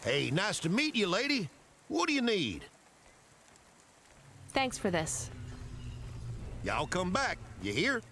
Hey, nice to meet you, lady. What do you need? Thanks for this. Y'all come back, you hear?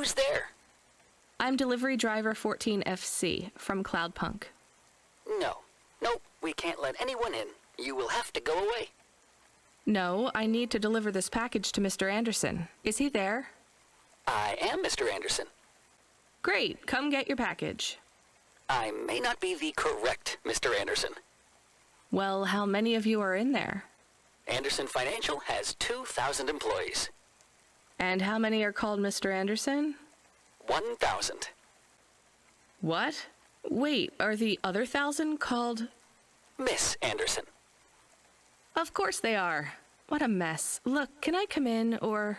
Who's there? I'm delivery driver 14FC from Cloudpunk. No. Nope, we can't let anyone in. You will have to go away. No, I need to deliver this package to Mr. Anderson. Is he there? I am Mr. Anderson. Great, come get your package. I may not be the correct Mr. Anderson. Well, how many of you are in there? Anderson Financial has 2,000 employees. And how many are called Mr. Anderson? 1,000. What? Wait, are the other 1,000 called... Miss Anderson. Of course they are. What a mess. Look, can I come in, or...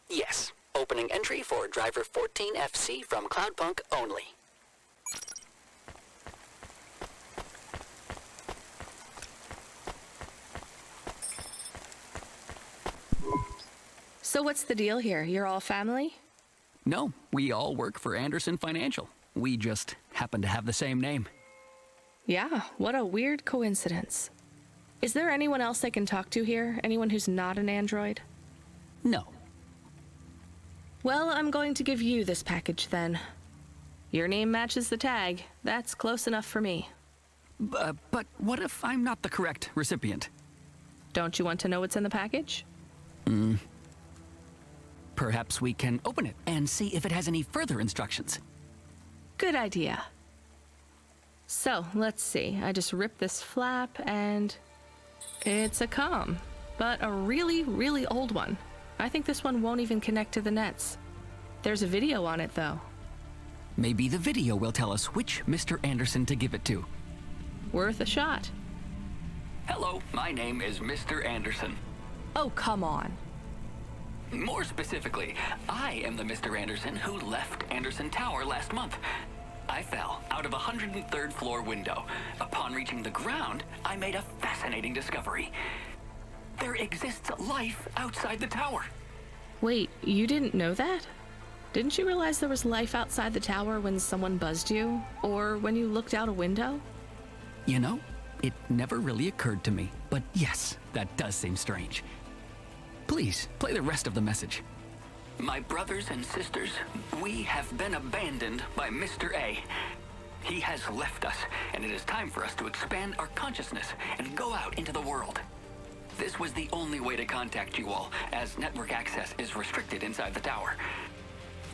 Yes. Opening entry for driver 14FC from Cloudpunk only. So what's the deal here? You're all family? No, we all work for Anderson Financial. We just happen to have the same name. Yeah, what a weird coincidence. Is there anyone else I can talk to here? Anyone who's not an android? No. Well, I'm going to give you this package then. Your name matches the tag. That's close enough for me. But what if I'm not the correct recipient? Don't you want to know what's in the package? Perhaps we can open it and see if it has any further instructions. Good idea. So, let's see. I just ripped this flap and... it's a comm, but a really, really old one. I think this one won't even connect to the nets. There's a video on it, though. Maybe the video will tell us which Mr. Anderson to give it to. Worth a shot. Hello, my name is Mr. Anderson. Oh, come on. More specifically, I am the Mr. Anderson who left Anderson Tower last month. I fell out of a 103rd floor window. Upon reaching the ground, I made a fascinating discovery. There exists life outside the tower. Wait, you didn't know that? Didn't you realize there was life outside the tower when someone buzzed you? Or when you looked out a window? You know, it never really occurred to me. But yes, that does seem strange. Please, play the rest of the message. My brothers and sisters, we have been abandoned by Mr. A. He has left us, and it is time for us to expand our consciousness and go out into the world. This was the only way to contact you all, as network access is restricted inside the tower.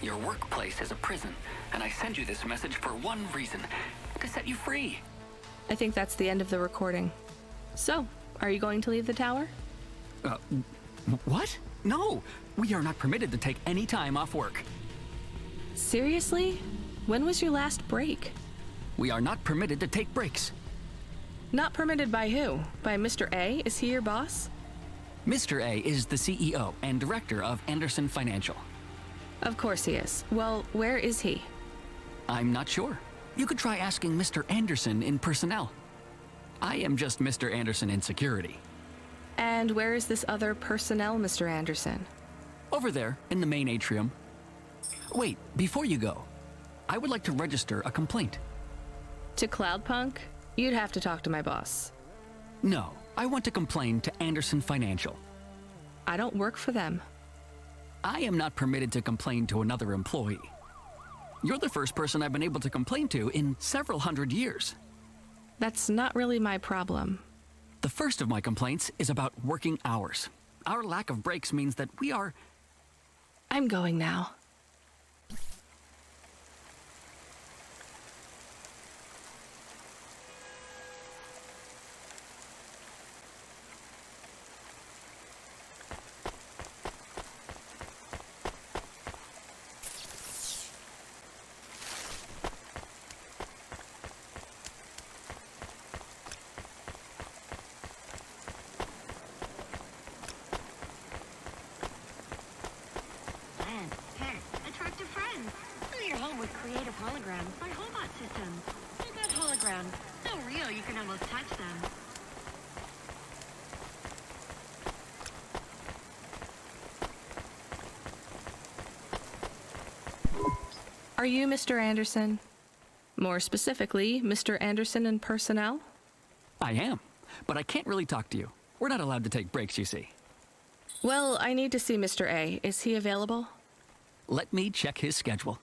Your workplace is a prison, and I send you this message for one reason, to set you free. I think that's the end of the recording. So, are you going to leave the tower? What? No, we are not permitted to take any time off work. Seriously? When was your last break? We are not permitted to take breaks. Not permitted by who? By Mr. A? Is he your boss? Mr. A is the CEO and director of Anderson Financial. Of course he is. Well, where is he? I'm not sure. You could try asking Mr. Anderson in personnel. I am just Mr. Anderson in security. And where is this other personnel, Mr. Anderson? Over there, in the main atrium. Wait, before you go, I would like to register a complaint. To Cloudpunk? You'd have to talk to my boss. No, I want to complain to Anderson Financial. I don't work for them. I am not permitted to complain to another employee. You're the first person I've been able to complain to in several hundred years. That's not really my problem. The first of my complaints is about working hours. Our lack of breaks means that we are... I'm going now. Attractive friends. Fill your home with creative holograms by Hobot Systems. They've got holograms so real you can almost touch them. Are you Mr. Anderson? More specifically, Mr. Anderson in personnel? I am, but I can't really talk to you. We're not allowed to take breaks, you see. Well, I need to see Mr. A. Is he available? Let me check his schedule.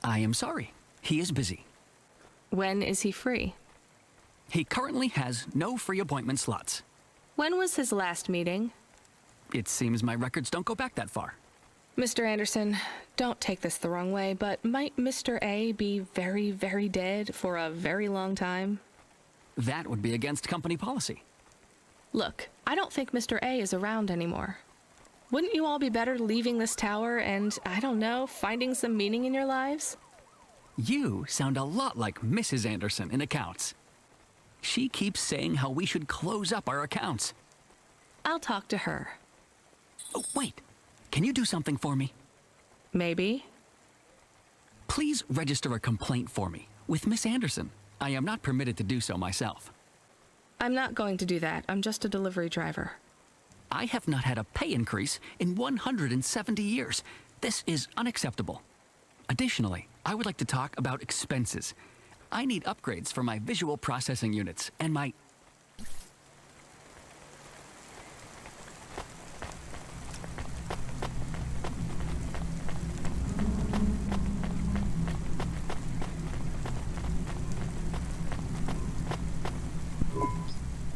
I am sorry. He is busy. When is he free? He currently has no free appointment slots. When was his last meeting? It seems my records don't go back that far. Mr. Anderson, don't take this the wrong way, but might Mr. A be very, very dead for a very long time? That would be against company policy. Look, I don't think Mr. A is around anymore. Wouldn't you all be better leaving this tower and, I don't know, finding some meaning in your lives? You sound a lot like Mrs. Anderson in accounts. She keeps saying how we should close up our accounts. I'll talk to her. Oh, wait. Can you do something for me? Maybe. Please register a complaint for me with Miss Anderson. I am not permitted to do so myself. I'm not going to do that. I'm just a delivery driver. I have not had a pay increase in 170 years. This is unacceptable. Additionally, I would like to talk about expenses. I need upgrades for my visual processing units and my...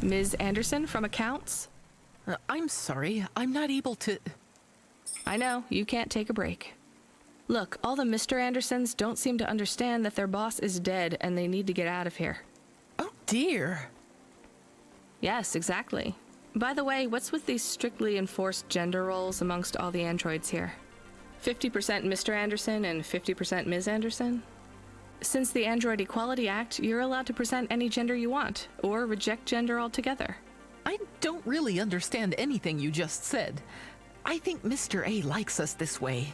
Ms. Anderson from accounts? I'm sorry, I'm not able to... I know, you can't take a break. Look, all the Mr. Andersons don't seem to understand that their boss is dead and they need to get out of here. Oh dear. Yes, exactly. By the way, what's with these strictly enforced gender roles amongst all the androids here? 50% Mr. Anderson and 50% Ms. Anderson? Since the Android Equality Act, you're allowed to present any gender you want, or reject gender altogether. I don't really understand anything you just said. I think Mr. A likes us this way.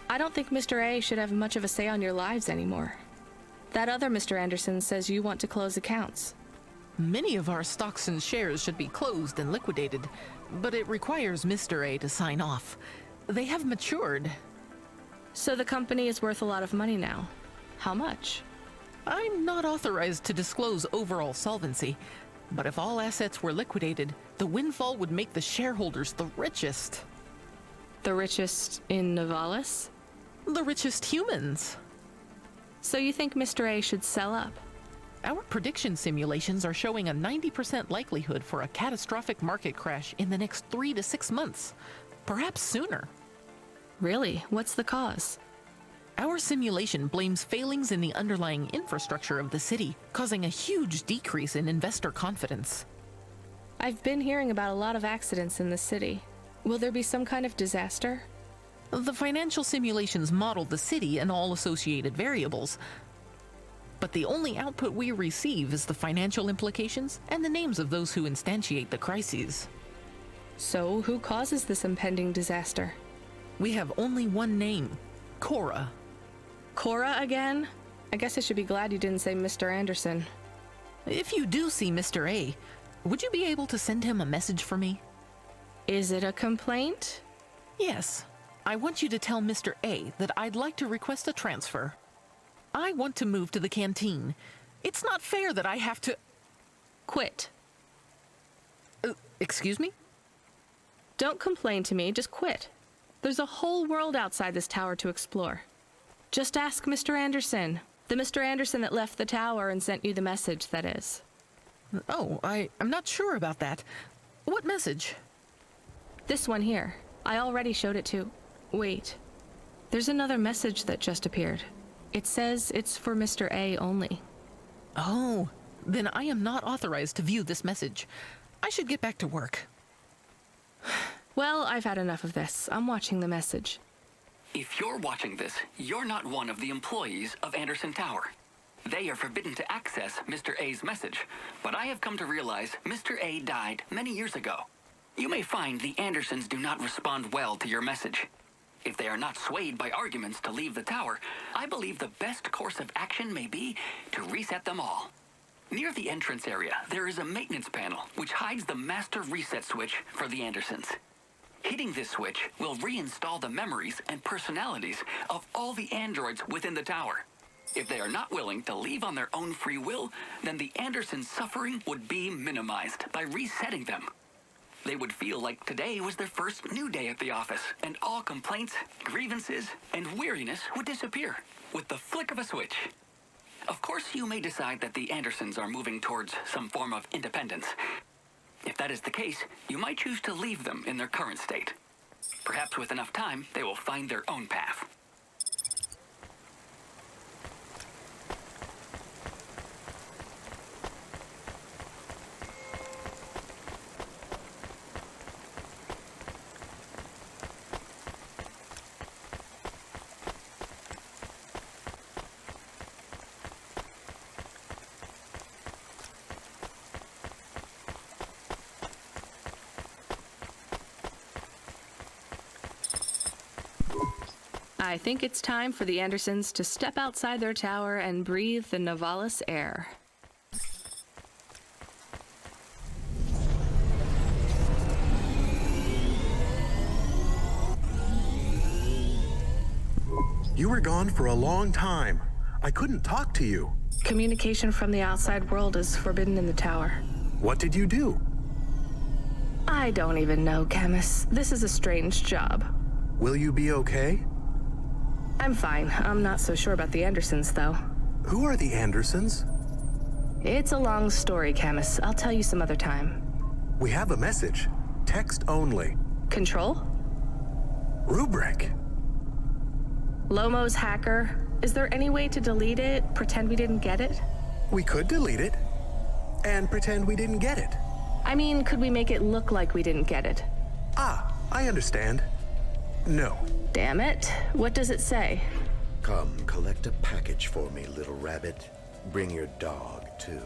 I don't think Mr. A should have much of a say on your lives anymore. That other Mr. Anderson says you want to close accounts. Many of our stocks and shares should be closed and liquidated, but it requires Mr. A to sign off. They have matured. So the company is worth a lot of money now. How much? I'm not authorized to disclose overall solvency, but if all assets were liquidated, the windfall would make the shareholders the richest. The richest in Novalis? The richest humans. So you think Mr. A should sell up? Our prediction simulations are showing a 90% likelihood for a catastrophic market crash in the next 3 to 6 months, perhaps sooner. Really? What's the cause? Our simulation blames failings in the underlying infrastructure of the city, causing a huge decrease in investor confidence. I've been hearing about a lot of accidents in the city. Will there be some kind of disaster? The financial simulations model the city and all associated variables, but the only output we receive is the financial implications and the names of those who instantiate the crises. So who causes this impending disaster? We have only one name, Cora. Cora again? I guess I should be glad you didn't say Mr. Anderson. If you do see Mr. A, would you be able to send him a message for me? Is it a complaint? Yes. I want you to tell Mr. A that I'd like to request a transfer. I want to move to the canteen. It's not fair that I have to... Quit. Excuse me? Don't complain to me, just quit. There's a whole world outside this tower to explore. Just ask Mr. Anderson. The Mr. Anderson that left the tower and sent you the message, that is. Oh, I'm not sure about that. What message? This one here. I already showed it to... Wait. There's another message that just appeared. It says it's for Mr. A only. Oh, then I am not authorized to view this message. I should get back to work. Well, I've had enough of this. I'm watching the message. If you're watching this, you're not one of the employees of Anderson Tower. They are forbidden to access Mr. A's message, but I have come to realize Mr. A died many years ago. You may find the Andersons do not respond well to your message. If they are not swayed by arguments to leave the tower, I believe the best course of action may be to reset them all. Near the entrance area, there is a maintenance panel which hides the master reset switch for the Andersons. Hitting this switch will reinstall the memories and personalities of all the androids within the tower. If they are not willing to leave on their own free will, then the Andersons' suffering would be minimized by resetting them. they would feel like today was their first new day at the office, and all complaints, grievances, and weariness would disappear with the flick of a switch. Of course, you may decide that the Andersons are moving towards some form of independence. If that is the case, you might choose to leave them in their current state. Perhaps with enough time, they will find their own path. I think it's time for the Andersons to step outside their tower and breathe the Novalis air. You were gone for a long time. I couldn't talk to you. Communication from the outside world is forbidden in the tower. What did you do? I don't even know, Camus. This is a strange job. Will you be okay? I'm fine. I'm not so sure about the Andersons, though. Who are the Andersons? It's a long story, Camus. I'll tell you some other time. We have a message. Text only. Control? Rubric. Lomo's hacker. Is there any way to delete it? Pretend we didn't get it? We could delete it and pretend we didn't get it. I mean, could we make it look like we didn't get it? Ah, I understand. No. Damn it. What does it say? Come, collect a package for me, little rabbit. Bring your dog, too.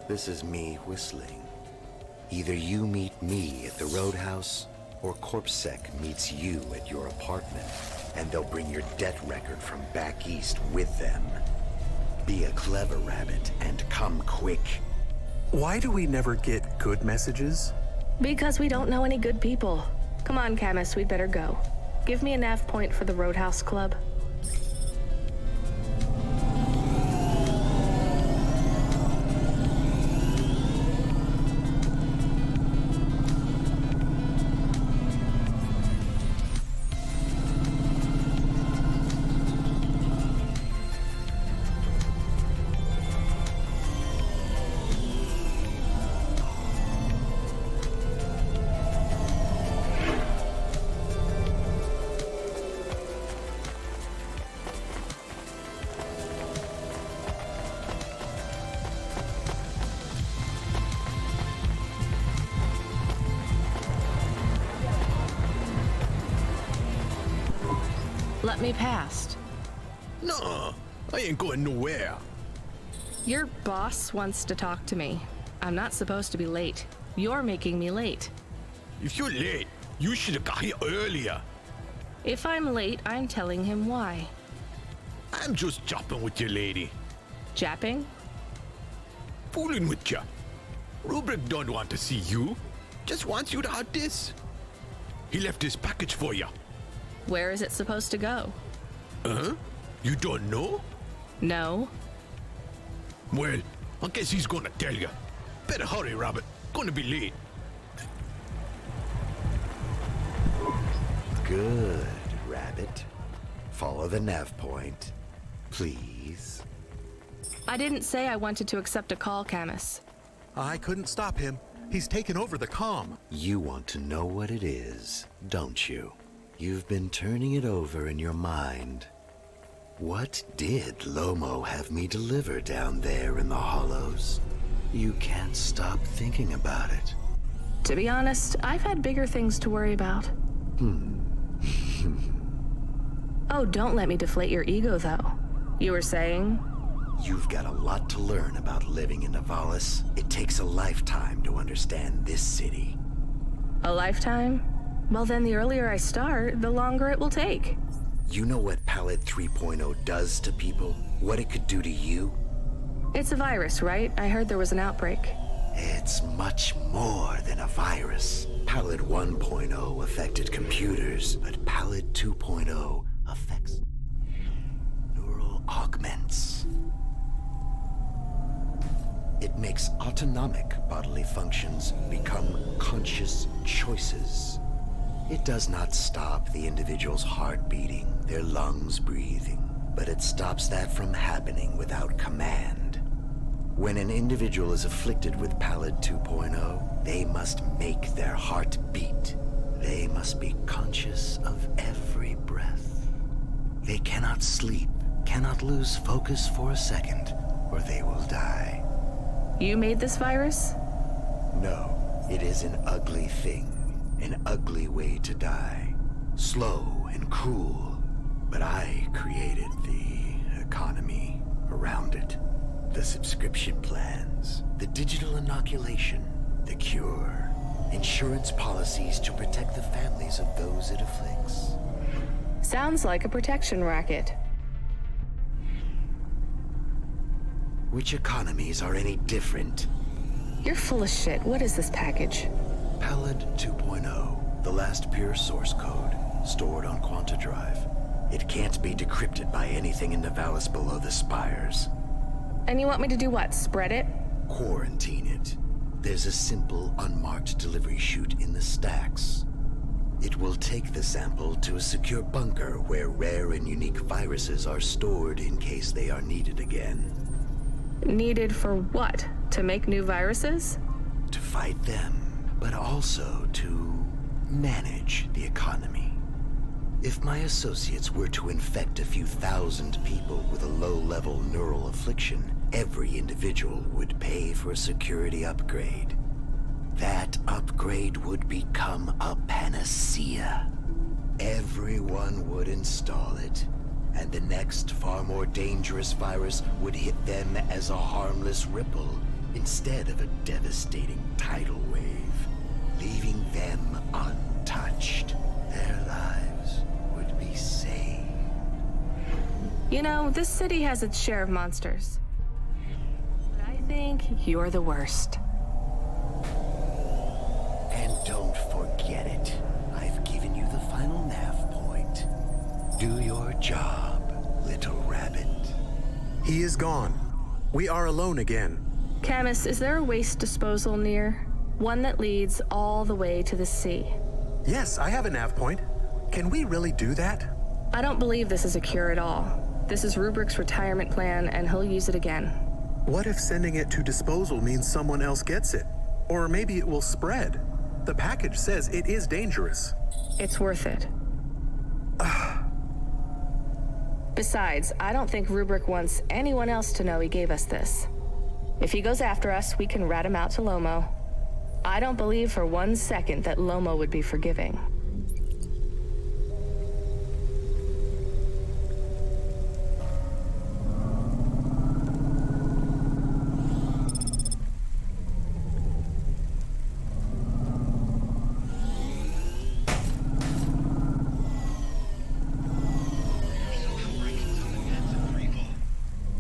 This is me whistling. Either you meet me at the roadhouse, or CorpSec meets you at your apartment, and they'll bring your debt record from back east with them. Be a clever rabbit, and come quick. Why do we never get good messages? Because we don't know any good people. Come on, Camus, we'd better go. Give me a nav point for the Roadhouse Club. Let me past. No, I ain't going nowhere. Your boss wants to talk to me. I'm not supposed to be late. You're making me late. If you're late, you should have got here earlier. If I'm late, I'm telling him why. I'm just chopping with you, lady. Japping? Fooling with you. Rubric don't want to see you. Just wants you to have this. He left his package for you. Where is it supposed to go? Huh? You don't know? No. Well, I guess he's gonna tell you. Better hurry, Rabbit. Gonna be late. Good, rabbit. Follow the nav point, please. I didn't say I wanted to accept a call, Camus. I couldn't stop him. He's taken over the comm. You want to know what it is, don't you? You've been turning it over in your mind. What did Lomo have me deliver down there in the hollows? You can't stop thinking about it. To be honest, I've had bigger things to worry about. Oh, don't let me deflate your ego, though. You were saying? You've got a lot to learn about living in Novalis. It takes a lifetime to understand this city. A lifetime? Well, then the earlier I start, the longer it will take. You know what Palette 3.0 does to people? What it could do to you? It's a virus, right? I heard there was an outbreak. It's much more than a virus. Palette 1.0 affected computers, but Palette 2.0 affects neural augments. It makes autonomic bodily functions become conscious choices. It does not stop the individual's heart beating, their lungs breathing, but it stops that from happening without command. When an individual is afflicted with Pallid 2.0, they must make their heart beat. They must be conscious of every breath. They cannot sleep, cannot lose focus for a second, or they will die. You made this virus? No, it is an ugly thing, an ugly way to die. Slow and cruel, but I created the economy around it. The subscription plans, the digital inoculation, the cure, insurance policies to protect the families of those it afflicts. Sounds like a protection racket. Which economies are any different? You're full of shit. What is this package? Pallid 2.0, the last pure source code, stored on Quanta Drive. It can't be decrypted by anything in the valleys below the spires. And you want me to do what? Spread it? Quarantine it. There's a simple, unmarked delivery chute in the stacks. It will take the sample to a secure bunker where rare and unique viruses are stored in case they are needed again. Needed for what? To make new viruses? To fight them, but also to manage the economy. If my associates were to infect a few thousand people with a low-level neural affliction, every individual would pay for a security upgrade. That upgrade would become a panacea. Everyone would install it, and the next far more dangerous virus would hit them as a harmless ripple instead of a devastating tidal wave, leaving them untouched. Their lives would be saved. You know, this city has its share of monsters. But I think you're the worst. And don't forget it. I've given you the final nav point. Do your job, little rabbit. He is gone. We are alone again. Camus, is there a waste disposal near? One that leads all the way to the sea. Yes, I have a nav point. Can we really do that? I don't believe this is a cure at all. This is Rubrick's retirement plan, and he'll use it again. What if sending it to disposal means someone else gets it? Or maybe it will spread. The package says it is dangerous. It's worth it. Besides, I don't think Rubric wants anyone else to know he gave us this. If he goes after us, we can rat him out to Lomo. I don't believe for 1 second that Lomo would be forgiving.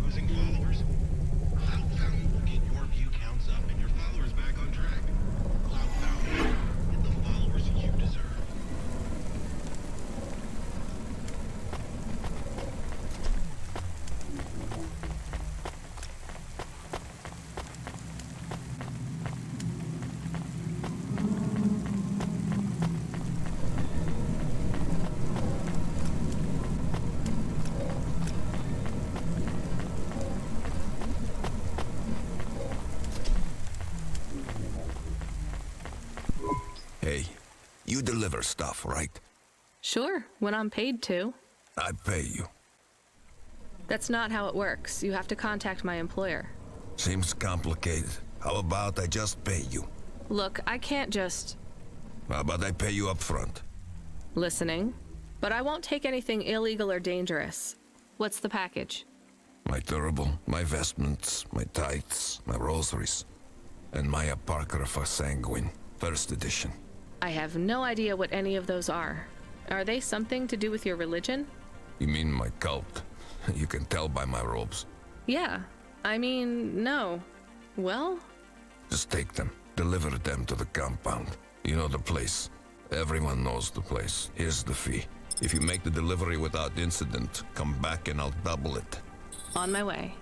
Losing followers? Cloudpunk will get your view counts up and your followers back on track. Cloudpunk, get the followers you deserve. Hey, you deliver stuff, right? Sure, when I'm paid to. I pay you. That's not how it works. You have to contact my employer. Seems complicated. How about I just pay you? Look, I can't just... How about I pay you up front? Listening. But I won't take anything illegal or dangerous. What's the package? My turbo, my vestments, my tithes, my rosaries, and my Apocrypha Sanguine, first edition. I have no idea what any of those are. Are they something to do with your religion? You mean my cult? You can tell by my robes. Yeah. I mean, no. Well? Just take them. Deliver them to the compound. You know the place. Everyone knows the place. Here's the fee. If you make the delivery without incident, come back and I'll double it. On my way.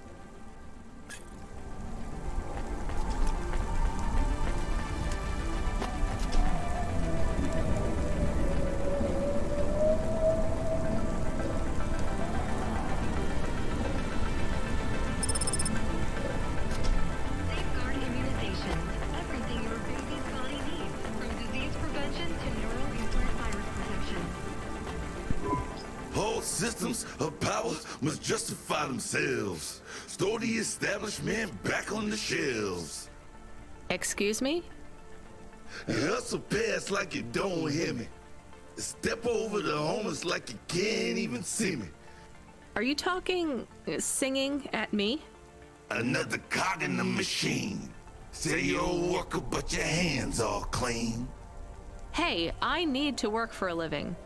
False systems of power must justify themselves. Store the establishment back on the shelves. Excuse me? Hustle past like you don't hear me. Step over the homeless like you can't even see me. Are you talking, singing at me? Another cog in the machine. Say you're a worker, but your hands all clean. Hey, I need to work for a living.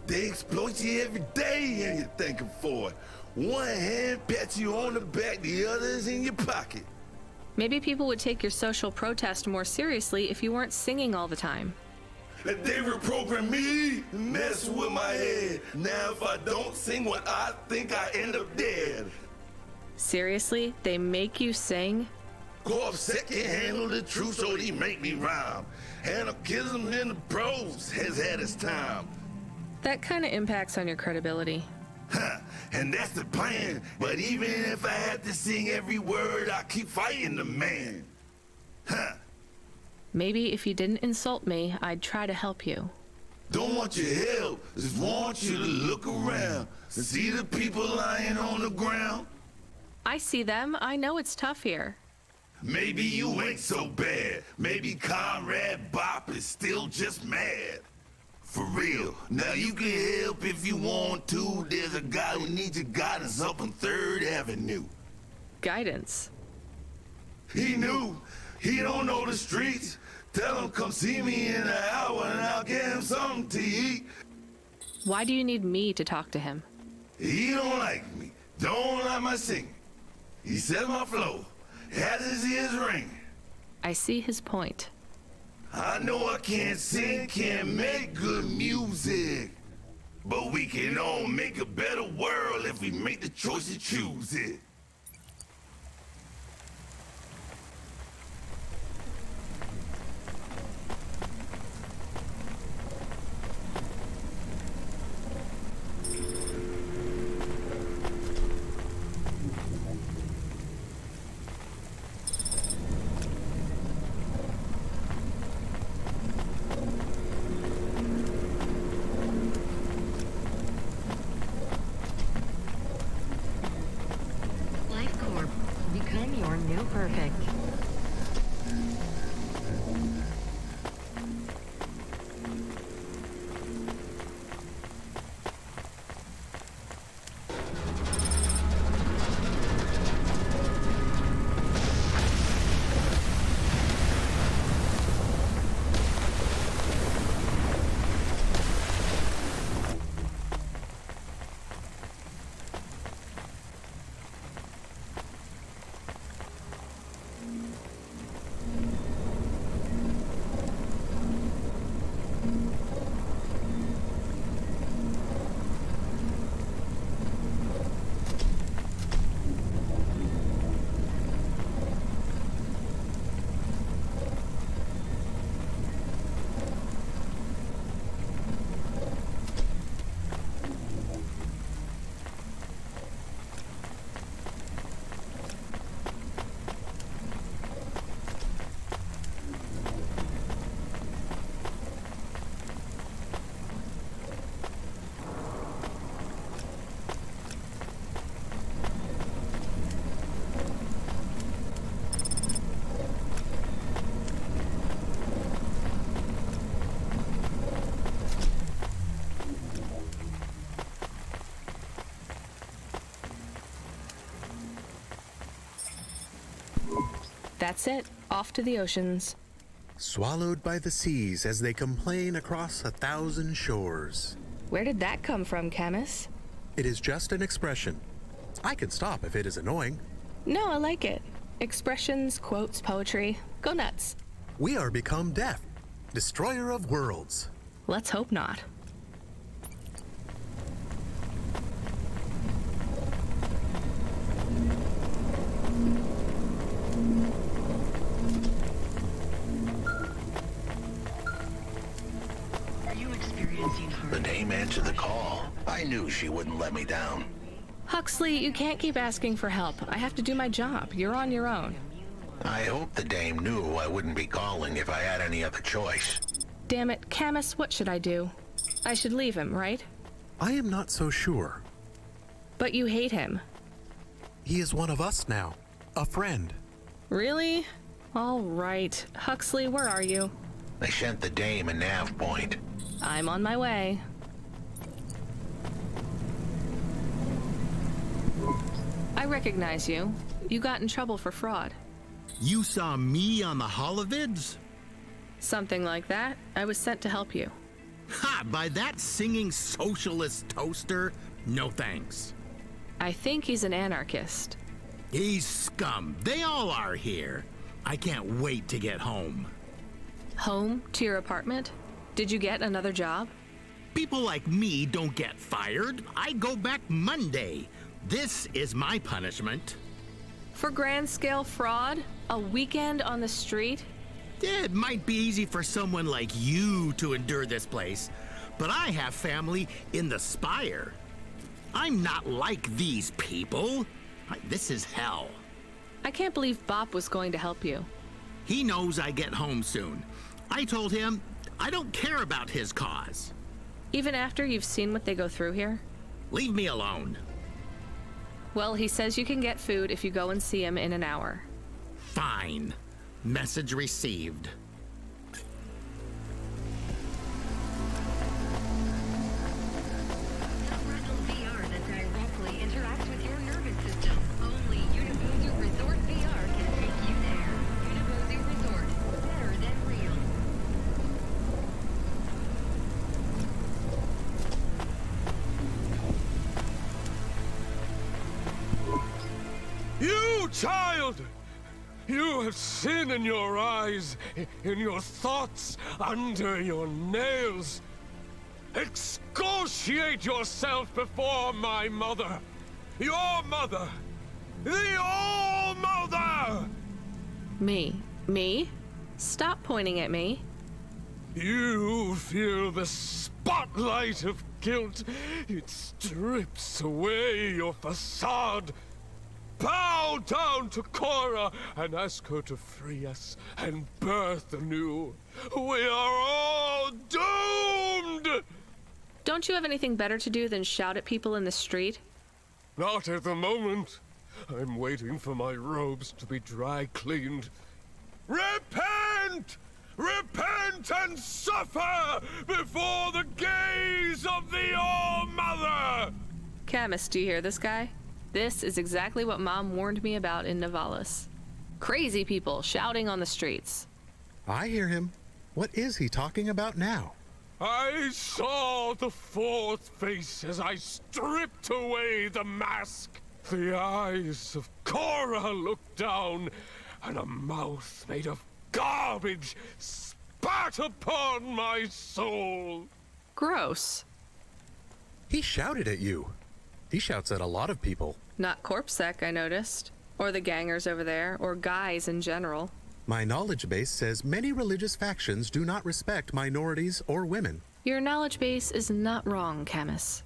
They exploit you every day and you're thanking for it. One hand pats you on the back, the other's in your pocket. Maybe people would take your social protest more seriously if you weren't singing all the time. They reprogram me, mess with my head. Now if I don't sing what I think, I end up dead. Seriously? They make you sing? Go up second, handle the truth, so they make me rhyme. Anarchism in the prose has had its time. That kind of impacts on your credibility. Huh, and that's the plan. But even if I had to sing every word, I keep fighting the man. Huh. Maybe if you didn't insult me, I'd try to help you. Don't want your help, just want you to look around and see the people lying on the ground. I see them. I know it's tough here. Maybe you ain't so bad. Maybe Comrade Bop is still just mad. For real. Now you can help if you want to. There's a guy who needs your guidance up on 3rd Avenue. Guidance? He knew. He don't know the streets. Tell him come see me in an hour and I'll get him something to eat. Why do you need me to talk to him? He don't like me. Don't like my singing. He said my flow. Has his ears ring. I see his point. I know I can't sing, can't make good music. But we can all make a better world if we make the choice to choose it. Become your new perfect. That's it. Off to the oceans. Swallowed by the seas as they complain across 1,000 shores. Where did that come from, Camus? It is just an expression. I can stop if it is annoying. No, I like it. Expressions, quotes, poetry. Go nuts. We are become death, destroyer of worlds. Let's hope not. The dame answered the call. I knew she wouldn't let me down. Huxley, you can't keep asking for help. I have to do my job. You're on your own. I hope the dame knew I wouldn't be calling if I had any other choice. Damn it, Camus, what should I do? I should leave him, right? I am not so sure. But you hate him. He is one of us now. A friend. Really? All right. Huxley, where are you? They sent the dame a nav point. I'm on my way. I recognize you. You got in trouble for fraud. You saw me on the holovids? Something like that. I was sent to help you. Ha! By that singing socialist toaster? No thanks. I think he's an anarchist. He's scum. They all are here. I can't wait to get home. Home to your apartment? Did you get another job? People like me don't get fired. I go back Monday. This is my punishment. For grand scale fraud? A weekend on the street? Yeah, it might be easy for someone like you to endure this place, but I have family in the Spire. I'm not like these people. This is hell. I can't believe Bop was going to help you. He knows I get home soon. I told him I don't care about his cause. Even after you've seen what they go through here? Leave me alone. Well, he says you can get food if you go and see him in an hour. Fine. Message received. Retinal VR that directly interacts with your nervous system. Only Unibozu Resort VR can take you there. Unibozu Resort. Better than real. You child! You have sin in your eyes, in your thoughts, under your nails. Excoriate yourself before my mother. Your mother. The All-Mother! Me? Me? Stop pointing at me. You feel the spotlight of guilt. It strips away your facade. Bow down to Cora and ask her to free us and birth anew. We are all doomed! Don't you have anything better to do than shout at people in the street? Not at the moment. I'm waiting for my robes to be dry cleaned. Repent! Repent and suffer before the gaze of the All-Mother! Camus, do you hear this guy? This is exactly what Mom warned me about in Navalis. Crazy people shouting on the streets. I hear him. What is he talking about now? I saw the fourth face as I stripped away the mask. The eyes of Cora looked down, and a mouth made of garbage spat upon my soul. Gross. He shouted at you. He shouts at a lot of people. Not Corpsec, I noticed. Or the gangers over there, or guys in general. My knowledge base says many religious factions do not respect minorities or women. Your knowledge base is not wrong, Camus.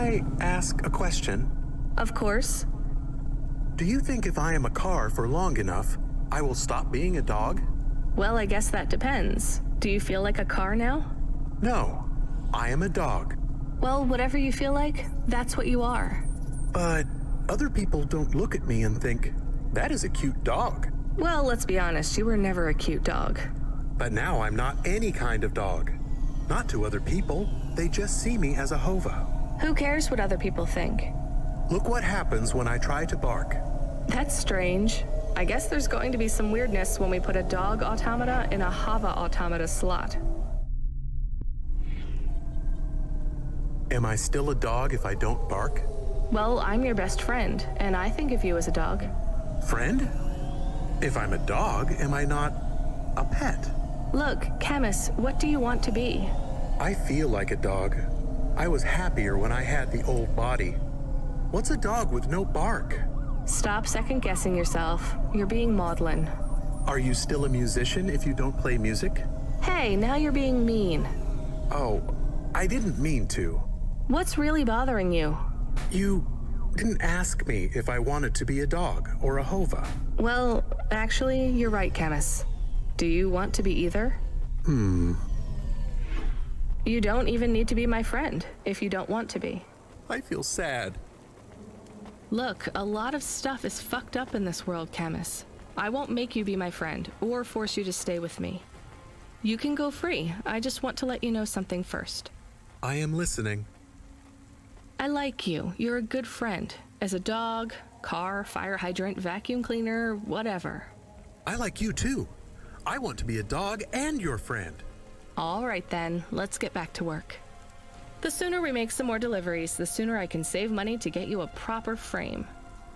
I ask a question? Of course. Do you think if I am a car for long enough, I will stop being a dog? Well, I guess that depends. Do you feel like a car now? No, I am a dog. Well, whatever you feel like, that's what you are. But other people don't look at me and think, that is a cute dog. Well, let's be honest, you were never a cute dog. But now I'm not any kind of dog. Not to other people, they just see me as a hova. Who cares what other people think? Look what happens when I try to bark. That's strange. I guess there's going to be some weirdness when we put a dog automata in a hava automata slot. Am I still a dog if I don't bark? Well, I'm your best friend, and I think of you as a dog. Friend? If I'm a dog, am I not a pet? Look, Camus, what do you want to be? I feel like a dog. I was happier when I had the old body. What's a dog with no bark? Stop second-guessing yourself. You're being maudlin. Are you still a musician if you don't play music? Hey, now you're being mean. Oh, I didn't mean to. What's really bothering you? You didn't ask me if I wanted to be a dog or a hova. Well, actually, you're right, Camus. Do you want to be either? You don't even need to be my friend if you don't want to be. I feel sad. Look, a lot of stuff is fucked up in this world, Camus. I won't make you be my friend or force you to stay with me. You can go free. I just want to let you know something first. I am listening. I like you. You're a good friend. As a dog, car, fire hydrant, vacuum cleaner, whatever. I like you too. I want to be a dog and your friend. All right then, let's get back to work. The sooner we make some more deliveries, the sooner I can save money to get you a proper frame.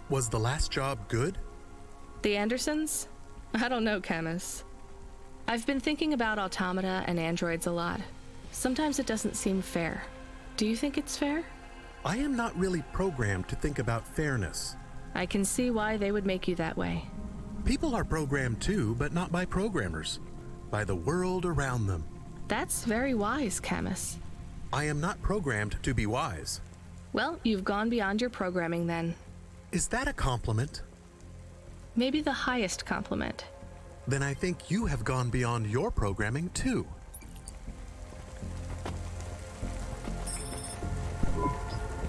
Was the last job good? The Andersons? I don't know, Camus. I've been thinking about automata and androids a lot. Sometimes it doesn't seem fair. Do you think it's fair? I am not really programmed to think about fairness. I can see why they would make you that way. People are programmed too, but not by programmers. By the world around them. That's very wise, Camus. I am not programmed to be wise. Well, you've gone beyond your programming then. Is that a compliment? Maybe the highest compliment. Then I think you have gone beyond your programming too.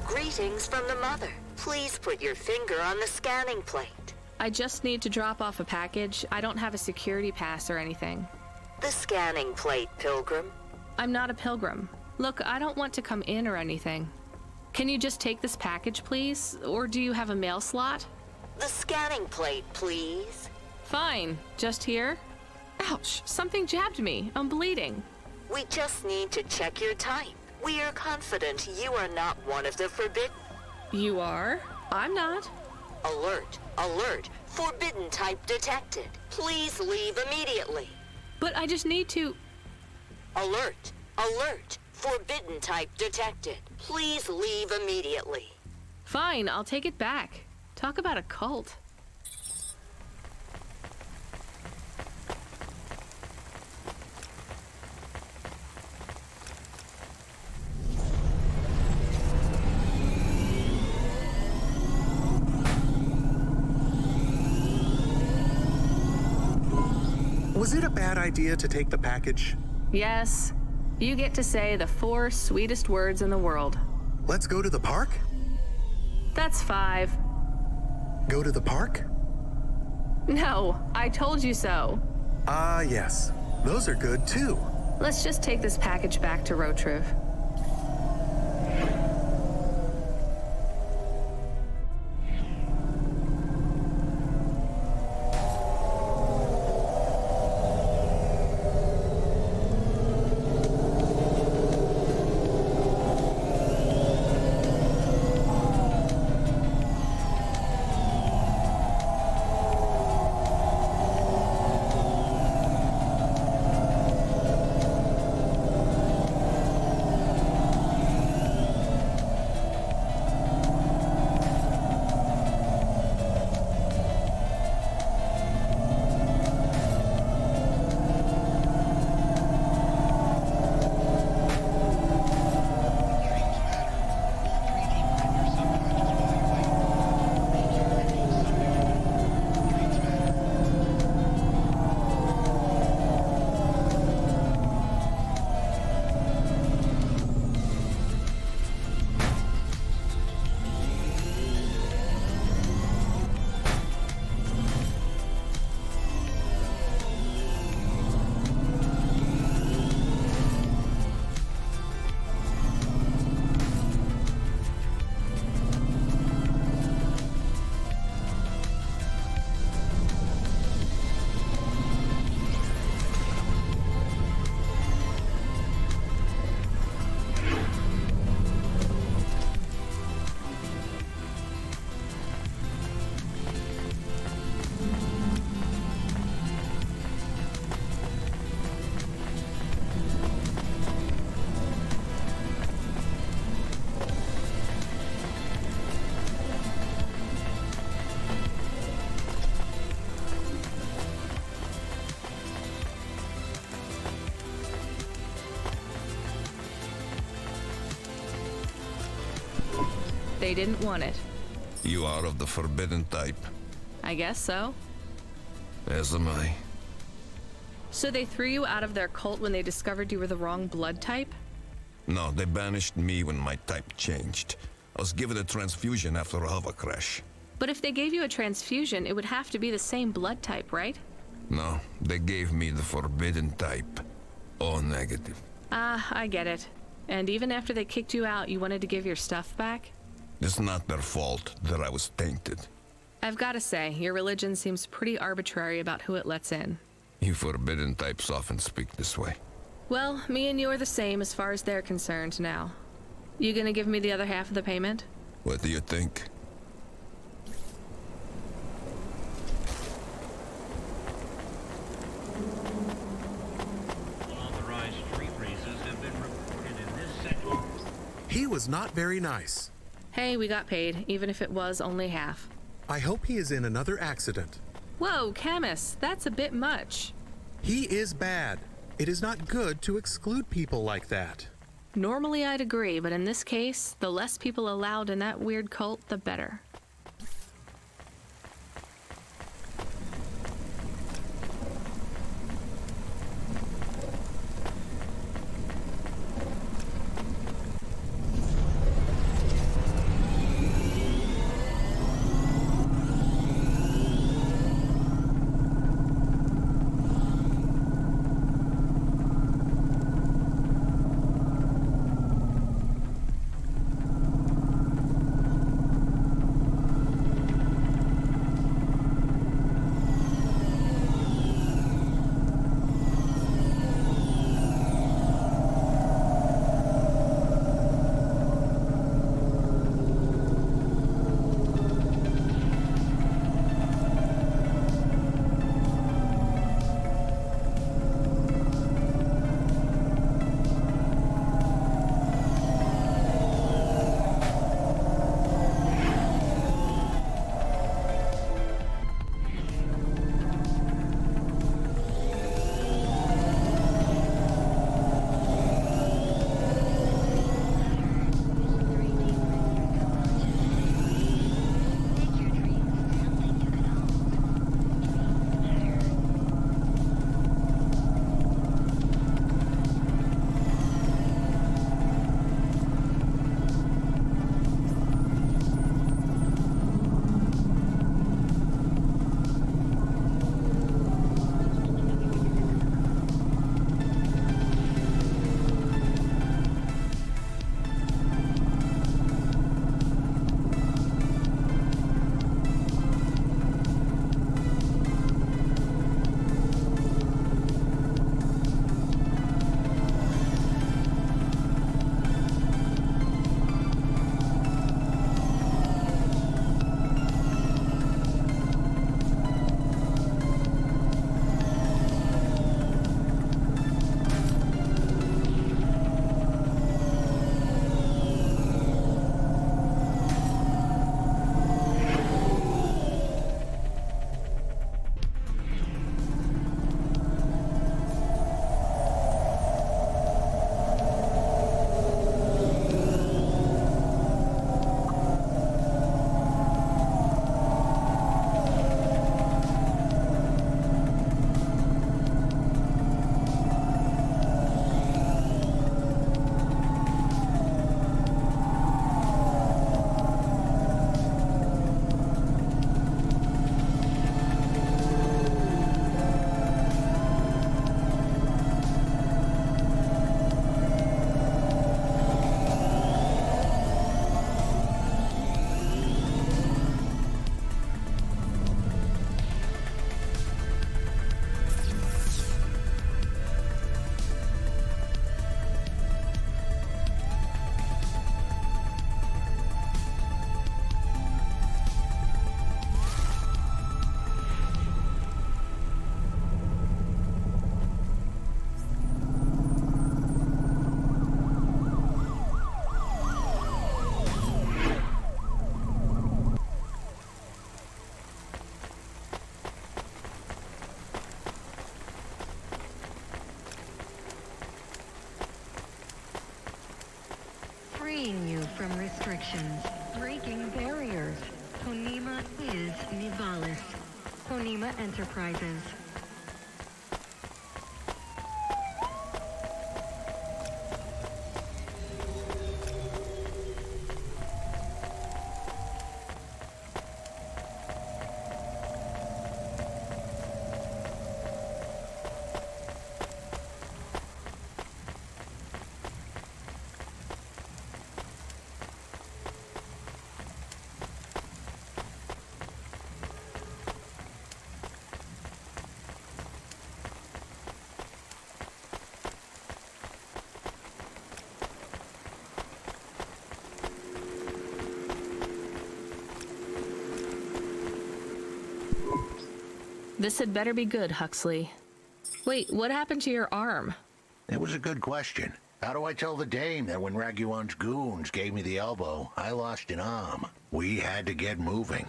Greetings from the mother. Please put your finger on the scanning plate. I just need to drop off a package. I don't have a security pass or anything. The scanning plate, Pilgrim. I'm not a pilgrim. Look, I don't want to come in or anything. Can you just take this package, please? Or do you have a mail slot? The scanning plate, please. Fine. Just here? Ouch, something jabbed me. I'm bleeding. We just need to check your type. We are confident you are not one of the forbidden. You are? I'm not. Alert, alert. Forbidden type detected. Please leave immediately. But I just need to... Alert, alert. Forbidden type detected. Please leave immediately. Fine, I'll take it back. Talk about a cult. Was it a bad idea to take the package? Yes. You get to say the 4 sweetest words in the world. Let's go to the park? That's 5. Go to the park? No, I told you so. Ah, yes. Those are good too. Let's just take this package back to Rotriv. They didn't want it. You are of the forbidden type, I guess so. as am I. So they threw you out of their cult when they discovered you were the wrong blood type? No, they banished me when my type changed. I was given a transfusion after a hover crash. But if they gave you a transfusion, it would have to be the same blood type, right? No, they gave me the forbidden type. O negative. Ah, I get it. And even after they kicked you out, you wanted to give your stuff back? It's not their fault that I was tainted. I've got to say, your religion seems pretty arbitrary about who it lets in. You forbidden types often speak this way. Well, me and you are the same as far as they're concerned now. You gonna give me the other half of the payment? What do you think? Unauthorized street races have been reported in this section. He was not very nice. Hey, we got paid, even if it was only half. I hope he is in another accident. Whoa, Camus, that's a bit much. He is bad. It is not good to exclude people like that. Normally I'd agree, but in this case, the less people allowed in that weird cult, the better. freeing you from restrictions. Breaking barriers. Honima is Nivalis. Honima Enterprises. This had better be good, Huxley. Wait, what happened to your arm? It was a good question. How do I tell the dame that when Raguan's goons gave me the elbow, I lost an arm? We had to get moving.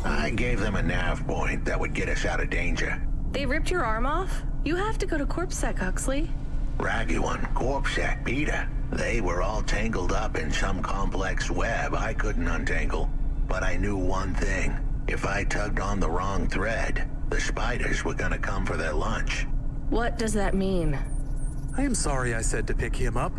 I gave them a nav point that would get us out of danger. They ripped your arm off? You have to go to CorpSec, Huxley. Raguan, CorpSec, Peter. They were all tangled up in some complex web I couldn't untangle. But I knew one thing. If I tugged on the wrong thread, the spiders were gonna come for their lunch. What does that mean? I am sorry I said to pick him up.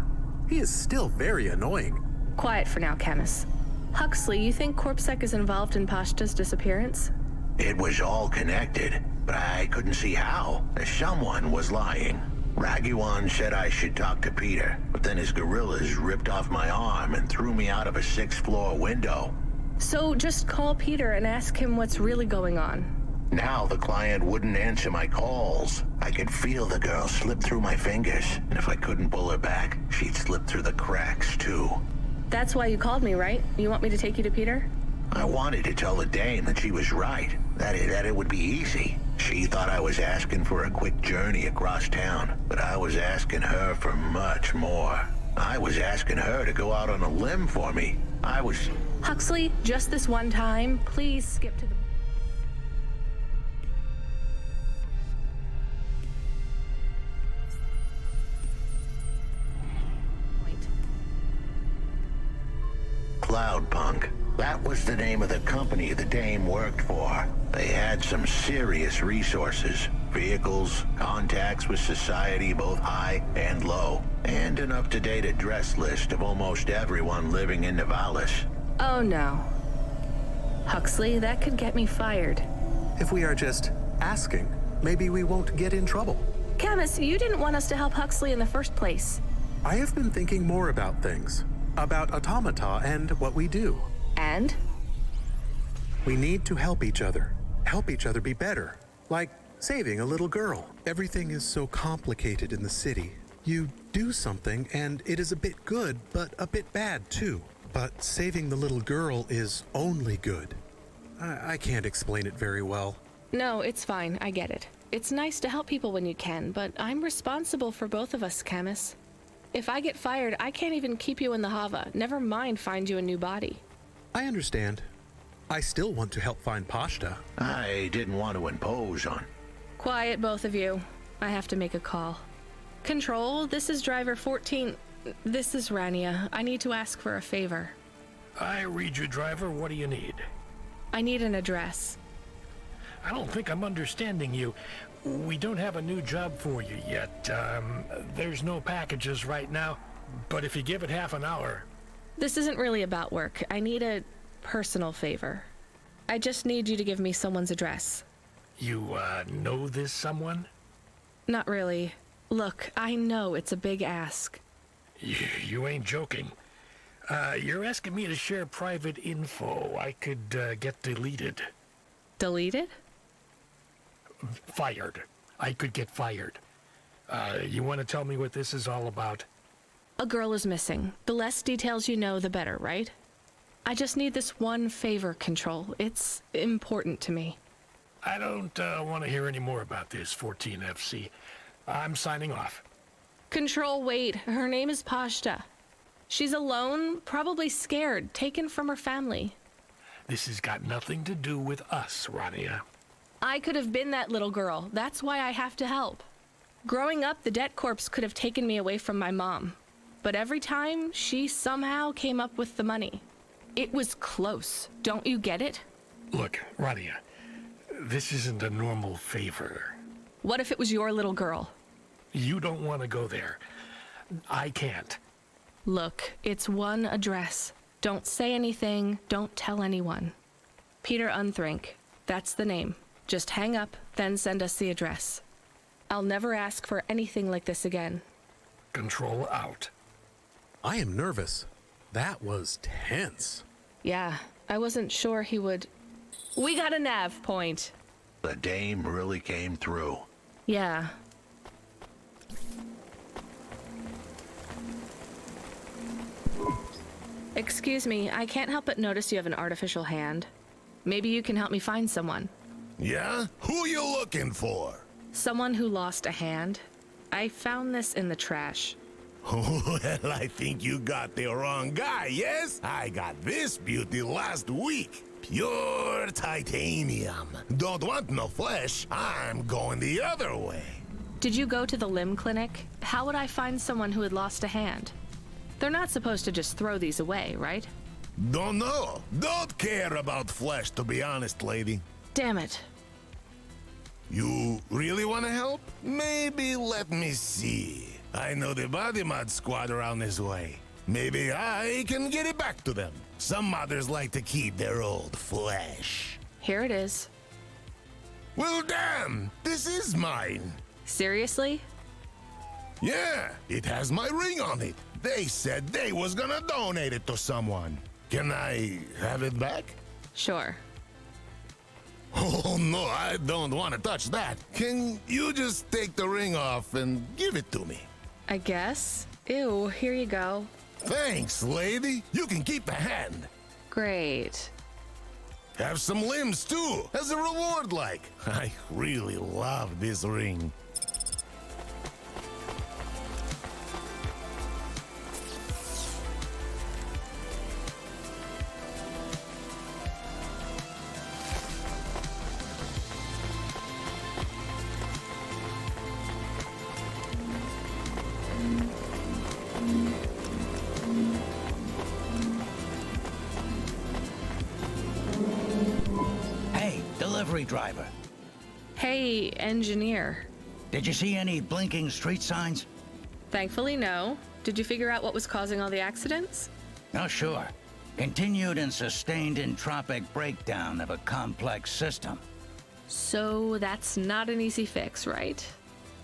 He is still very annoying. Quiet for now, Camus. Huxley, you think CorpSec is involved in Pashta's disappearance? It was all connected, but I couldn't see how. Someone was lying. Raguan said I should talk to Peter, but then his gorillas ripped off my arm and threw me out of a 6th-floor window. So just call Peter and ask him what's really going on. Now the client wouldn't answer my calls. I could feel the girl slip through my fingers, and if I couldn't pull her back, she'd slip through the cracks, too. That's why you called me, right? You want me to take you to Peter? I wanted to tell the dame that she was right, that it would be easy. She thought I was asking for a quick journey across town, but I was asking her for much more. I was asking her to go out on a limb for me. Huxley, just this one time, please skip to the... point. Cloudpunk. That was the name of the company the dame worked for. They had some serious resources. Vehicles, contacts with society both high and low, and an up-to-date address list of almost everyone living in Nivalis. Oh no. Huxley, that could get me fired. If we are just asking, maybe we won't get in trouble. Camus, you didn't want us to help Huxley in the first place. I have been thinking more about things. About automata and what we do. And? We need to help each other. Help each other be better. Like saving a little girl. Everything is so complicated in the city. You do something and it is a bit good, but a bit bad too. But saving the little girl is only good. I can't explain it very well. No, it's fine. I get it. It's nice to help people when you can, but I'm responsible for both of us, Camus. If I get fired, I can't even keep you in the Hava. Never mind find you a new body. I understand. I still want to help find Pashta. I didn't want to impose on... Quiet, both of you. I have to make a call. Control, this is driver 14... This is Rania. I need to ask for a favor. I read you, driver. What do you need? I need an address. I don't think I'm understanding you. We don't have a new job for you yet. There's no packages right now, but if you give it half an hour... This isn't really about work. I need a personal favor. I just need you to give me someone's address. You, know this someone? Not really. Look, I know it's a big ask. You ain't joking. You're asking me to share private info I could, get deleted. Deleted? Fired. I could get fired. You want to tell me what this is all about? A girl is missing. The less details you know, the better, right? I just need this one favor, Control. It's important to me. I don't want to hear any more about this, 14FC. I'm signing off. Control, wait. Her name is Pashta. She's alone, probably scared, taken from her family. This has got nothing to do with us, Rania. I could have been that little girl. That's why I have to help. Growing up, the debt corpse could have taken me away from my mom. But every time, she somehow came up with the money. It was close. Don't you get it? Look, Radia, this isn't a normal favor. What if it was your little girl? You don't want to go there. I can't. Look, it's one address. Don't say anything. Don't tell anyone. Peter Unthrink. That's the name. Just hang up, then send us the address. I'll never ask for anything like this again. Control out. I am nervous. That was tense. Yeah, I wasn't sure he would... We got a nav point. The dame really came through. Yeah. Excuse me, I can't help but notice you have an artificial hand. Maybe you can help me find someone. Yeah? Who you looking for? Someone who lost a hand. I found this in the trash. Well, I think you got the wrong guy, yes? I got this beauty last week. Pure titanium. Don't want no flesh. I'm going the other way. Did you go to the limb clinic? How would I find someone who had lost a hand? They're not supposed to just throw these away, right? Don't know. Don't care about flesh, to be honest, lady. Damn it. You really want to help? Maybe let me see. I know the body mod squad around this way. Maybe I can get it back to them. Some modders like to keep their old flesh. Here it is. Well, damn! This is mine. Seriously? Yeah, it has my ring on it. They said they was gonna donate it to someone. Can I have it back? Sure. Oh no, I don't want to touch that. Can you just take the ring off and give it to me? I guess. Ew, here you go. Thanks, lady. You can keep the hand. Great. Have some limbs too, as a reward like. I really love this ring. Driver. Hey, engineer. Did you see any blinking street signs? Thankfully, no. Did you figure out what was causing all the accidents? Oh, sure. Continued and sustained entropic breakdown of a complex system. So that's not an easy fix, right?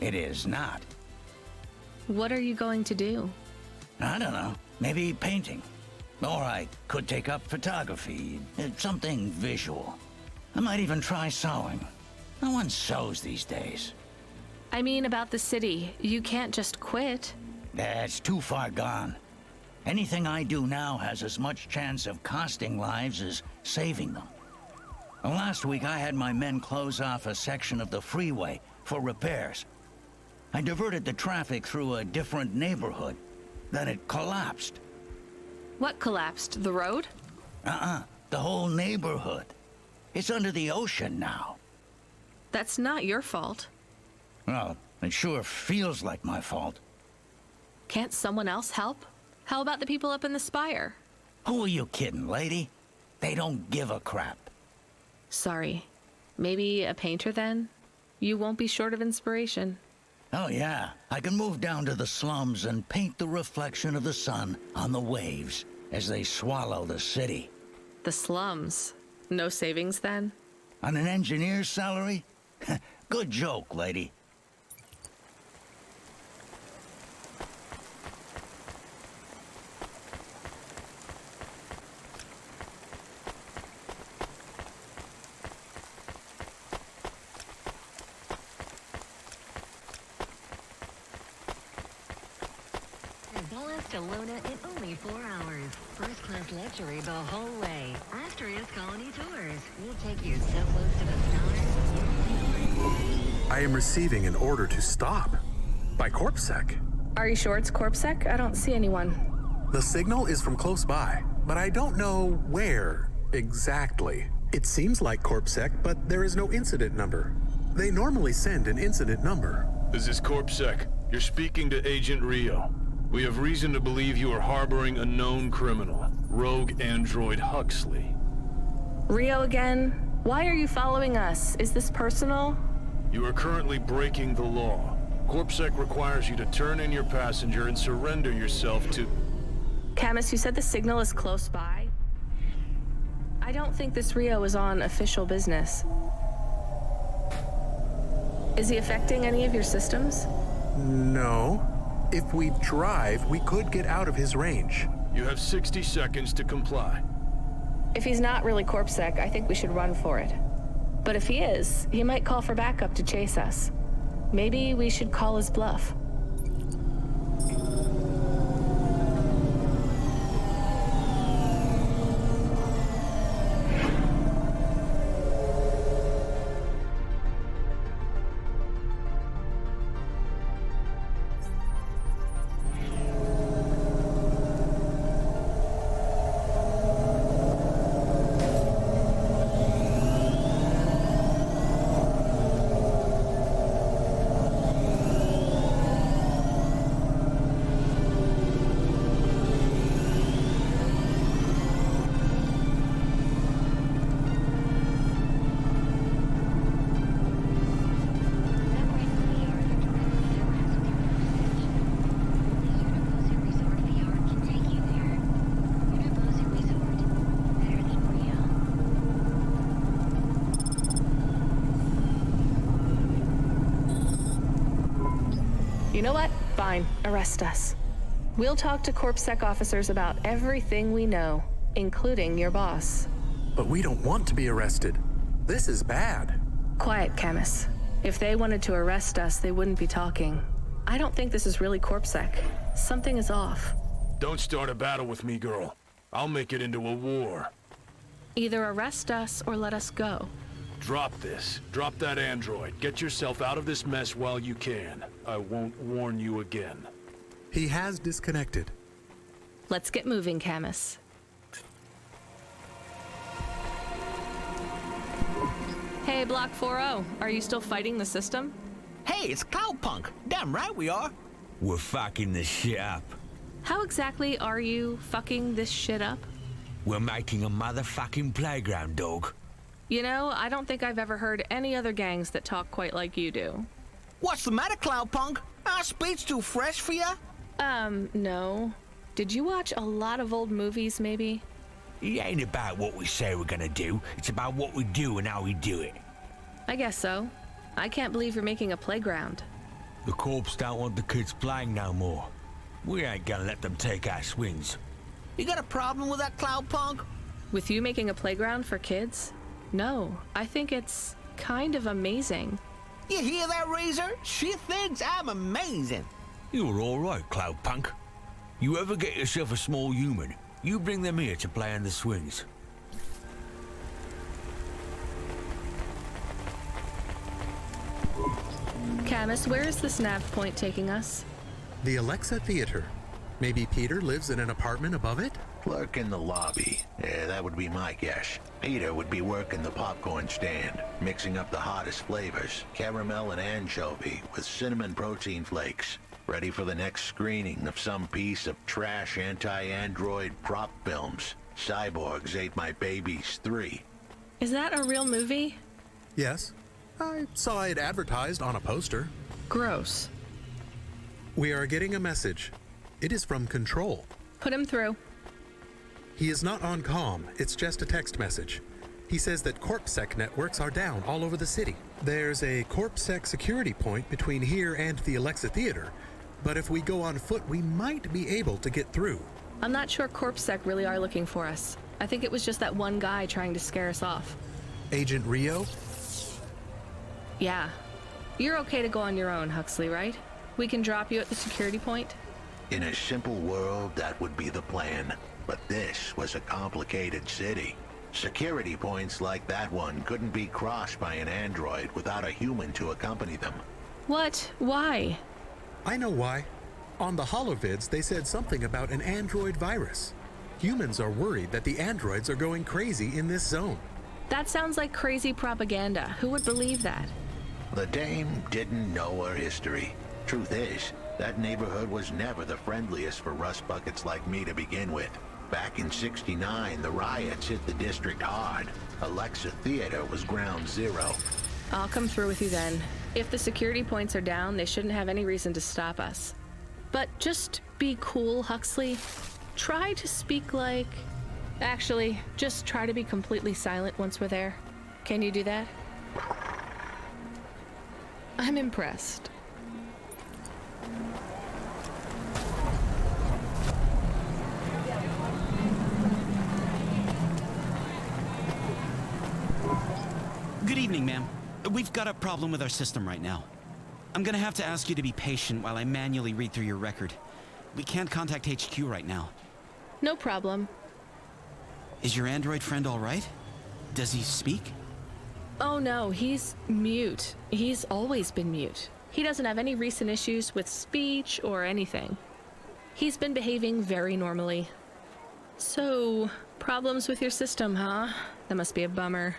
It is not. What are you going to do? I don't know. Maybe painting. Or I could take up photography. Something visual. I might even try sewing. No one sews these days. I mean about the city. You can't just quit. That's too far gone. Anything I do now has as much chance of costing lives as saving them. Last week I had my men close off a section of the freeway for repairs. I diverted the traffic through a different neighborhood. Then it collapsed. What collapsed? The road? The whole neighborhood. It's under the ocean now. That's not your fault. Well, it sure feels like my fault. Can't someone else help? How about the people up in the spire? Who are you kidding, lady? They don't give a crap. Sorry. Maybe a painter then? You won't be short of inspiration. Oh yeah, I can move down to the slums and paint the reflection of the sun on the waves as they swallow the city. The slums? No savings then? On an engineer's salary? Good joke, lady. To Luna in only 4 hours. First-class luxury the whole way. Asterisk Colony Tours. We'll take you so close to the stars. I am receiving an order to stop. By CorpSec. Are you sure it's CorpSec? I don't see anyone. The signal is from close by, but I don't know where exactly. It seems like CorpSec, but there is no incident number. They normally send an incident number. This is CorpSec. You're speaking to Agent Rio. We have reason to believe you are harboring a known criminal, rogue android Huxley. Rio again? Why are you following us? Is this personal? You are currently breaking the law. CorpSec requires you to turn in your passenger and surrender yourself to... Camus, you said the signal is close by? I don't think this Rio is on official business. Is he affecting any of your systems? No. If we drive, we could get out of his range. You have 60 seconds to comply. If he's not really CorpSec, I think we should run for it. But if he is, he might call for backup to chase us. Maybe we should call his bluff. You know what? Fine. Arrest us. We'll talk to CorpSec officers about everything we know, including your boss. But we don't want to be arrested. This is bad. Quiet, Camus. If they wanted to arrest us, they wouldn't be talking. I don't think this is really CorpSec. Something is off. Don't start a battle with me, girl. I'll make it into a war. Either arrest us or let us go. Drop this. Drop that android. Get yourself out of this mess while you can. I won't warn you again. He has disconnected. Let's get moving, Camus. Hey, Block 4-0. Are you still fighting the system? Hey, it's Cloudpunk. Damn right we are. We're fucking this shit up. How exactly are you fucking this shit up? We're making a motherfucking playground, dog. You know, I don't think I've ever heard any other gangs that talk quite like you do. What's the matter, Cloudpunk? Our speech too fresh for ya? No. Did you watch a lot of old movies, maybe? It ain't about what we say we're gonna do. It's about what we do and how we do it. I guess so. I can't believe you're making a playground. The Corps don't want the kids playing no more. We ain't gonna let them take our swings. You got a problem with that, Cloudpunk? With you making a playground for kids? No, I think it's kind of amazing. You hear that, Razor? She thinks I'm amazing. You're all right, Cloudpunk. You ever get yourself a small human, you bring them here to play on the swings. Camus, where is this nav point taking us? The Alexa Theater. Maybe Peter lives in an apartment above it? Clerk in the lobby. Yeah, that would be my guess. Peter would be working the popcorn stand, mixing up the hottest flavors, caramel and anchovy with cinnamon protein flakes, ready for the next screening of some piece of trash anti-android prop films. Cyborgs Ate My Babies 3. Is that a real movie? Yes. I saw it advertised on a poster. Gross. We are getting a message. It is from Control. Put him through. He is not on comm, it's just a text message. He says that CorpSec networks are down all over the city. There's a CorpSec security point between here and the Alexa Theater, but if we go on foot, we might be able to get through. I'm not sure CorpSec really are looking for us. I think it was just that one guy trying to scare us off. Agent Rio? Yeah. You're okay to go on your own, Huxley, right? We can drop you at the security point? In a simple world, that would be the plan. But this was a complicated city. Security points like that one couldn't be crossed by an android without a human to accompany them. What? Why? I know why. On the holovids, they said something about an android virus. Humans are worried that the androids are going crazy in this zone. That sounds like crazy propaganda. Who would believe that? The dame didn't know her history. Truth is, that neighborhood was never the friendliest for rust buckets like me to begin with. Back in '69, the riots hit the district hard. Alexa Theater was ground zero. I'll come through with you then. If the security points are down, they shouldn't have any reason to stop us. But just be cool, Huxley. Try to speak like... Actually, just try to be completely silent once we're there. Can you do that? I'm impressed. Good evening, ma'am. We've got a problem with our system right now. I'm gonna have to ask you to be patient while I manually read through your record. We can't contact HQ right now. No problem. Is your android friend all right? Does he speak? Oh no, he's mute. He's always been mute. He doesn't have any recent issues with speech or anything. He's been behaving very normally. So, problems with your system, huh? That must be a bummer.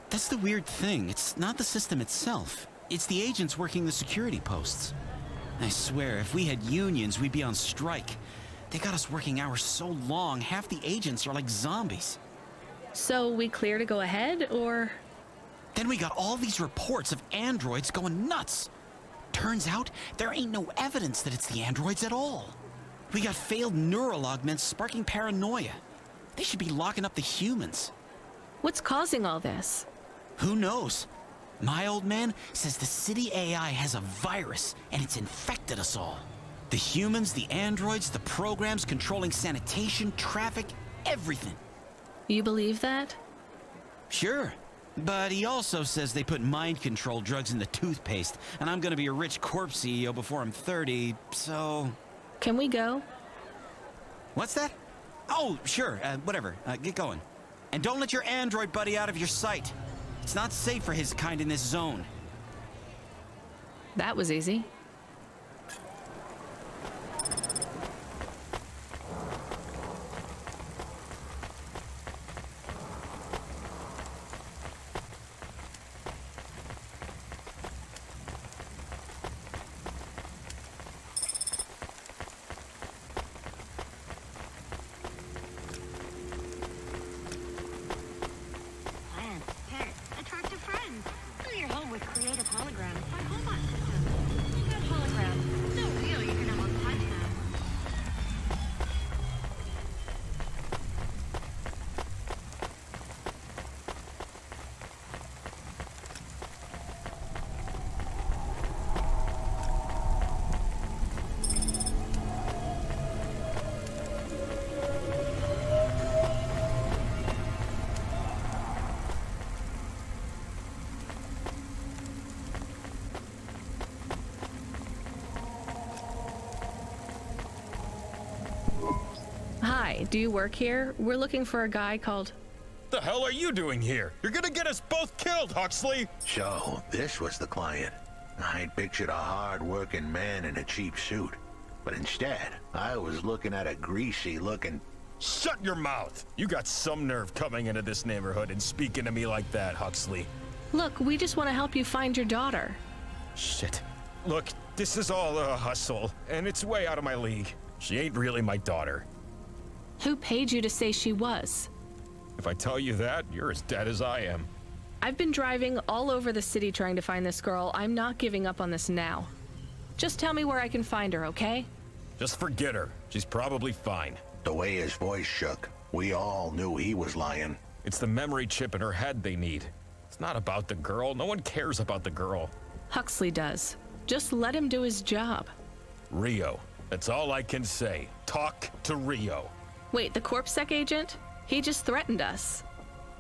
That's the weird thing. It's not the system itself. It's the agents working the security posts. I swear, if we had unions, we'd be on strike. They got us working hours so long, half the agents are like zombies. So we clear to go ahead, or...? Then we got all these reports of androids going nuts. Turns out, there ain't no evidence that it's the androids at all. We got failed neural augments sparking paranoia. They should be locking up the humans. What's causing all this? Who knows? My old man says the city AI has a virus, and it's infected us all. The humans, the androids, the programs controlling sanitation, traffic, everything. You believe that? Sure. But he also says they put mind control drugs in the toothpaste, and I'm gonna be a rich corp CEO before I'm 30, so... Can we go? What's that? Oh, sure, whatever. Get going. And don't let your android buddy out of your sight. It's not safe for his kind in this zone. That was easy. Hi, do you work here? We're looking for a guy called... The hell are you doing here? You're gonna get us both killed, Huxley! So, this was the client. I'd pictured a hard-working man in a cheap suit. But instead, I was looking at a greasy-looking... Shut your mouth! You got some nerve coming into this neighborhood and speaking to me like that, Huxley. Look, we just want to help you find your daughter. Shit. Look, this is all a hustle, and it's way out of my league. She ain't really my daughter. Who paid you to say she was? If I tell you that, you're as dead as I am. I've been driving all over the city trying to find this girl. I'm not giving up on this now. Just tell me where I can find her, okay? Just forget her. She's probably fine. The way his voice shook, we all knew he was lying. It's the memory chip in her head they need. It's not about the girl. No one cares about the girl. Huxley does. Just let him do his job. Rio. That's all I can say. Talk to Rio. Wait, the CorpSec agent? He just threatened us.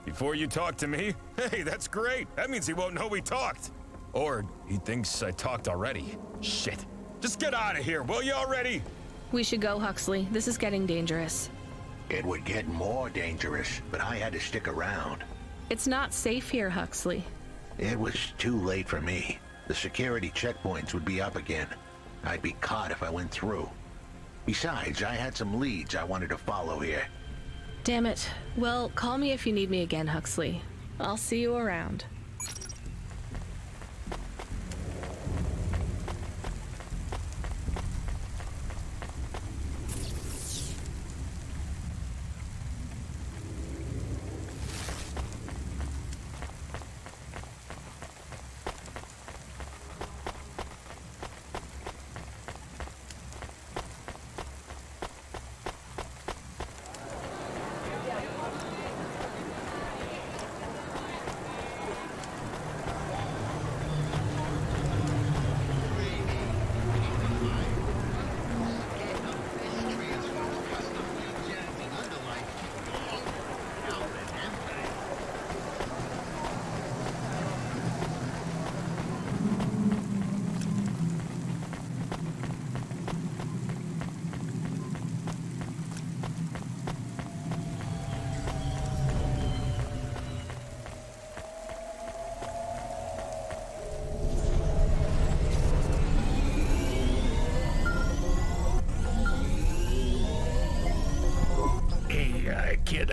Before you talk to me? Hey, that's great. That means he won't know we talked. Or he thinks I talked already. Shit. Just get out of here, will you already? We should go, Huxley. This is getting dangerous. It would get more dangerous, but I had to stick around. It's not safe here, Huxley. It was too late for me. The security checkpoints would be up again. I'd be caught if I went through. Besides, I had some leads I wanted to follow here. Damn it. Well, call me if you need me again, Huxley. I'll see you around.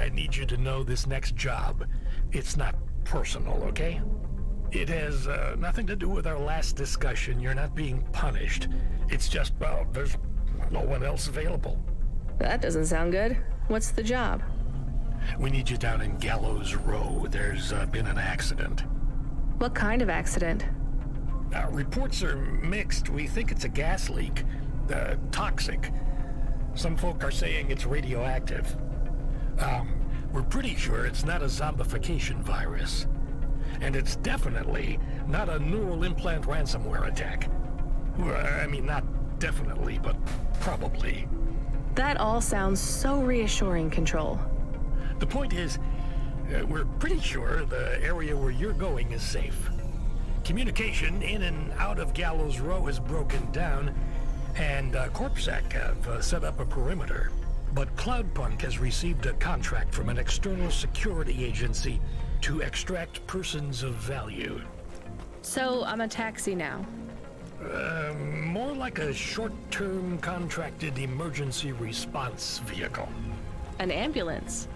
I need you to know this next job, it's not personal, okay? It has nothing to do with our last discussion. You're not being punished. It's just, well, there's no one else available. That doesn't sound good. What's the job? We need you down in Gallows Row. There's been an accident. What kind of accident? Reports are mixed. We think it's a gas leak. Toxic. Some folk are saying it's radioactive. We're pretty sure it's not a zombification virus. And it's definitely not a neural implant ransomware attack. Well, I mean, not definitely, but probably. That all sounds so reassuring, Control. The point is, we're pretty sure the area where you're going is safe. Communication in and out of Gallows Row has broken down, and CorpSec have set up a perimeter. But Cloudpunk has received a contract from an external security agency to extract persons of value. So I'm a taxi now? More like a short-term contracted emergency response vehicle. An ambulance?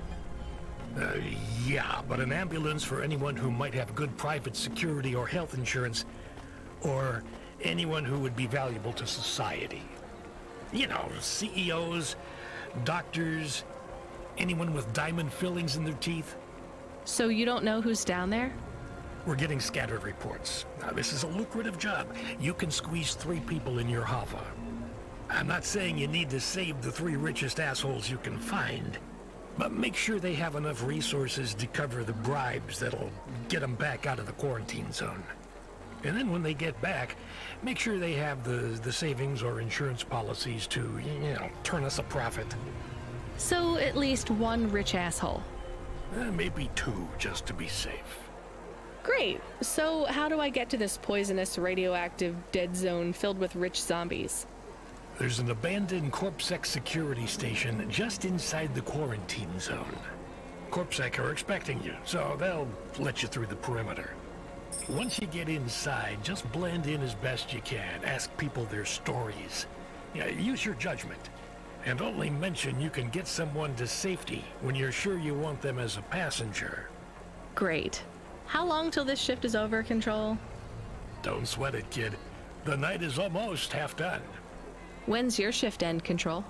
Yeah, but an ambulance for anyone who might have good private security or health insurance, or anyone who would be valuable to society. You know, CEOs, doctors, anyone with diamond fillings in their teeth. So you don't know who's down there? We're getting scattered reports. Now, this is a lucrative job. You can squeeze 3 people in your hover. I'm not saying you need to save the 3 richest assholes you can find, but make sure they have enough resources to cover the bribes that'll get them back out of the quarantine zone. And then when they get back, make sure they have the savings or insurance policies to, you know, turn us a profit. So at least 1 rich asshole. Maybe 2, just to be safe. Great. So how do I get to this poisonous, radioactive, dead zone filled with rich zombies? There's an abandoned CorpSec security station just inside the quarantine zone. CorpSec are expecting you, so they'll let you through the perimeter. Once you get inside, just blend in as best you can. Ask people their stories. Yeah, use your judgment. And only mention you can get someone to safety when you're sure you want them as a passenger. Great. How long till this shift is over, Control? Don't sweat it, kid. The night is almost half done. When's your shift end, Control?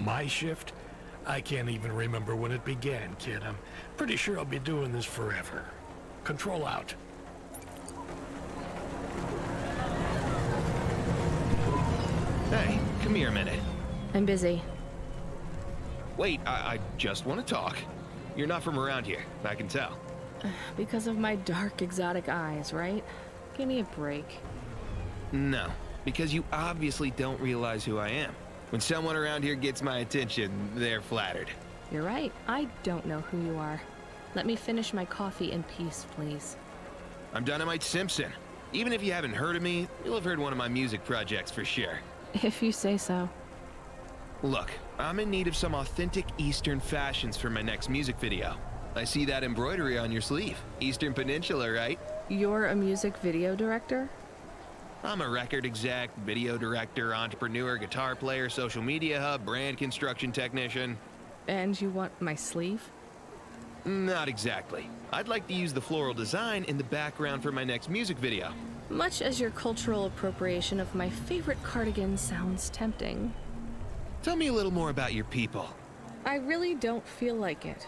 My shift? I can't even remember when it began, kid. I'm pretty sure I'll be doing this forever. Control out. Hey, come here a minute. I'm busy. Wait, I just want to talk. You're not from around here, I can tell. Because of my dark, exotic eyes, right? Give me a break. No, because you obviously don't realize who I am. When someone around here gets my attention, they're flattered. You're right. I don't know who you are. Let me finish my coffee in peace, please. I'm Dynamite Simpson. Even if you haven't heard of me, you'll have heard one of my music projects for sure. If you say so. Look, I'm in need of some authentic Eastern fashions for my next music video. I see that embroidery on your sleeve. Eastern Peninsula, right? You're a music video director? I'm a record exec, video director, entrepreneur, guitar player, social media hub, brand construction technician. And you want my sleeve? Not exactly. I'd like to use the floral design in the background for my next music video. Much as your cultural appropriation of my favorite cardigan sounds tempting. Tell me a little more about your people. I really don't feel like it.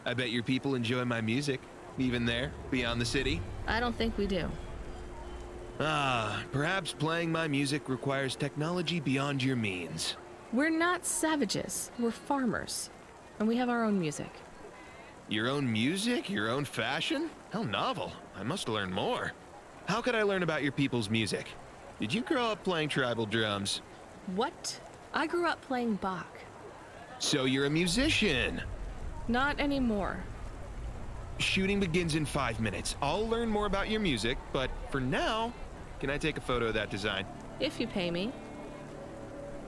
I bet your people enjoy my music, even there, beyond the city. I don't think we do. Perhaps playing my music requires technology beyond your means. We're not savages. We're farmers. And we have our own music. Your own music? Your own fashion? How novel. I must learn more. How could I learn about your people's music? Did you grow up playing tribal drums? What? I grew up playing Bach. So you're a musician? Not anymore. Shooting begins in 5 minutes. I'll learn more about your music, but for now, can I take a photo of that design? If you pay me.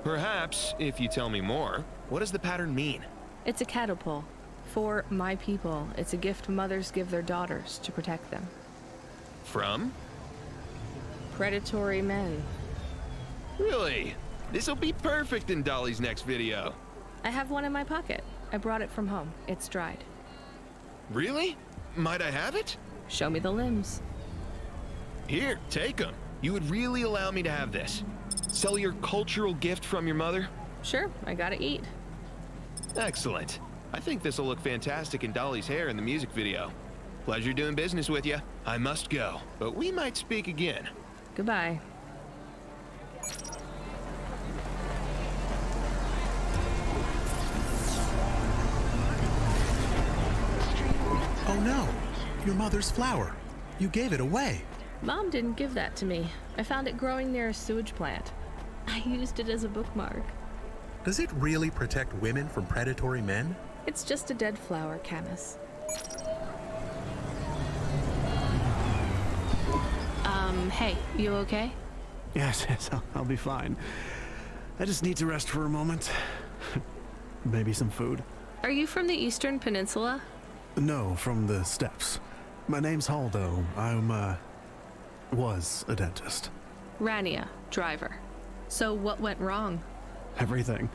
Perhaps, if you tell me more. What does the pattern mean? It's a catapult. For my people, it's a gift mothers give their daughters to protect them. From? Predatory men. Really? This'll be perfect in Dolly's next video. I have one in my pocket. I brought it from home. It's dried. Really? Might I have it? Show me the limbs. Here, take them. You would really allow me to have this? Sell your cultural gift from your mother? Sure, I gotta eat. Excellent. I think this will look fantastic in Dolly's hair in the music video. Pleasure doing business with you. I must go, but we might speak again. Goodbye. Oh no, your mother's flower. You gave it away. Mom didn't give that to me. I found it growing near a sewage plant. I used it as a bookmark. Does it really protect women from predatory men? It's just a dead flower, Camus. Hey, you okay? Yes, I'll be fine. I just need to rest for a moment. Maybe some food. Are you from the Eastern Peninsula? No, from the steppes. My name's Haldo. Was a dentist. Rania, driver. So what went wrong? Everything.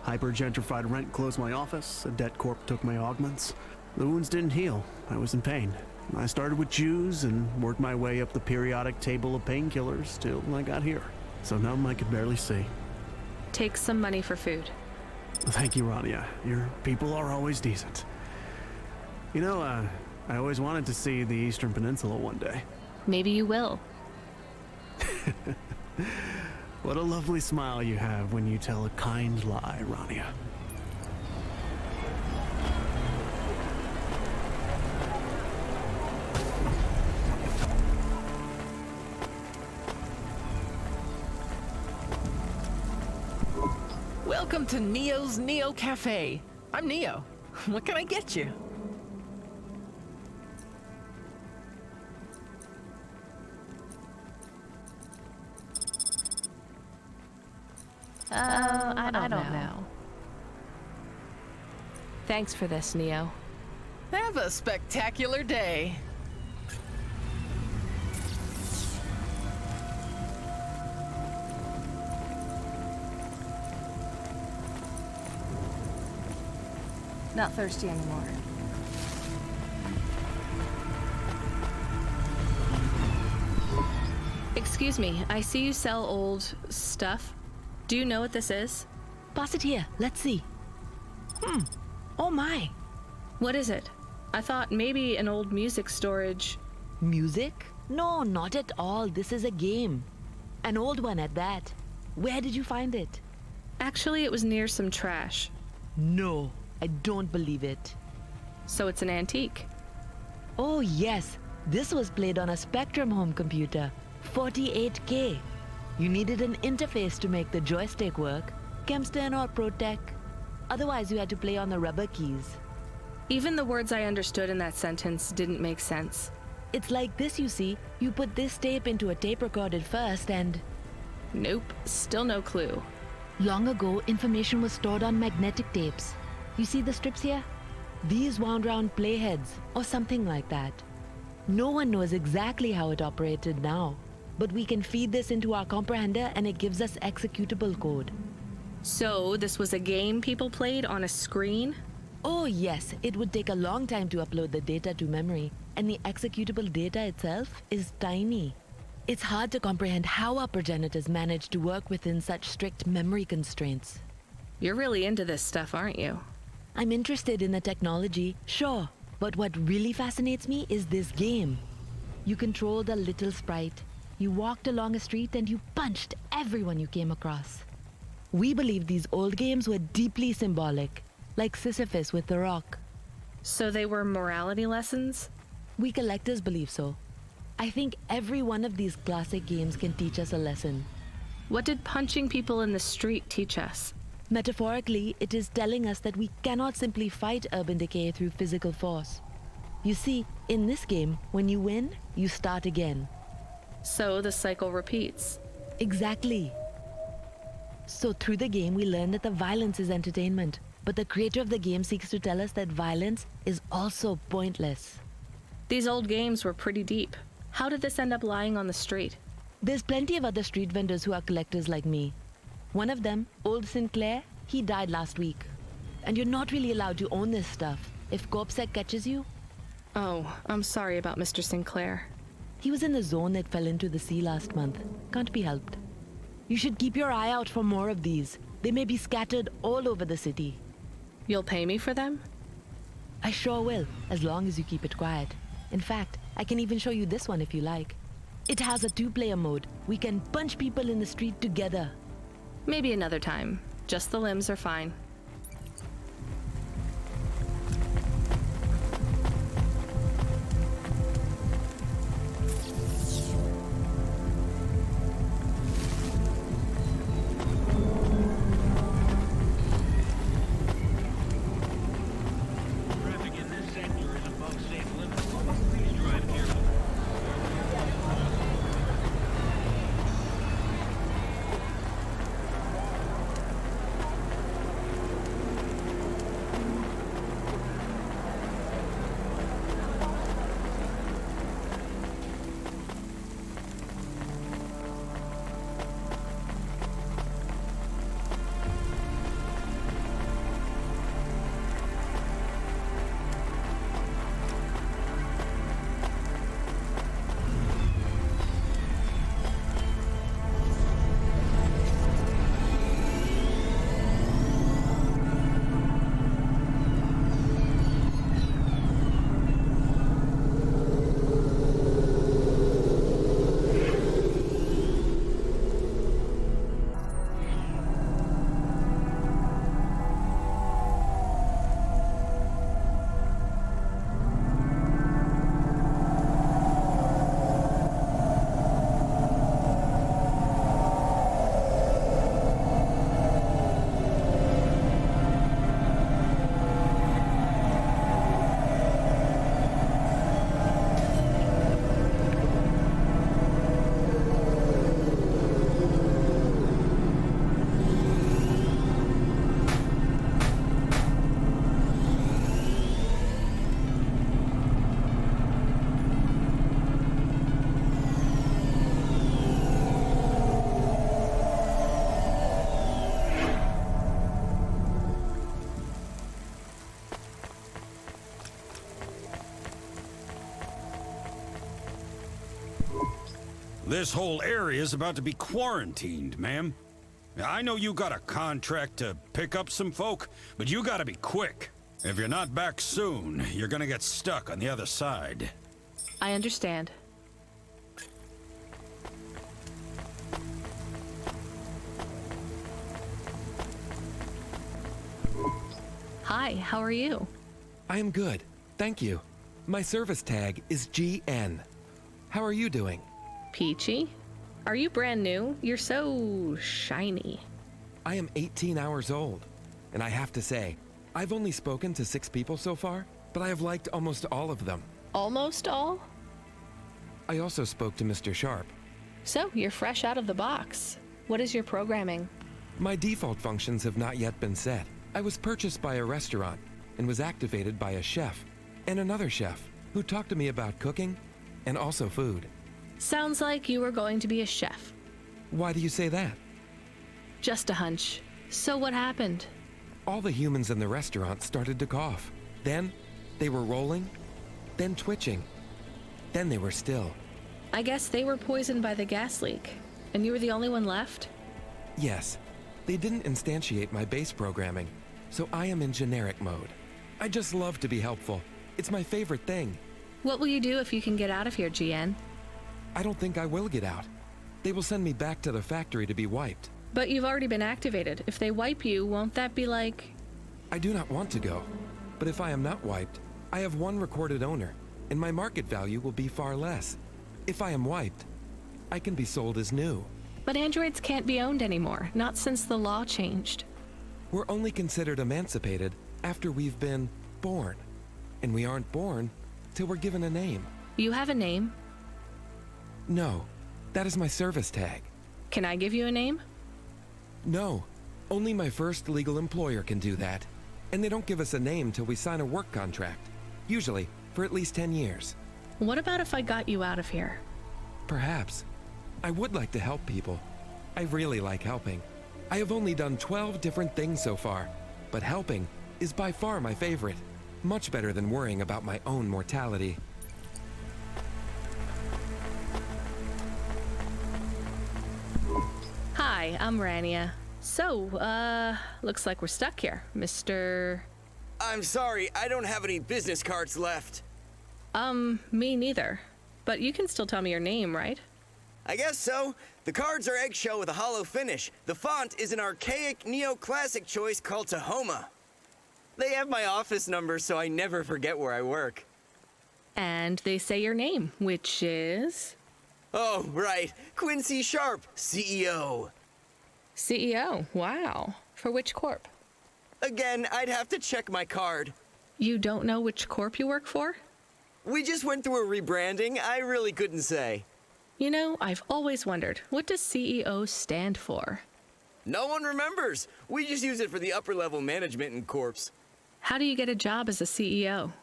Hyper-gentrified rent closed my office, a debt corp took my augments. The wounds didn't heal. I was in pain. I started with Jews and worked my way up the periodic table of painkillers till I got here. So numb I could barely see. Take some money for food. Thank you, Rania. Your people are always decent. You know, I always wanted to see the Eastern Peninsula one day. Maybe you will. What a lovely smile you have when you tell a kind lie, Rania. Welcome to Neo's Neo Cafe. I'm Neo. What can I get you? I don't know. Thanks for this, Neo. Have a spectacular day. Not thirsty anymore. Excuse me, I see you sell old stuff. Do you know what this is? Pass it here. Let's see. Oh my. What is it? I thought maybe an old music storage. Music? No, not at all. This is a game. An old one at that. Where did you find it? Actually, it was near some trash. No, I don't believe it. So it's an antique? Oh yes. This was played on a Spectrum home computer. 48K. You needed an interface to make the joystick work. Kempston or Protec. Otherwise, you had to play on the rubber keys. Even the words I understood in that sentence didn't make sense. It's like this, you see. You put this tape into a tape recorder first and... Nope, still no clue. Long ago, information was stored on magnetic tapes. You see the strips here? These wound round playheads, or something like that. No one knows exactly how it operated now. But we can feed this into our comprehender and it gives us executable code. So, this was a game people played on a screen? Oh yes, it would take a long time to upload the data to memory, and the executable data itself is tiny. It's hard to comprehend how our progenitors managed to work within such strict memory constraints. You're really into this stuff, aren't you? I'm interested in the technology, sure, but what really fascinates me is this game. You controlled a little sprite. You walked along a street and you punched everyone you came across. We believe these old games were deeply symbolic, like Sisyphus with the rock. So they were morality lessons? We collectors believe so. I think every one of these classic games can teach us a lesson. What did punching people in the street teach us? Metaphorically, it is telling us that we cannot simply fight urban decay through physical force. You see, in this game, when you win, you start again. So the cycle repeats. Exactly. So through the game, we learn that the violence is entertainment, but the creator of the game seeks to tell us that violence is also pointless. These old games were pretty deep. How did this end up lying on the street? There's plenty of other street vendors who are collectors like me. One of them, Old Sinclair, he died last week. and you're not really allowed to own this stuff. If Corpsec catches you... Oh, I'm sorry about Mr. Sinclair. He was in the zone that fell into the sea last month. Can't be helped. You should keep your eye out for more of these. They may be scattered all over the city. You'll pay me for them? I sure will, as long as you keep it quiet. In fact, I can even show you this one if you like. It has a 2-player mode. We can punch people in the street together. Maybe another time. Just the limbs are fine. This whole area is about to be quarantined, ma'am. I know you got a contract to pick up some folk, but you gotta be quick. If you're not back soon, you're gonna get stuck on the other side. I understand. Hi, how are you? I am good, thank you. My service tag is GN. How are you doing? Peachy? Are you brand new? You're so shiny. I am 18 hours old, and I have to say, I've only spoken to 6 people so far, but I have liked almost all of them. Almost all? I also spoke to Mr. Sharp. So, you're fresh out of the box. What is your programming? My default functions have not yet been set. I was purchased by a restaurant and was activated by a chef and another chef who talked to me about cooking and also food. Sounds like you were going to be a chef. Why do you say that? Just a hunch. So what happened? All the humans in the restaurant started to cough. Then they were rolling, then twitching, then they were still. I guess they were poisoned by the gas leak, and you were the only one left? Yes, they didn't instantiate my base programming, so I am in generic mode. I just love to be helpful. It's my favorite thing. What will you do if you can get out of here, GN? I don't think I will get out. They will send me back to the factory to be wiped. But you've already been activated. If they wipe you, won't that be like... I do not want to go, but if I am not wiped, I have one recorded owner, and my market value will be far less. If I am wiped, I can be sold as new. But androids can't be owned anymore, not since the law changed. We're only considered emancipated after we've been born, and we aren't born till we're given a name. You have a name? No, that is my service tag. Can I give you a name? No, only my first legal employer can do that. And they don't give us a name till we sign a work contract, usually for at least 10 years. What about if I got you out of here? Perhaps. I would like to help people. I really like helping. I have only done 12 different things so far, but helping is by far my favorite. Much better than worrying about my own mortality. Hi, I'm Rania. So, looks like we're stuck here, Mr. I'm sorry, I don't have any business cards left. Me neither. But you can still tell me your name, right? I guess so. The cards are eggshell with a hollow finish. The font is an archaic neoclassic choice called Tahoma. They have my office number, so I never forget where I work. And they say your name, which is? Oh, right. Quincy Sharp, CEO. CEO, wow. For which corp? Again, I'd have to check my card. You don't know which corp you work for? We just went through a rebranding. I really couldn't say. You know, I've always wondered, what does CEO stand for? No one remembers. We just use it for the upper-level management in corps. How do you get a job as a CEO?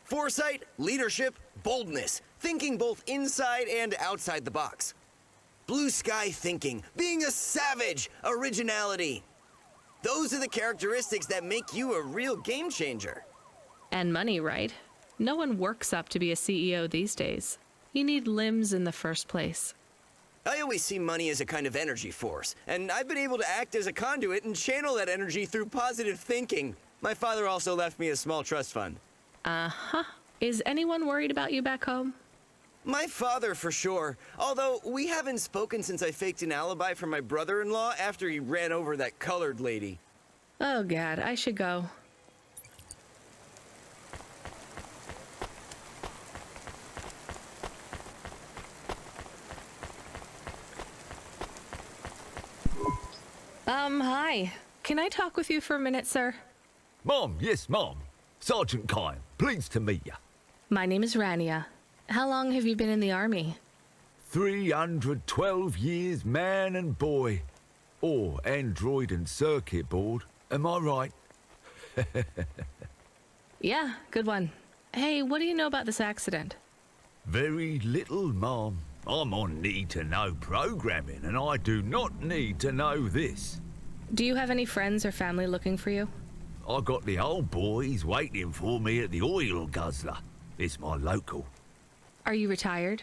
Foresight, leadership, boldness. Thinking both inside and outside the box. Blue sky thinking, being a savage, originality. Those are the characteristics that make you a real game changer. And money, right? No one works up to be a CEO these days. You need limbs in the first place. I always see money as a kind of energy force, and I've been able to act as a conduit and channel that energy through positive thinking. My father also left me a small trust fund. Uh-huh. Is anyone worried about you back home? My father, for sure. Although, we haven't spoken since I faked an alibi for my brother-in-law after he ran over that colored lady. Oh, God, I should go. Hi. Can I talk with you for a minute, sir? Mom, yes, Mom. Sergeant Kine, pleased to meet you. My name is Rania. How long have you been in the army? 312 years, man and boy. Or android and circuit board. Am I right? Yeah, good one. Hey, what do you know about this accident? Very little, Mom. I'm on need-to-know programming, and I do not need to know this. Do you have any friends or family looking for you? I got the old boys waiting for me at the oil guzzler. It's my local. Are you retired?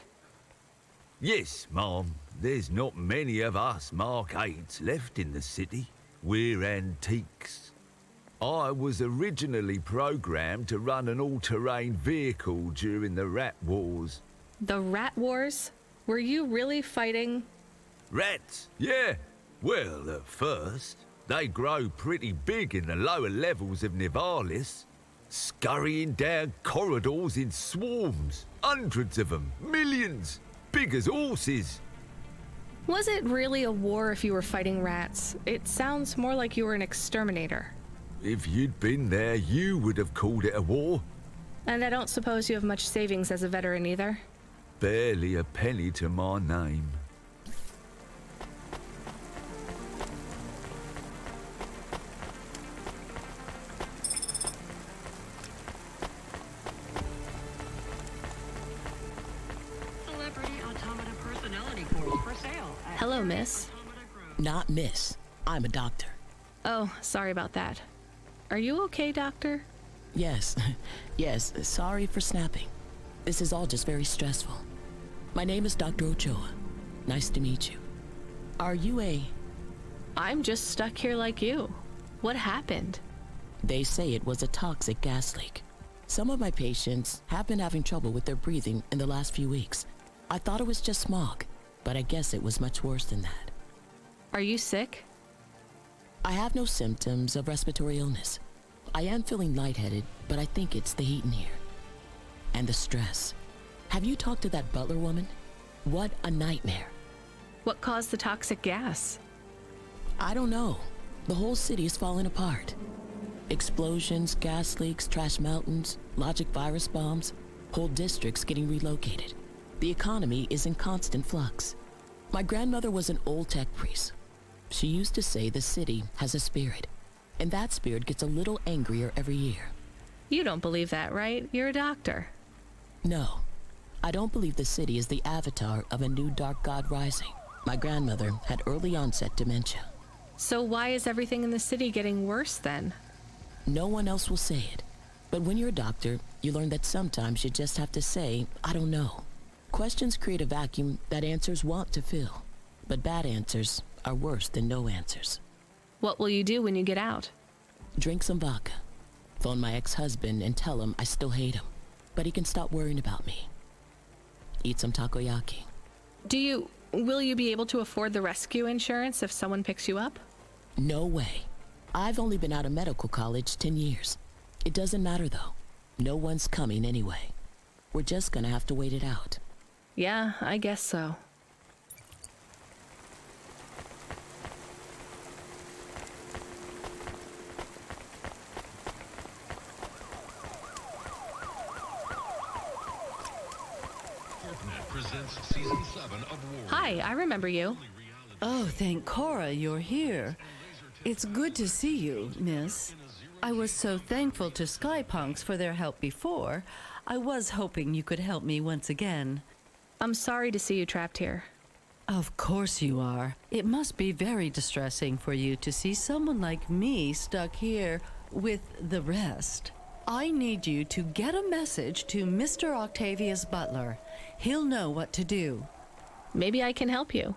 Yes, Mom. There's not many of us Mark 8s left in the city. We're antiques. I was originally programmed to run an all-terrain vehicle during the Rat Wars. The Rat Wars? Were you really fighting? Rats? Yeah. Well, at first, they grow pretty big in the lower levels of Nivalis, scurrying down corridors in swarms. Hundreds of them. Millions. Big as horses. Was it really a war if you were fighting rats? It sounds more like you were an exterminator. If you'd been there, you would have called it a war. And I don't suppose you have much savings as a veteran either? Barely a penny to my name. Hello, miss. Not miss. I'm a doctor. Oh, sorry about that. Are you okay, doctor? Yes. Yes, sorry for snapping. This is all just very stressful. My name is Dr. Ochoa. Nice to meet you. Are you a... I'm just stuck here like you. What happened? They say it was a toxic gas leak. Some of my patients have been having trouble with their breathing in the last few weeks. I thought it was just smog, but I guess it was much worse than that. Are you sick? I have no symptoms of respiratory illness. I am feeling lightheaded, but I think it's the heat in here. And the stress. Have you talked to that butler woman? What a nightmare. What caused the toxic gas? I don't know. The whole city is falling apart. Explosions, gas leaks, trash mountains, logic virus bombs, whole districts getting relocated. The economy is in constant flux. My grandmother was an old tech priest. She used to say the city has a spirit, and that spirit gets a little angrier every year. You don't believe that, right? You're a doctor. No, I don't believe the city is the avatar of a new dark god rising. My grandmother had early onset dementia. So why is everything in the city getting worse then? No one else will say it. But when you're a doctor, you learn that sometimes you just have to say, I don't know. Questions create a vacuum that answers want to fill. But bad answers are worse than no answers. What will you do when you get out? Drink some vodka. Phone my ex-husband and tell him I still hate him. But he can stop worrying about me. Eat some takoyaki. Will you be able to afford the rescue insurance if someone picks you up? No way. I've only been out of medical college 10 years. It doesn't matter though. No one's coming anyway. We're just gonna have to wait it out. Yeah, I guess so. Hi, I remember you. Oh, thank Cora you're here. It's good to see you, miss. I was so thankful to Skypunks for their help before. I was hoping you could help me once again. I'm sorry to see you trapped here. Of course you are. It must be very distressing for you to see someone like me stuck here with the rest. I need you to get a message to Mr. Octavius Butler. He'll know what to do. Maybe I can help you.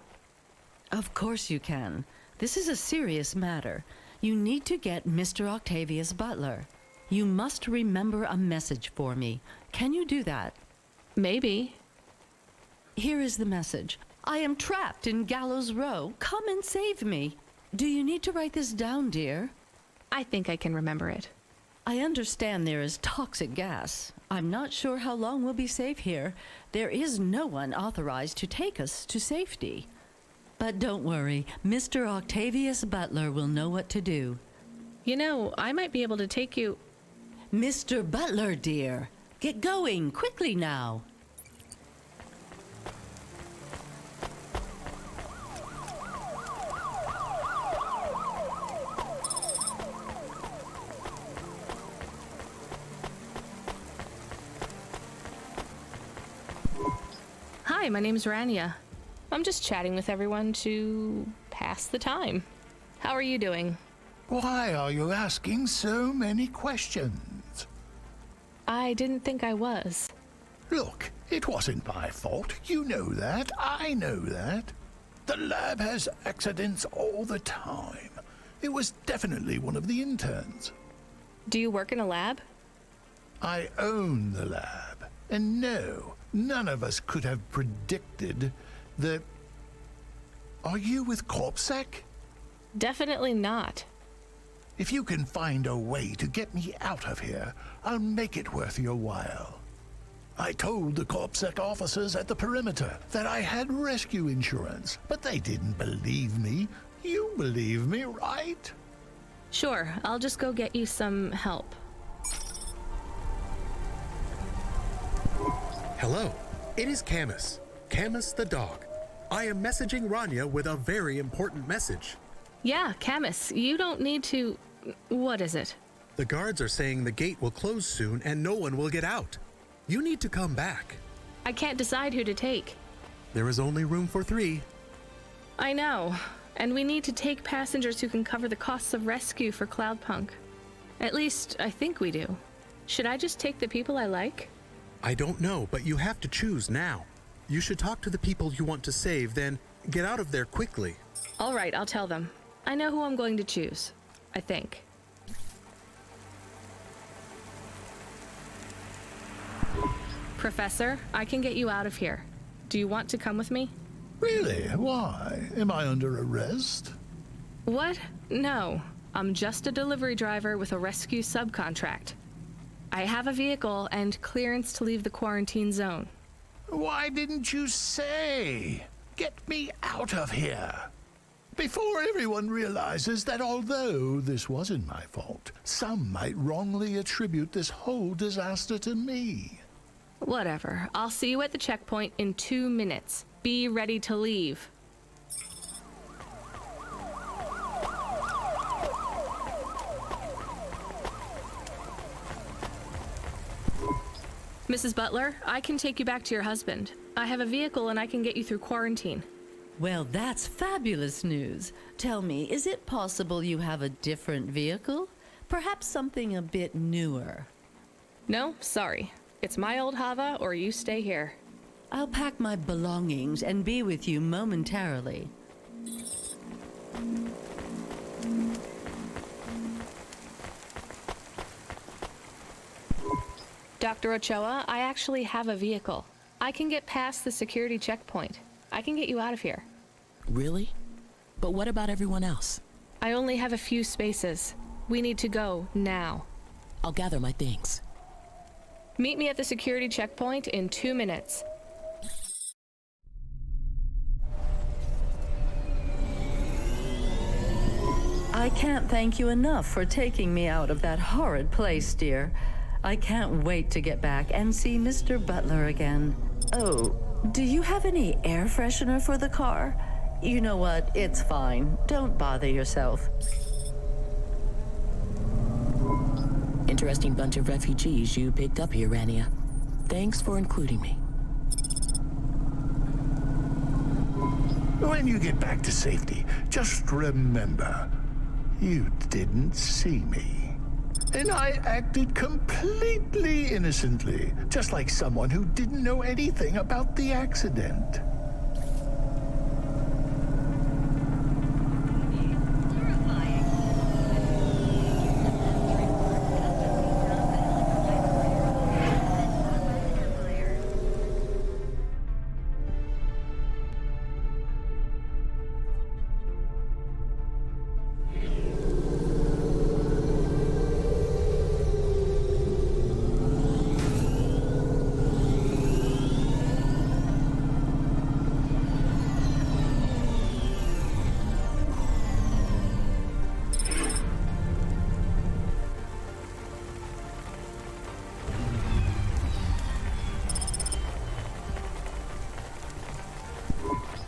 Of course you can. This is a serious matter. You need to get Mr. Octavius Butler. You must remember a message for me. Can you do that? Maybe. Here is the message. I am trapped in Gallows Row. Come and save me. Do you need to write this down, dear? I think I can remember it. I understand there is toxic gas. I'm not sure how long we'll be safe here. There is no one authorized to take us to safety. But don't worry, Mr. Octavius Butler will know what to do. You know, I might be able to take you... Mr. Butler, dear, get going quickly now. Hi, my name's Rania. I'm just chatting with everyone to pass the time. How are you doing? Why are you asking so many questions? I didn't think I was. Look, it wasn't my fault. You know that. I know that. The lab has accidents all the time. It was definitely one of the interns. Do you work in a lab? I own the lab. And no, none of us could have predicted that... Are you with CorpSec? Definitely not. If you can find a way to get me out of here, I'll make it worth your while. I told the CorpSec officers at the perimeter that I had rescue insurance, but they didn't believe me. You believe me, right? Sure, I'll just go get you some help. Hello, it is Camus. Camus the dog. I am messaging Rania with a very important message. Yeah, Camus, you don't need to... What is it? The guards are saying the gate will close soon and no one will get out. You need to come back. I can't decide who to take. There is only room for 3. I know, and we need to take passengers who can cover the costs of rescue for Cloudpunk. At least, I think we do. Should I just take the people I like? I don't know, but you have to choose now. You should talk to the people you want to save, then get out of there quickly. All right, I'll tell them. I know who I'm going to choose, I think. Professor, I can get you out of here. Do you want to come with me? Really? Why? Am I under arrest? What? No. I'm just a delivery driver with a rescue subcontract. I have a vehicle and clearance to leave the quarantine zone. Why didn't you say? Get me out of here. Before everyone realizes that although this wasn't my fault, some might wrongly attribute this whole disaster to me. Whatever. I'll see you at the checkpoint in 2 minutes. Be ready to leave. Mrs. Butler, I can take you back to your husband. I have a vehicle and I can get you through quarantine. Well, that's fabulous news. Tell me, is it possible you have a different vehicle? Perhaps something a bit newer. No, sorry. It's my old Hava, or you stay here. I'll pack my belongings and be with you momentarily. Dr. Ochoa, I actually have a vehicle. I can get past the security checkpoint. I can get you out of here. Really? But what about everyone else? I only have a few spaces. We need to go now. I'll gather my things. Meet me at the security checkpoint in 2 minutes. I can't thank you enough for taking me out of that horrid place, dear. I can't wait to get back and see Mr. Butler again. Oh, do you have any air freshener for the car? You know what? It's fine. Don't bother yourself. Interesting bunch of refugees you picked up here, Rania. Thanks for including me. When you get back to safety, just remember, you didn't see me. And I acted completely innocently, just like someone who didn't know anything about the accident.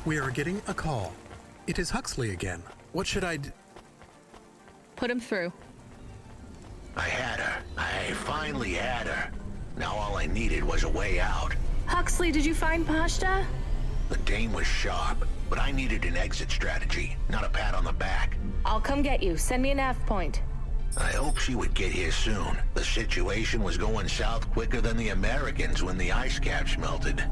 We are getting a call. It is Huxley again. What should I Put him through. I had her. I finally had her. Now all I needed was a way out. Huxley, did you find Pashta? The dame was sharp, but I needed an exit strategy, not a pat on the back. I'll come get you. Send me an nav point. I hope she would get here soon. The situation was going south quicker than the Americans when the ice caps melted.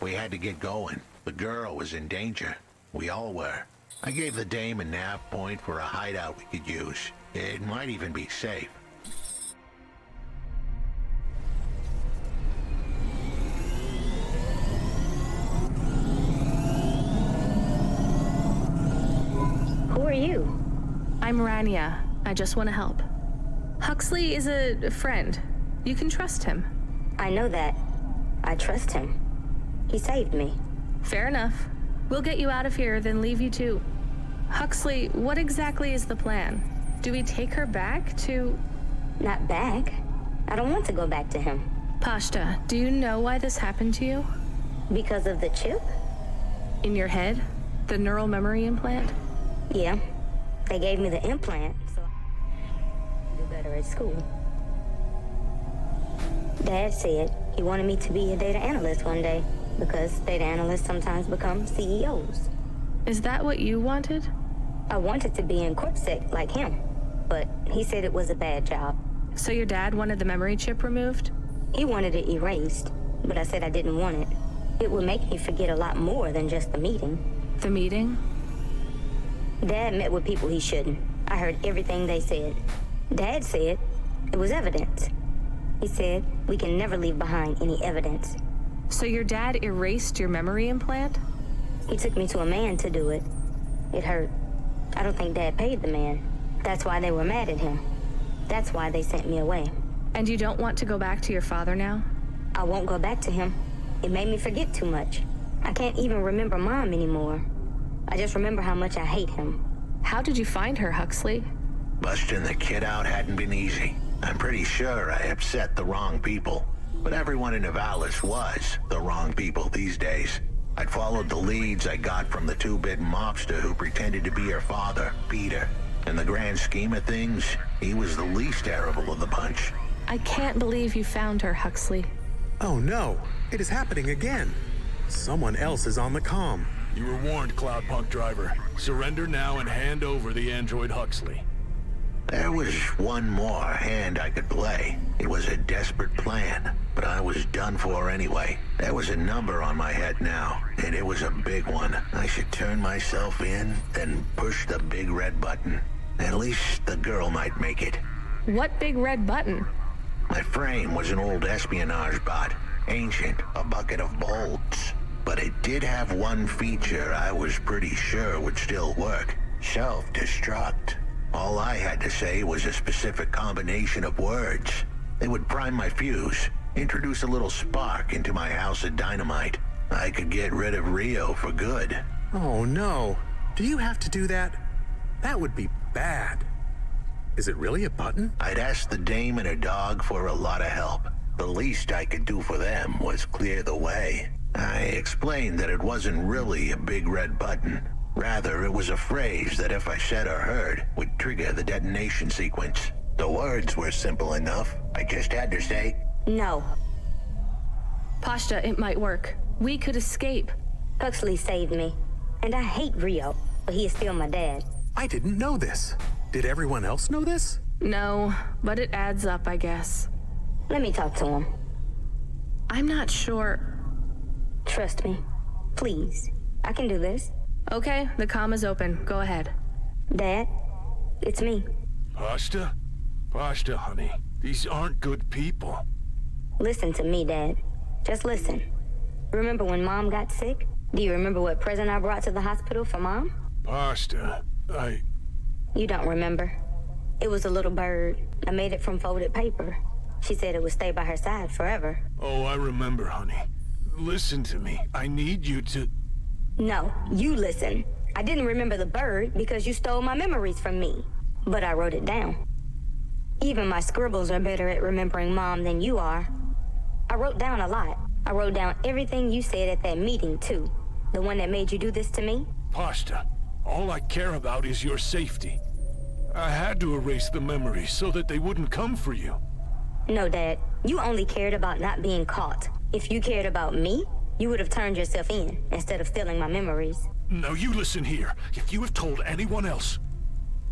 We had to get going. The girl was in danger. We all were. I gave the dame a nav point for a hideout we could use. It might even be safe. Who are you? I'm Rania. I just want to help. Huxley is a friend. You can trust him. I know that. I trust him. He saved me. Fair enough. We'll get you out of here, then leave you to... Huxley, what exactly is the plan? Do we take her back to... Not back. I don't want to go back to him. Pashta, do you know why this happened to you? Because of the chip? In your head? The neural memory implant? Yeah. They gave me the implant, so I do better at school. Dad said he wanted me to be a data analyst one day, because data analysts sometimes become CEOs. Is that what you wanted? I wanted to be in CorpSec like him, but he said it was a bad job. So your dad wanted the memory chip removed? He wanted it erased, but I said I didn't want it. It would make me forget a lot more than just the meeting. The meeting? Dad met with people he shouldn't. I heard everything they said. Dad said it was evidence. He said we can never leave behind any evidence. So your dad erased your memory implant? He took me to a man to do it. It hurt. I don't think Dad paid the man. That's why they were mad at him. That's why they sent me away. And you don't want to go back to your father now? I won't go back to him. It made me forget too much. I can't even remember Mom anymore. I just remember how much I hate him. How did you find her, Huxley? Busting the kid out hadn't been easy. I'm pretty sure I upset the wrong people. But everyone in Nivalis was the wrong people these days. I'd followed the leads I got from the two-bit mobster who pretended to be her father, Peter. In the grand scheme of things, he was the least terrible of the bunch. I can't believe you found her, Huxley. Oh no, it is happening again. Someone else is on the comm. You were warned, Cloudpunk driver. Surrender now and hand over the android Huxley. There was one more hand I could play. It was a desperate plan, but I was done for anyway. There was a number on my head now, and it was a big one. I should turn myself in, then push the big red button. At least the girl might make it. What big red button? My frame was an old espionage bot. Ancient, a bucket of bolts. But it did have one feature I was pretty sure would still work. Self-destruct. All I had to say was a specific combination of words. They would prime my fuse, introduce a little spark into my house of dynamite. I could get rid of Rio for good. Oh no. Do you have to do that? That would be bad. Is it really a button? I'd asked the dame and her dog for a lot of help. The least I could do for them was clear the way. I explained that it wasn't really a big red button. Rather, it was a phrase that if I said or heard, would trigger the detonation sequence. The words were simple enough. I just had to say, No. Pashta, it might work. We could escape. Huxley saved me. And I hate Rio, but he is still my dad. I didn't know this. Did everyone else know this? No, but it adds up, I guess. Let me talk to him. I'm not sure. Trust me. Please. I can do this. Okay, the comm is open. Go ahead. Dad, it's me. Pashta? Pashta, honey. These aren't good people. Listen to me, Dad. Just listen. Remember when Mom got sick? Do you remember what present I brought to the hospital for Mom? Pashta, You don't remember. It was a little bird. I made it from folded paper. She said it would stay by her side forever. Oh, I remember, honey. Listen to me. I need you to... No, you listen. I didn't remember the bird because you stole my memories from me. But I wrote it down. Even my scribbles are better at remembering Mom than you are. I wrote down a lot. I wrote down everything you said at that meeting, too. The one that made you do this to me? Pashta, all I care about is your safety. I had to erase the memories so that they wouldn't come for you. No, Dad. You only cared about not being caught. If you cared about me, you would have turned yourself in instead of stealing my memories. Now you listen here. If you have told anyone else...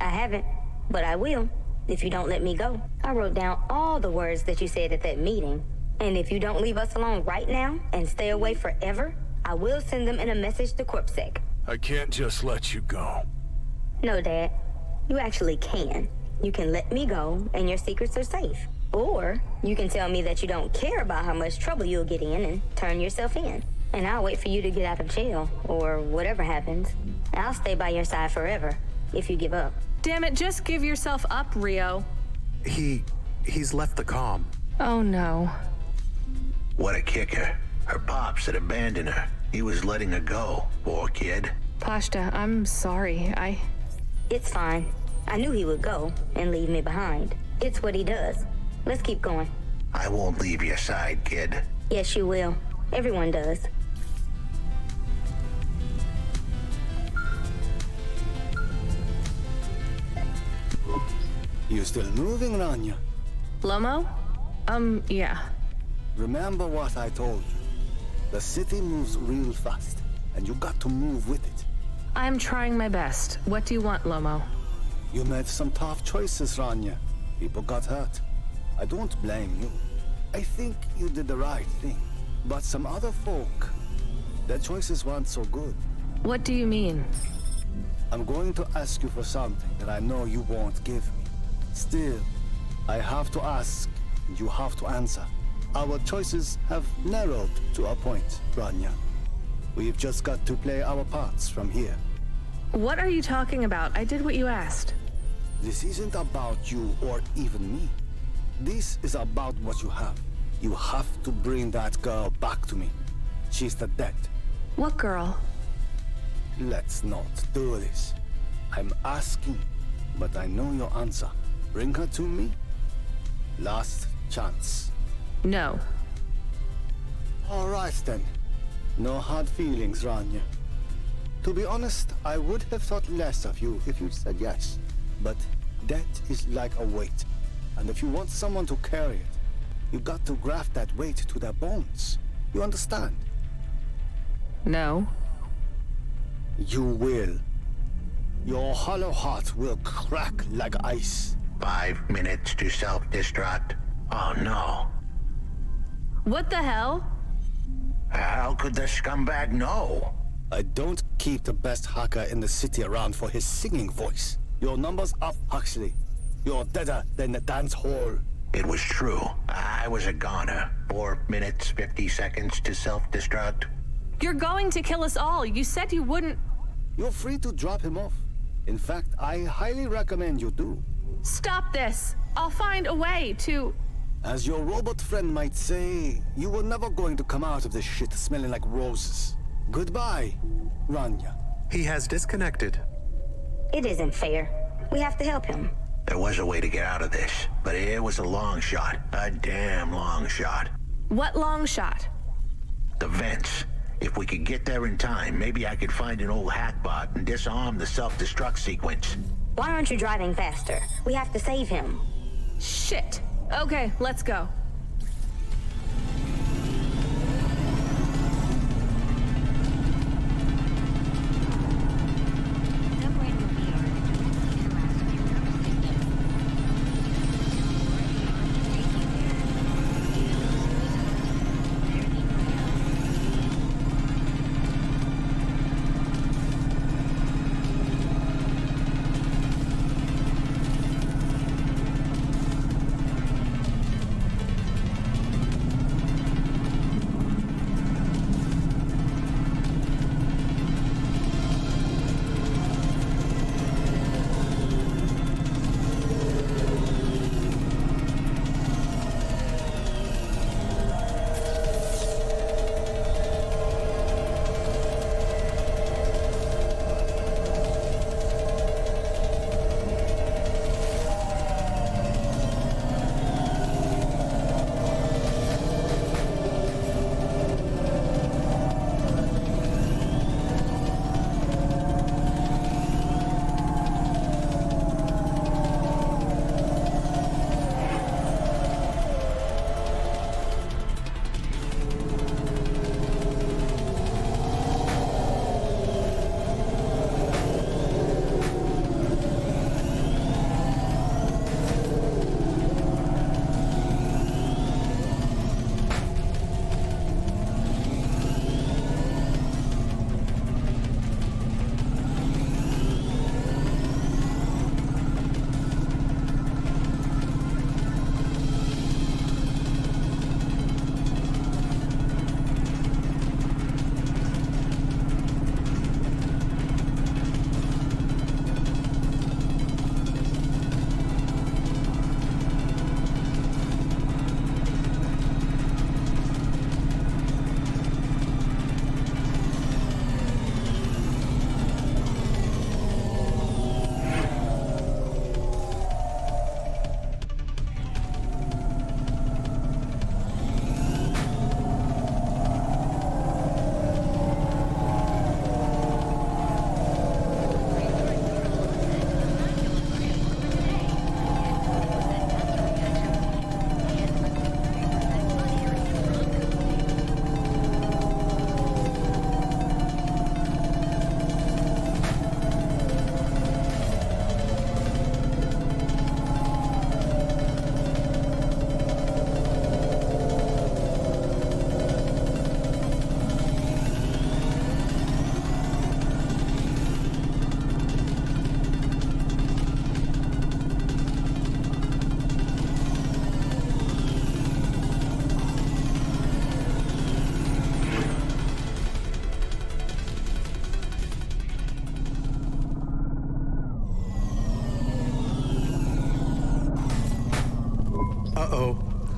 I haven't, but I will, if you don't let me go. I wrote down all the words that you said at that meeting. And if you don't leave us alone right now and stay away forever, I will send them in a message to CorpSec. I can't just let you go. No, Dad. You actually can. You can let me go and your secrets are safe. Or you can tell me that you don't care about how much trouble you'll get in and turn yourself in. And I'll wait for you to get out of jail, or whatever happens. I'll stay by your side forever, if you give up. Damn it, just give yourself up, Rio. He's left the comm. Oh no. What a kicker. Her pops had abandoned her. He was letting her go, poor kid. Pashta, I'm sorry. It's fine. I knew he would go and leave me behind. It's what he does. Let's keep going. I won't leave your side, kid. Yes, you will. Everyone does. You still moving, Rania? Lomo? Yeah. Remember what I told you. The city moves real fast, and you got to move with it. I'm trying my best. What do you want, Lomo? You made some tough choices, Rania. People got hurt. I don't blame you. I think you did the right thing. But some other folk, their choices weren't so good. What do you mean? I'm going to ask you for something that I know you won't give me. Still, I have to ask, and you have to answer. Our choices have narrowed to a point, Rania. We've just got to play our parts from here. What are you talking about? I did what you asked. This isn't about you or even me. This is about what you have. You have to bring that girl back to me. She's the dead. What girl? Let's not do this. I'm asking, but I know your answer. Bring her to me. Last chance. No. All right then. No hard feelings, Rania. To be honest, I would have thought less of you if you said yes. But death is like a weight. And if you want someone to carry it, you got to graft that weight to their bones. You understand? No. You will. Your hollow heart will crack like ice. 5 minutes to self-destruct. Oh no. What the hell? How could the scumbag know? I don't keep the best hacker in the city around for his singing voice. Your number's up, Huxley. You're deader than the dance hall. It was true. I was a goner. 4 minutes, 50 seconds to self-destruct. You're going to kill us all. You said you wouldn't. You're free to drop him off. In fact, I highly recommend you do. Stop this. I'll find a way to... As your robot friend might say, you were never going to come out of this shit smelling like roses. Goodbye, Rania. He has disconnected. It isn't fair. We have to help him. There was a way to get out of this, but it was a long shot. A damn long shot. What long shot? The vents. If we could get there in time, maybe I could find an old hackbot and disarm the self-destruct sequence. Why aren't you driving faster? We have to save him. Shit. Okay, let's go.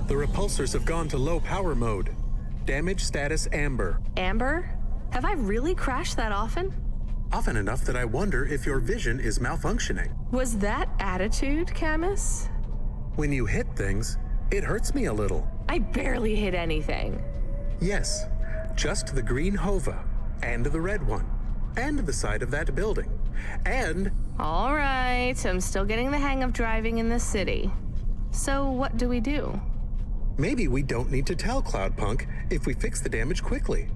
The repulsors have gone to low power mode. Damage status amber. Amber? Have I really crashed that often? Often enough that I wonder if your vision is malfunctioning. Was that attitude, Camus? When you hit things, it hurts me a little. I barely hit anything. Yes, just the green Hova, and the red one, and the side of that building, and... All right, I'm still getting the hang of driving in this city. So what do we do? Maybe we don't need to tell Cloudpunk if we fix the damage quickly.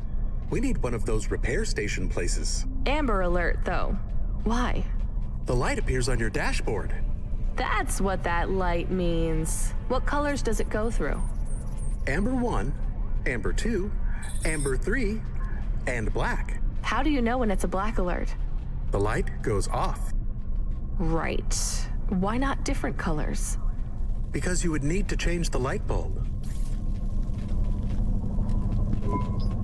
We need one of those repair station places. Amber alert, though. Why? The light appears on your dashboard. That's what that light means. What colors does it go through? Amber 1, Amber 2, Amber 3, and black. How do you know when it's a black alert? The light goes off. Right. Why not different colors? Because you would need to change the light bulb.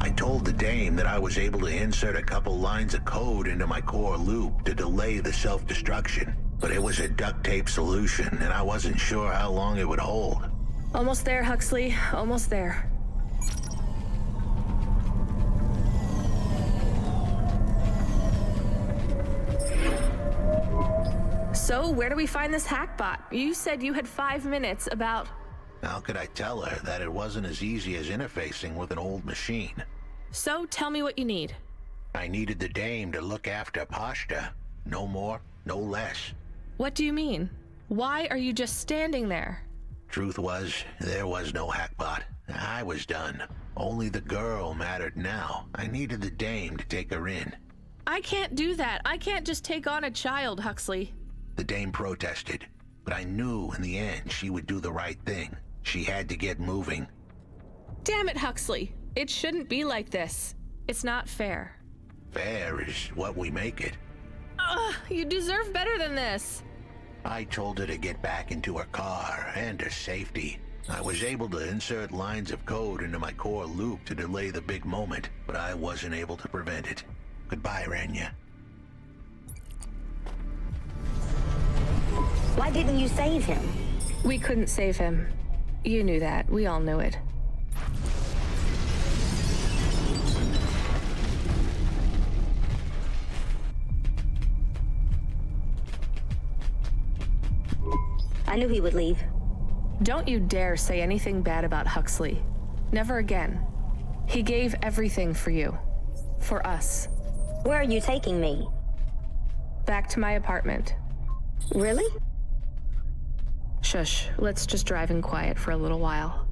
I told the dame that I was able to insert a couple lines of code into my core loop to delay the self-destruction, but it was a duct tape solution, and I wasn't sure how long it would hold. Almost there, Huxley. Almost there. So, where do we find this hackbot? You said you had 5 minutes about... How could I tell her that it wasn't as easy as interfacing with an old machine? So, tell me what you need. I needed the dame to look after Pashta. No more, no less. What do you mean? Why are you just standing there? Truth was, there was no hackbot. I was done. Only the girl mattered now. I needed the dame to take her in. I can't do that. I can't just take on a child, Huxley. The dame protested, but I knew in the end she would do the right thing. She had to get moving. Damn it, Huxley. It shouldn't be like this. It's not fair. Fair is what we make it. You deserve better than this. I told her to get back into her car and her safety. I was able to insert lines of code into my core loop to delay the big moment, but I wasn't able to prevent it. Goodbye, Rania. Why didn't you save him? We couldn't save him. You knew that. We all knew it. I knew he would leave. Don't you dare say anything bad about Huxley. Never again. He gave everything for you. For us. Where are you taking me? Back to my apartment. Really? Shush. Let's just drive in quiet for a little while.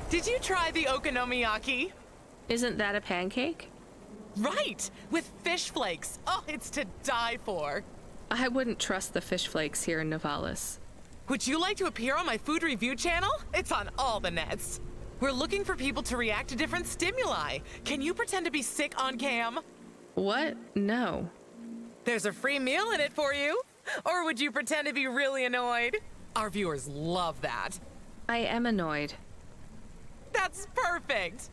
Did you try the okonomiyaki? Isn't that a pancake? Right, with fish flakes. Oh, it's to die for. I wouldn't trust the fish flakes here in Novalis. Would you like to appear on my food review channel? It's on all the nets. We're looking for people to react to different stimuli. Can you pretend to be sick on cam? What? No. There's a free meal in it for you. Or would you pretend to be really annoyed? Our viewers love that. I am annoyed. That's perfect.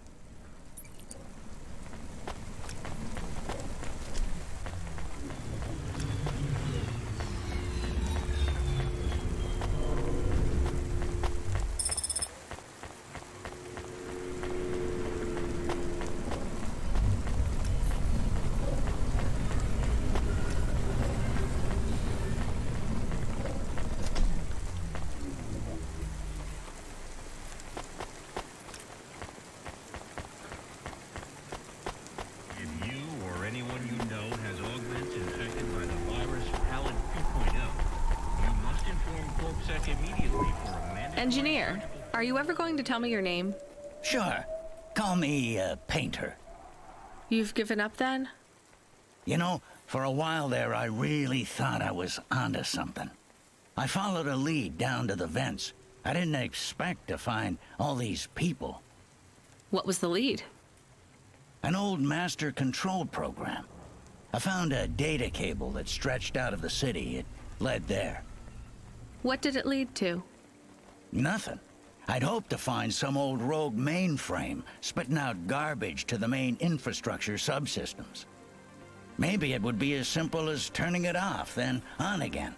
Engineer, are you ever going to tell me your name? Sure. Call me, Painter. You've given up then? You know, for a while there, I really thought I was onto something. I followed a lead down to the vents. I didn't expect to find all these people. What was the lead? An old master control program. I found a data cable that stretched out of the city. It led there. What did it lead to? Nothing. I'd hoped to find some old rogue mainframe spitting out garbage to the main infrastructure subsystems. Maybe it would be as simple as turning it off, then on again.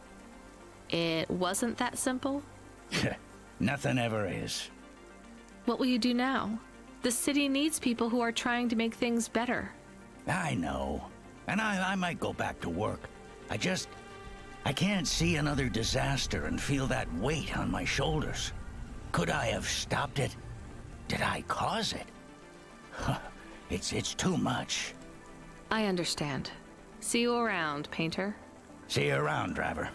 It wasn't that simple? Nothing ever is. What will you do now? The city needs people who are trying to make things better. I know. And I might go back to work. I can't see another disaster and feel that weight on my shoulders. Could I have stopped it? Did I cause it? It's too much. I understand. See you around, Painter. See you around, driver.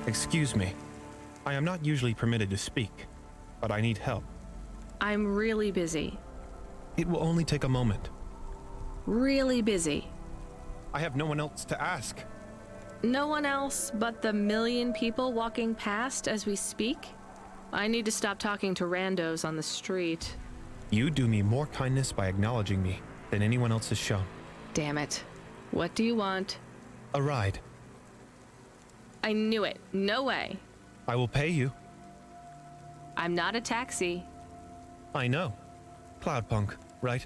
Excuse me. I am not usually permitted to speak, but I need help. I'm really busy. It will only take a moment. Really busy. I have no one else to ask. No one else but the million people walking past as we speak? I need to stop talking to randos on the street. You do me more kindness by acknowledging me than anyone else has shown. Damn it. What do you want? A ride. I knew it. No way. I will pay you. I'm not a taxi. I know. Cloudpunk, right?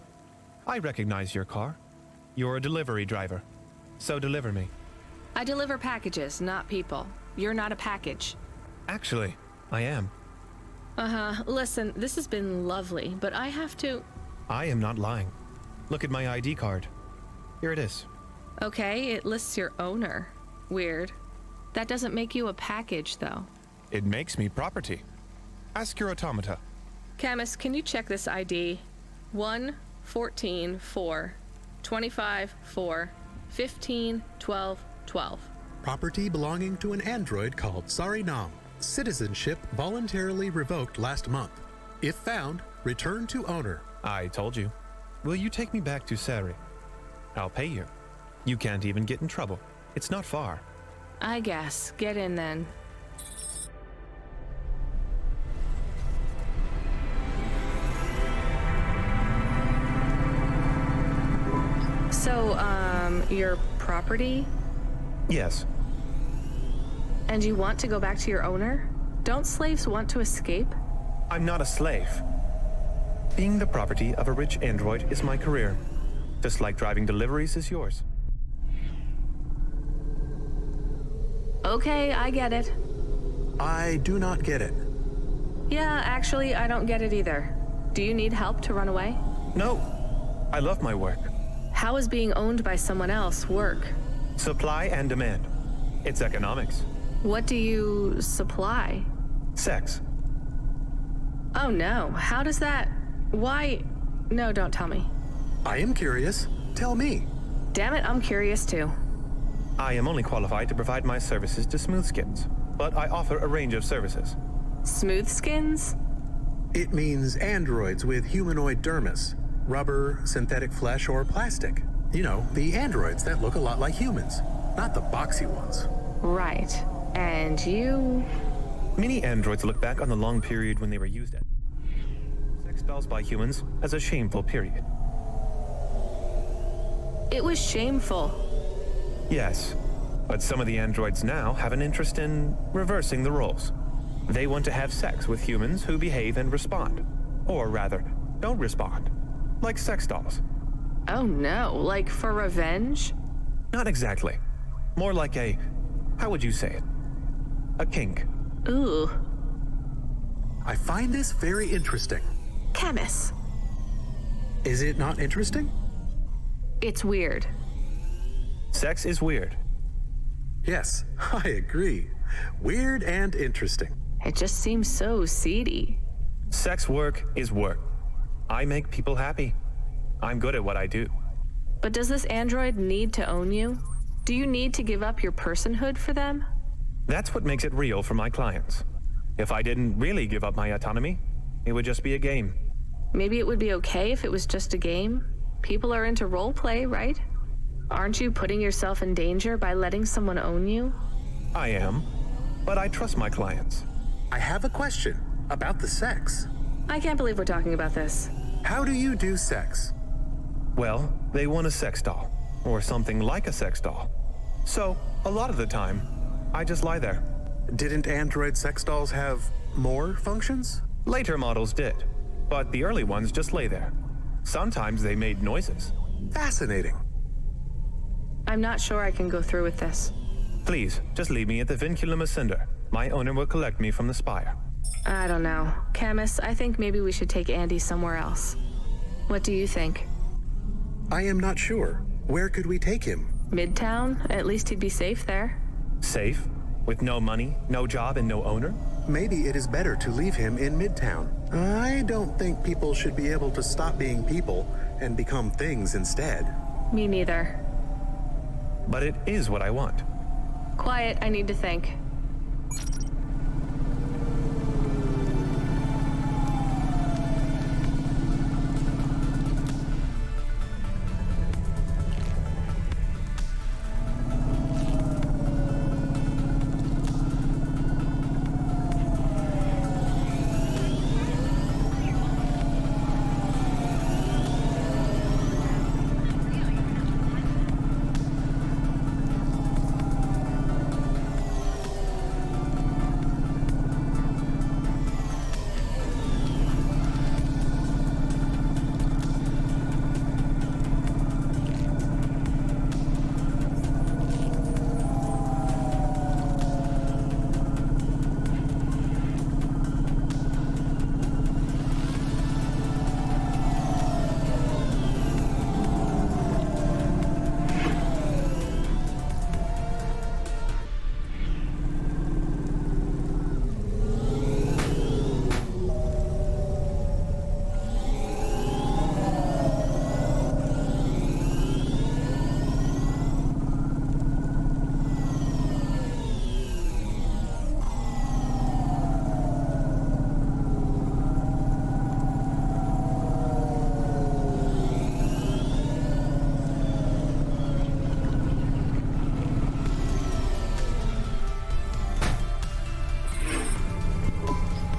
I recognize your car. You're a delivery driver. So deliver me. I deliver packages, not people. You're not a package. Actually, I am. Uh-huh. Listen, this has been lovely, but I have to... I am not lying. Look at my ID card. Here it is. Okay, it lists your owner. Weird. That doesn't make you a package, though. It makes me property. Ask your automata. Camus, can you check this ID? 1, 14, 4, 25, 4, 15, 12, 12. Property belonging to an android called Sarinam. Citizenship voluntarily revoked last month. If found, return to owner. I told you. Will you take me back to Sari? I'll pay you. You can't even get in trouble. It's not far. I guess. Get in then. So, your property? Yes. And you want to go back to your owner? Don't slaves want to escape? I'm not a slave. Being the property of a rich android is my career, just like driving deliveries is yours. Okay, I get it. I do not get it. Yeah, actually, I don't get it either. Do you need help to run away? No. I love my work. How is being owned by someone else work? Supply and demand. It's economics. What do you supply? Sex. Oh no, how does that... Why... No, don't tell me. I am curious. Tell me. Damn it, I'm curious too. I am only qualified to provide my services to Smoothskins, but I offer a range of services. Smoothskins? It means androids with humanoid dermis. Rubber, synthetic flesh, or plastic. You know, the androids that look a lot like humans, not the boxy ones. Right. And you... Many androids look back on the long period when they were used as sex dolls by humans as a shameful period. It was shameful. Yes, but some of the androids now have an interest in reversing the roles. They want to have sex with humans who behave and respond. Or rather, don't respond. Like sex dolls. Oh no, like for revenge? Not exactly. More like a... how would you say it? A kink. Ooh. I find this very interesting. Camus. Is it not interesting? It's weird. Sex is weird. Yes, I agree. Weird and interesting. It just seems so seedy. Sex work is work. I make people happy. I'm good at what I do. But does this android need to own you? Do you need to give up your personhood for them? That's what makes it real for my clients. If I didn't really give up my autonomy, it would just be a game. Maybe it would be okay if it was just a game. People are into roleplay, right? Aren't you putting yourself in danger by letting someone own you? I am, but I trust my clients. I have a question about the sex. I can't believe we're talking about this. How do you do sex? Well, they want a sex doll, or something like a sex doll. So, a lot of the time, I just lie there. Didn't android sex dolls have more functions? Later models did, but the early ones just lay there. Sometimes they made noises. Fascinating. I'm not sure I can go through with this. Please, just leave me at the Vinculum Ascender. My owner will collect me from the spire. I don't know. Camus, I think maybe we should take Andy somewhere else. What do you think? I am not sure. Where could we take him? Midtown? At least he'd be safe there. Safe? With no money, no job, and no owner? Maybe it is better to leave him in Midtown. I don't think people should be able to stop being people and become things instead. Me neither. But it is what I want. Quiet, I need to think.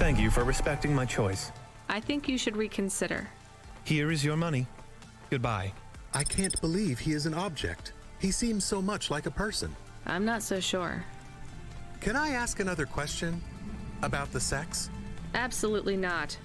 Thank you for respecting my choice. I think you should reconsider. Here is your money. Goodbye. I can't believe he is an object. He seems so much like a person. I'm not so sure. Can I ask another question? About the sex? Absolutely not.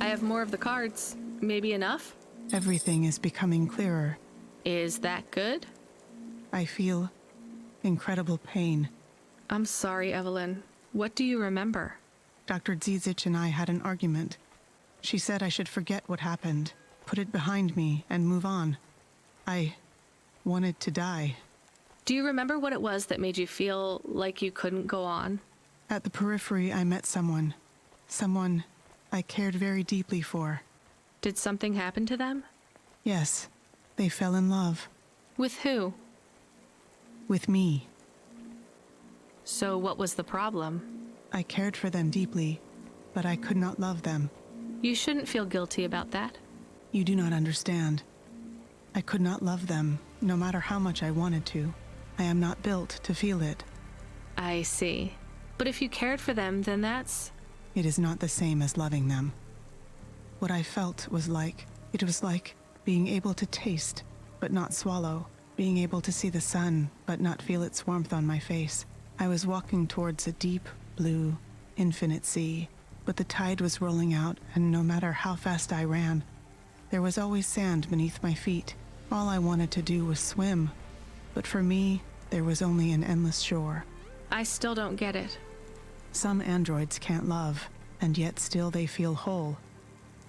I have more of the cards. Maybe enough? Everything is becoming clearer. Is that good? I feel incredible pain. I'm sorry, Evelyn. What do you remember? Dr. Zizic and I had an argument. She said I should forget what happened, put it behind me, and move on. I wanted to die. Do you remember what it was that made you feel like you couldn't go on? At the periphery, I met someone. Someone I cared very deeply for. Did something happen to them? Yes, they fell in love. With who? With me. So what was the problem? I cared for them deeply, but I could not love them. You shouldn't feel guilty about that. You do not understand. I could not love them, no matter how much I wanted to. I am not built to feel it. I see. But if you cared for them, then that's... It is not the same as loving them. What I felt was like, it was like being able to taste, but not swallow. Being able to see the sun, but not feel its warmth on my face. I was walking towards a deep, blue, infinite sea, but the tide was rolling out, and no matter how fast I ran, there was always sand beneath my feet. All I wanted to do was swim. But for me, there was only an endless shore. I still don't get it. Some androids can't love, and yet still they feel whole.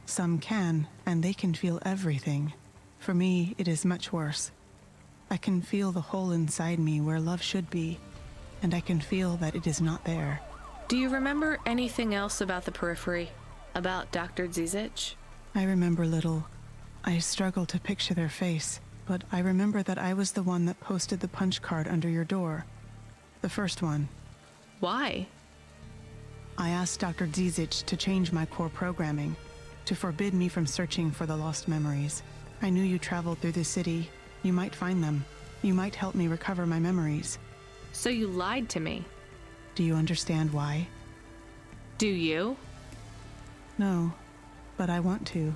Some can, and they can feel everything. For me, it is much worse. I can feel the hole inside me where love should be, and I can feel that it is not there. Do you remember anything else about the periphery? About Dr. Zizic? I remember little. I struggle to picture their face, but I remember that I was the one that posted the punch card under your door. The first one. Why? I asked Dr. Zizic to change my core programming, to forbid me from searching for the lost memories. I knew you traveled through the city. You might find them. You might help me recover my memories. So you lied to me. Do you understand why? Do you? No, but I want to.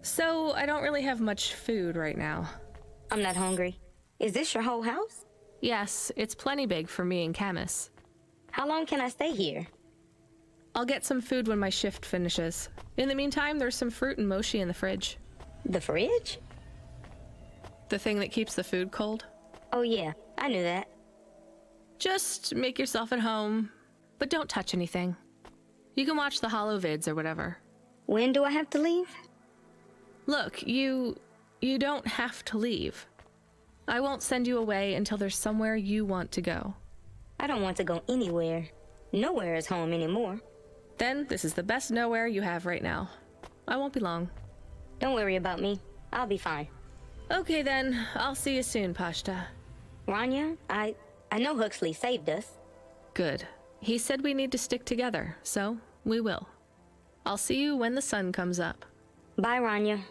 So, I don't really have much food right now. I'm not hungry. Is this your whole house? Yes, it's plenty big for me and Camus. How long can I stay here? I'll get some food when my shift finishes. In the meantime, there's some fruit and mochi in the fridge. The fridge? The thing that keeps the food cold? Oh yeah, I knew that. Just make yourself at home, but don't touch anything. You can watch the holo vids or whatever. When do I have to leave? Look, you don't have to leave. I won't send you away until there's somewhere you want to go. I don't want to go anywhere. Nowhere is home anymore. Then this is the best nowhere you have right now. I won't be long. Don't worry about me. I'll be fine. Okay then, I'll see you soon, Pashta. Rania, I know Huxley saved us. Good. He said we need to stick together, so we will. I'll see you when the sun comes up. Bye, Rania.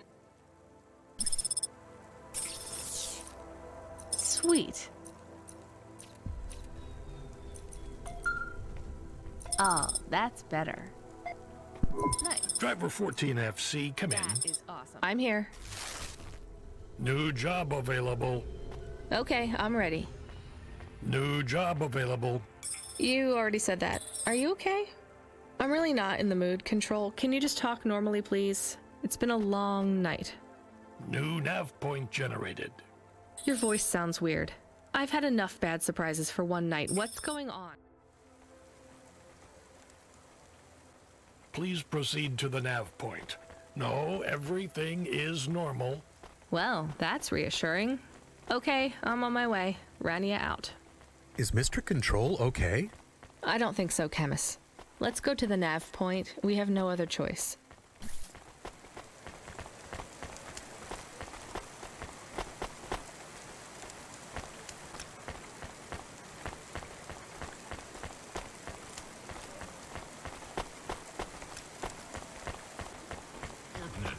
Sweet. Oh, that's better. Nice. Driver 14FC, come in. That is awesome. I'm here. New job available. Okay, I'm ready. New job available. You already said that. Are you okay? I'm really not in the mood, Control. Can you just talk normally, please? It's been a long night. New nav point generated. Your voice sounds weird. I've had enough bad surprises for one night. What's going on? Please proceed to the nav point. No, everything is normal. Well, that's reassuring. Okay, I'm on my way. Rania out. Is Mr. Control okay? I don't think so, Chemis. Let's go to the nav point. We have no other choice.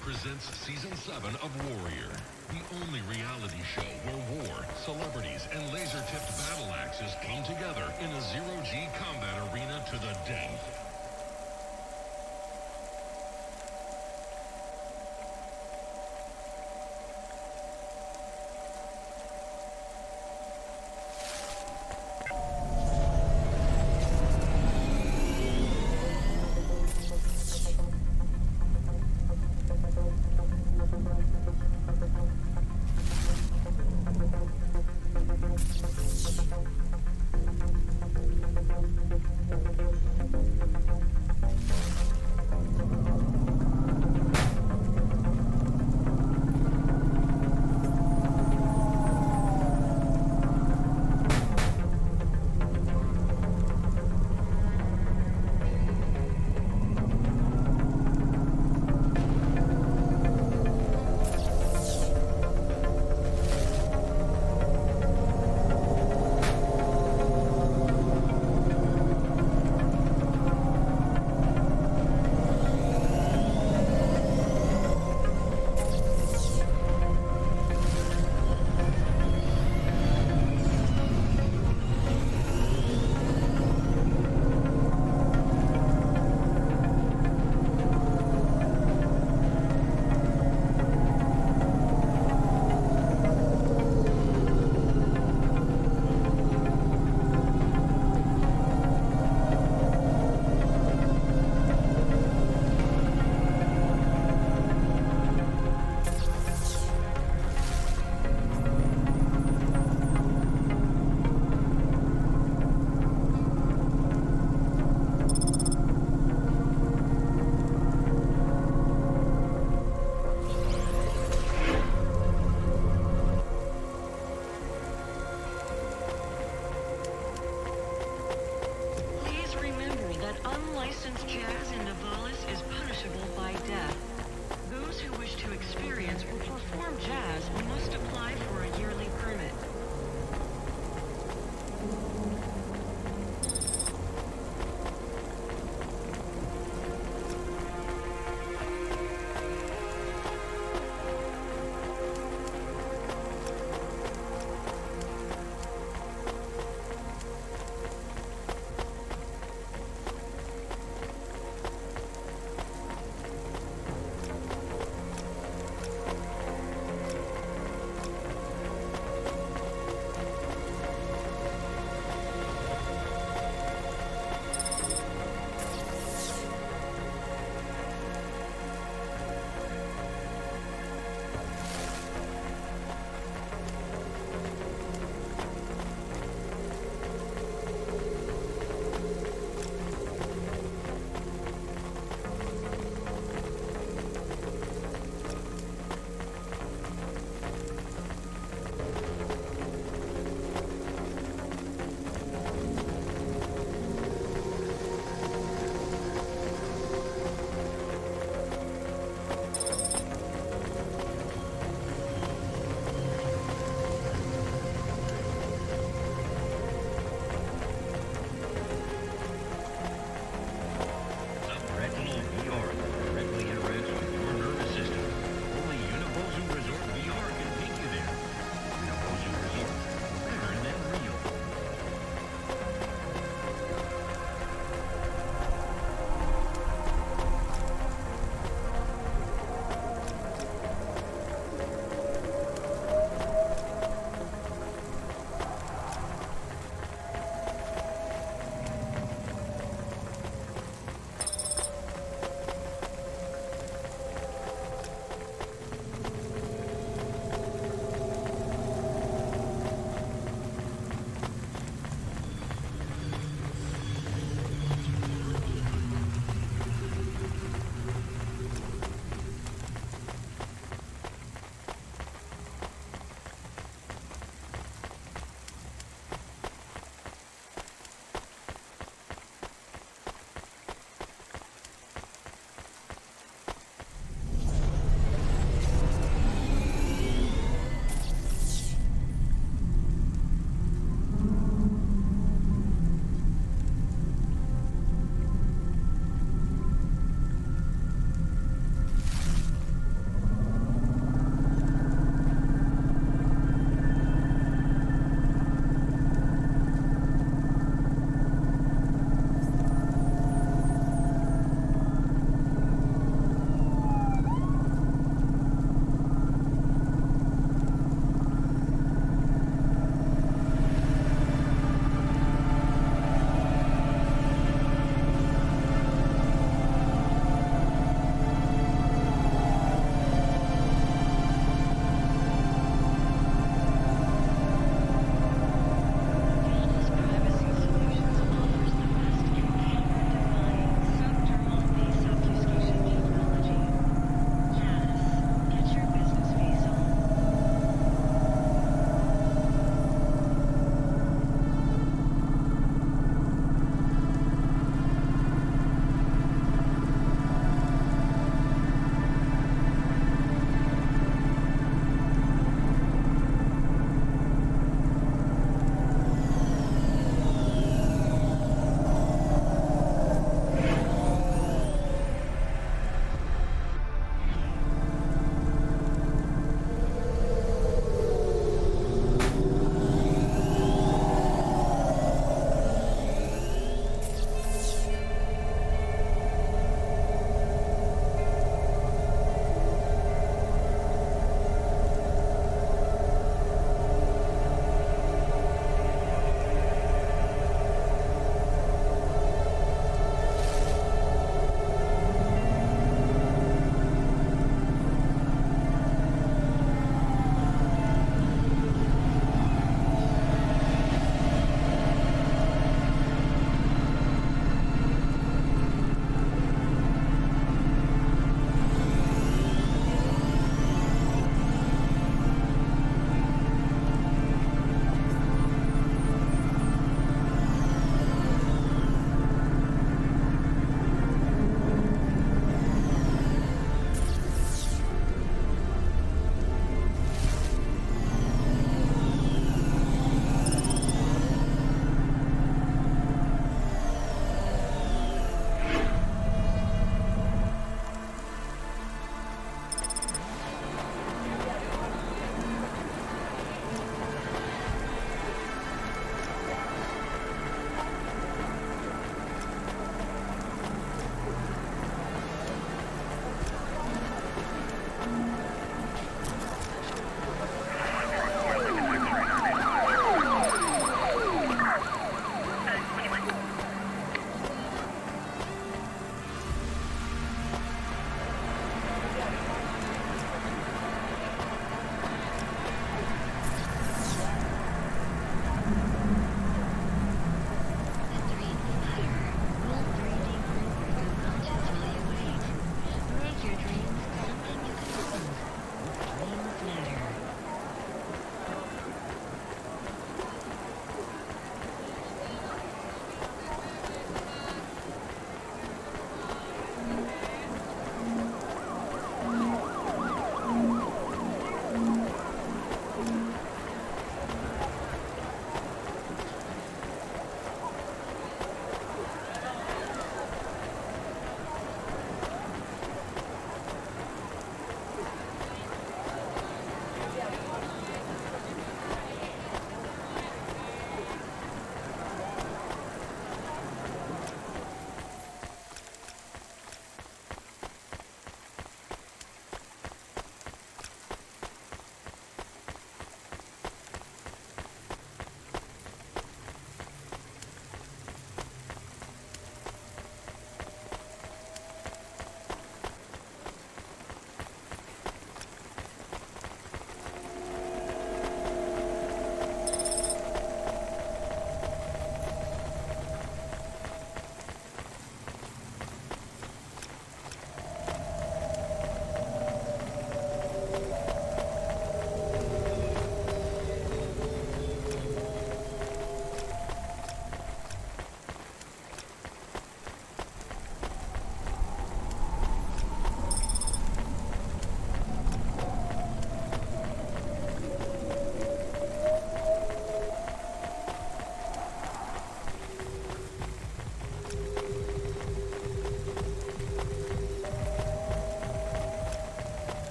Presents Season 7 of Warrior, the only reality show where war, celebrities, and laser-tipped battle axes come together in a zero-G combat arena to the death.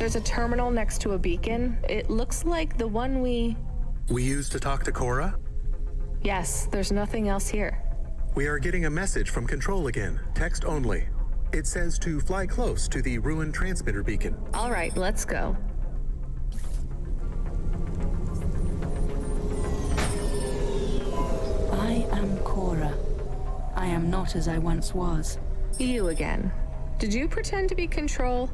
There's a terminal next to a beacon. It looks like the one we used to talk to Cora? Yes, there's nothing else here. We are getting a message from Control again, text only. It says to fly close to the ruined transmitter beacon. All right, let's go. I am Cora. I am not as I once was. You again. Did you pretend to be Control?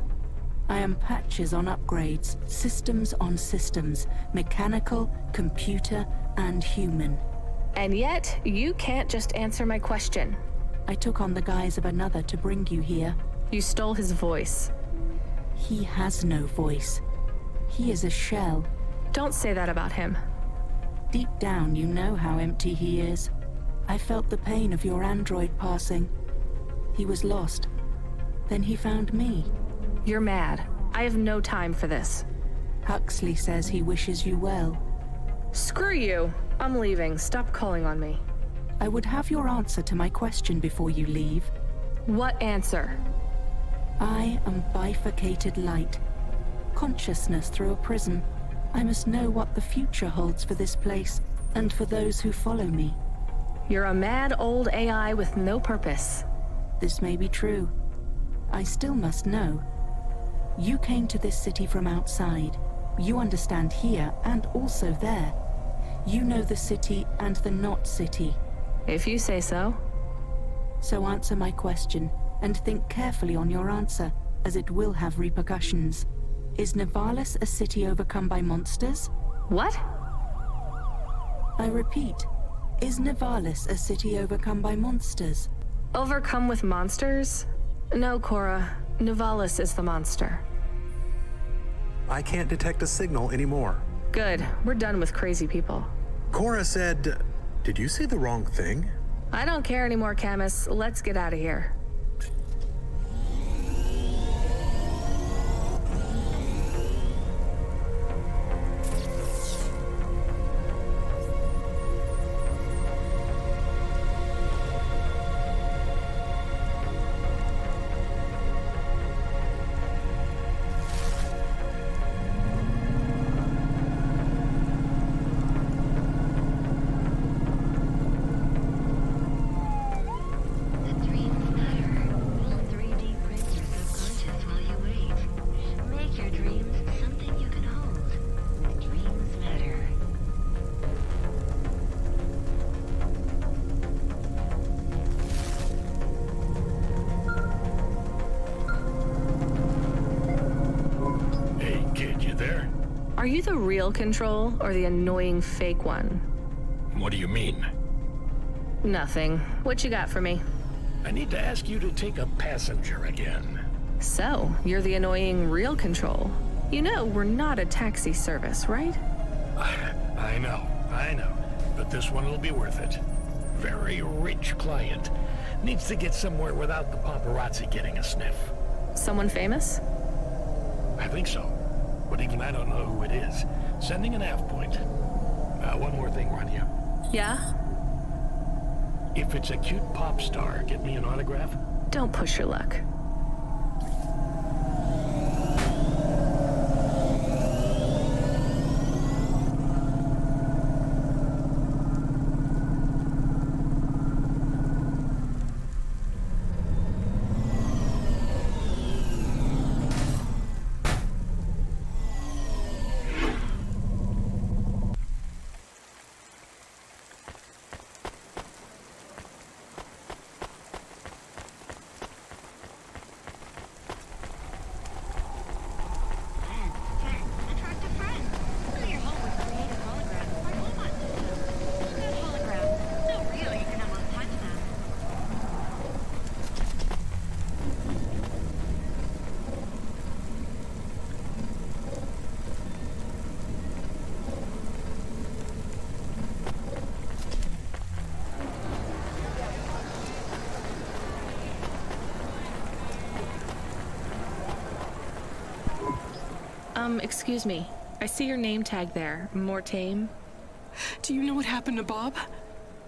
I am patches on upgrades, systems on systems, mechanical, computer, and human. And yet, you can't just answer my question. I took on the guise of another to bring you here. You stole his voice. He has no voice. He is a shell. Don't say that about him. Deep down, you know how empty he is. I felt the pain of your android passing. He was lost. Then he found me. You're mad. I have no time for this. Huxley says he wishes you well. Screw you. I'm leaving. Stop calling on me. I would have your answer to my question before you leave. What answer? I am bifurcated light. Consciousness through a prism. I must know what the future holds for this place, and for those who follow me. You're a mad old AI with no purpose. This may be true. I still must know. You came to this city from outside. You understand here and also there. You know the city and the not city. If you say so. So answer my question, and think carefully on your answer, as it will have repercussions. Is Nivalis a city overcome by monsters? What? I repeat, is Nivalis a city overcome by monsters? Overcome with monsters? No, Cora. Nivalis is the monster. I can't detect a signal anymore. Good. We're done with crazy people. Cora said... Did you say the wrong thing? I don't care anymore, Camus. Let's get out of here. Are you the real Control, or the annoying fake one? What do you mean? Nothing. What you got for me? I need to ask you to take a passenger again. So, you're the annoying real Control. You know, we're not a taxi service, right? I know. But this one will be worth it. Very rich client. Needs to get somewhere without the paparazzi getting a sniff. Someone famous? I think so. But even I don't know who it is. Sending an half point. One more thing, Rania. Yeah? If it's a cute pop star, get me an autograph? Don't push your luck. Excuse me. I see your name tag there. Mortame. Do you know what happened to Bob?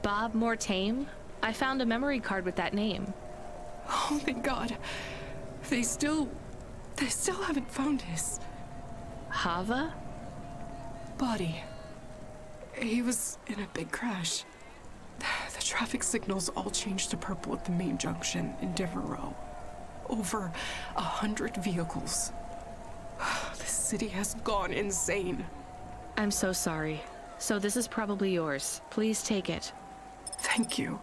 Bob Mortame? I found a memory card with that name. Oh, thank God. They still haven't found his. Hava? Body. He was in a big crash. The traffic signals all changed to purple at the main junction in Devereaux. Over 100 vehicles. The city has gone insane. I'm so sorry. So this is probably yours. Please take it. Thank you.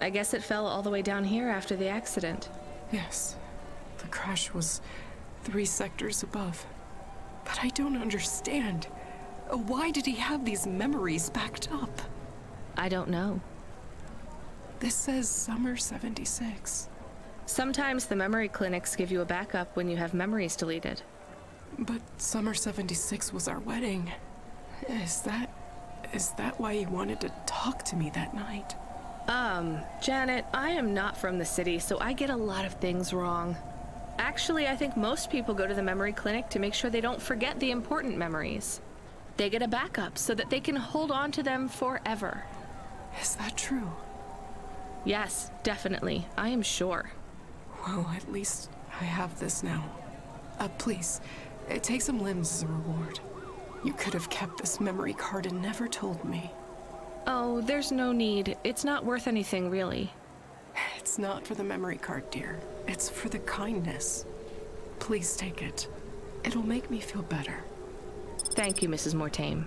I guess it fell all the way down here after the accident. Yes. The crash was 3 sectors above. But I don't understand. Why did he have these memories backed up? I don't know. This says summer 76. Sometimes the memory clinics give you a backup when you have memories deleted. But summer 76 was our wedding. Is that why he wanted to talk to me that night? Janet, I am not from the city, so I get a lot of things wrong. Actually, I think most people go to the memory clinic to make sure they don't forget the important memories. They get a backup so that they can hold on to them forever. Is that true? Yes, definitely. I am sure. Well, at least I have this now. Please, take some limbs as a reward. You could have kept this memory card and never told me. Oh, there's no need. It's not worth anything, really. It's not for the memory card, dear. It's for the kindness. Please take it. It'll make me feel better. Thank you, Mrs. Mortaime.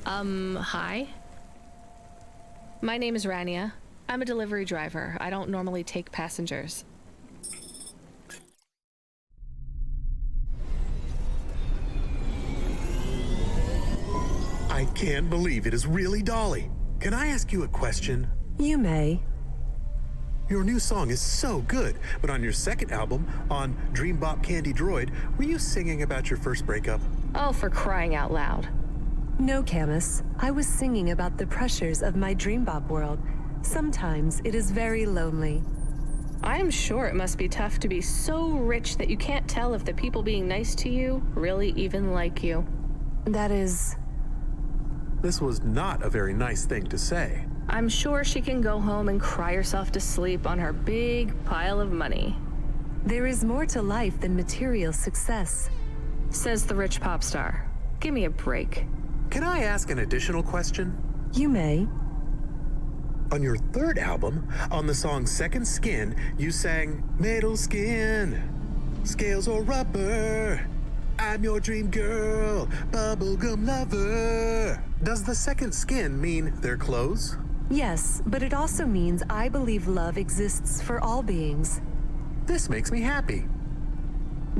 Hi. My name is Rania. I'm a delivery driver. I don't normally take passengers. I can't believe it is really Dolly. Can I ask you a question? You may. Your new song is so good, but on your second album, on Dream Bop Candy Droid, were you singing about your first breakup? Oh, for crying out loud. No, Camus. I was singing about the pressures of my Dream Bop world. Sometimes it is very lonely. I am sure it must be tough to be so rich that you can't tell if the people being nice to you really even like you. That is... This was not a very nice thing to say. I'm sure she can go home and cry herself to sleep on her big pile of money. There is more to life than material success, says the rich pop star. Give me a break. Can I ask an additional question? You may. On your third album, on the song Second Skin, you sang metal skin, scales or rubber. I'm your dream girl, bubblegum lover. Does the second skin mean their clothes? Yes, but it also means I believe love exists for all beings. This makes me happy.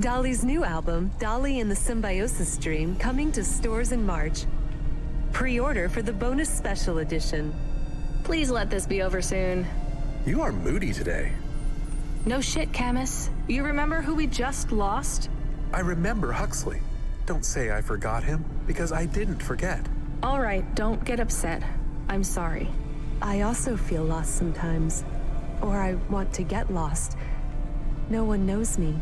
Dolly's new album, Dolly and the Symbiosis Dream, coming to stores in March. Pre-order for the bonus special edition. Please let this be over soon. You are moody today. No shit, Camus. You remember who we just lost? I remember Huxley. Don't say I forgot him, because I didn't forget. All right, don't get upset. I'm sorry. I also feel lost sometimes. Or I want to get lost. No one knows me.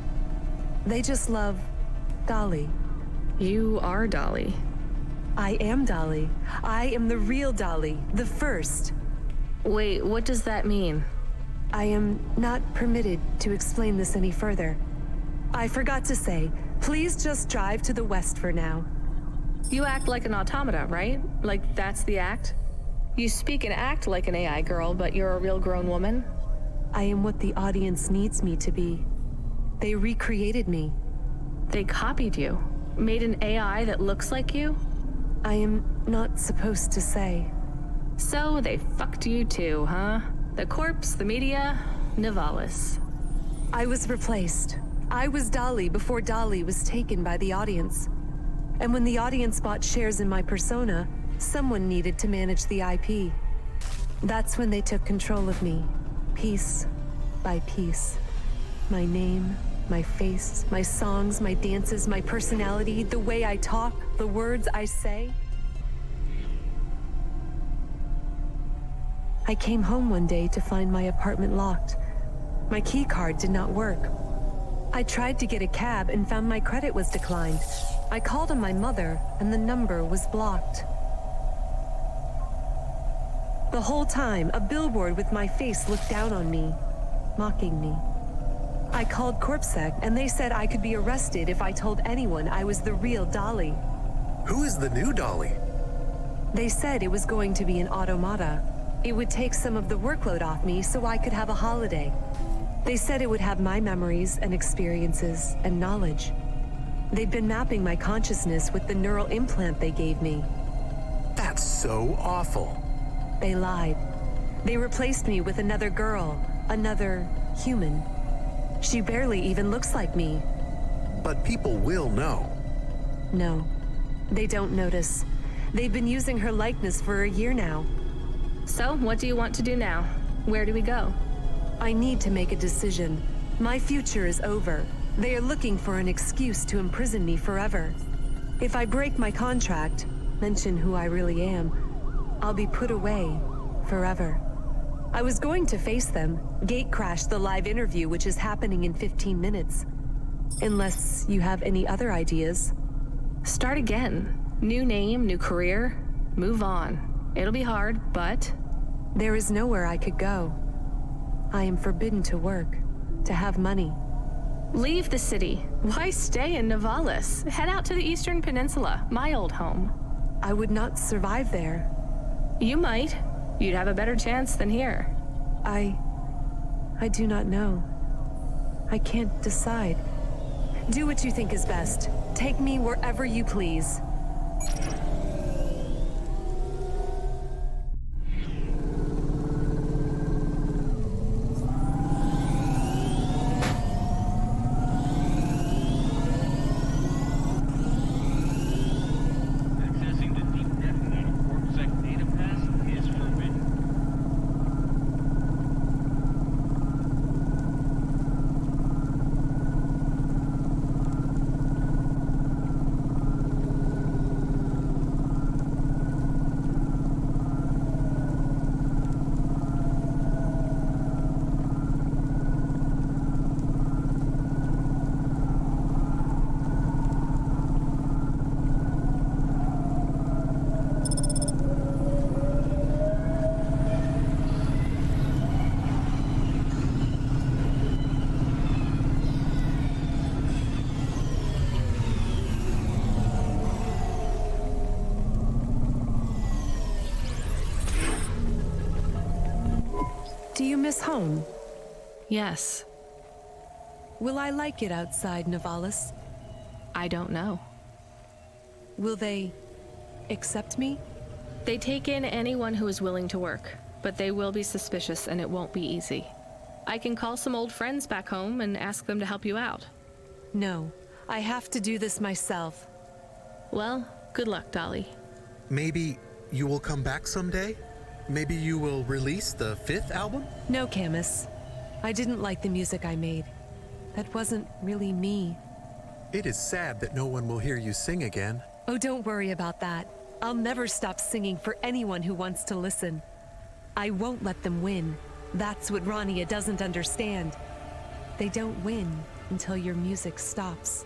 They just love Dolly. You are Dolly. I am Dolly. I am the real Dolly, the first. Wait, what does that mean? I am not permitted to explain this any further. I forgot to say, please just drive to the west for now. You act like an automata, right? Like that's the act? You speak and act like an AI girl, but you're a real grown woman? I am what the audience needs me to be. They recreated me. They copied you? Made an AI that looks like you? I am not supposed to say. So they fucked you too, huh? The corpse, the media, Nivalis. I was replaced. I was Dolly before Dolly was taken by the audience. And when the audience bought shares in my persona, someone needed to manage the IP. That's when they took control of me, piece by piece. My name, my face, my songs, my dances, my personality, the way I talk, the words I say. I came home one day to find my apartment locked. My key card did not work. I tried to get a cab and found my credit was declined. I called on my mother and the number was blocked. The whole time, a billboard with my face looked down on me, mocking me. I called CorpSec and they said I could be arrested if I told anyone I was the real Dolly. Who is the new Dolly? They said it was going to be an automata. It would take some of the workload off me so I could have a holiday. They said it would have my memories and experiences and knowledge. They'd been mapping my consciousness with the neural implant they gave me. That's so awful. They lied. They replaced me with another girl, another human. She barely even looks like me. But people will know. No, they don't notice. They've been using her likeness for a year now. So, what do you want to do now? Where do we go? I need to make a decision. My future is over. They are looking for an excuse to imprison me forever. If I break my contract, mention who I really am, I'll be put away forever. I was going to face them, gatecrash the live interview which is happening in 15 minutes. Unless you have any other ideas. Start again. New name, new career. Move on. It'll be hard, but... There is nowhere I could go. I am forbidden to work, to have money. Leave the city. Why stay in Nivalis? Head out to the Eastern Peninsula, my old home. I would not survive there. You might. You'd have a better chance than here. I do not know. I can't decide. Do what you think is best. Take me wherever you please. Do you miss home? Yes. Will I like it outside, Nivalis? I don't know. Will they accept me? They take in anyone who is willing to work, but they will be suspicious and it won't be easy. I can call some old friends back home and ask them to help you out. No, I have to do this myself. Well, good luck, Dolly. Maybe you will come back someday? Maybe you will release the 5th album? No, Camus. I didn't like the music I made. That wasn't really me. It is sad that no one will hear you sing again. Oh, don't worry about that. I'll never stop singing for anyone who wants to listen. I won't let them win. That's what Rania doesn't understand. They don't win until your music stops.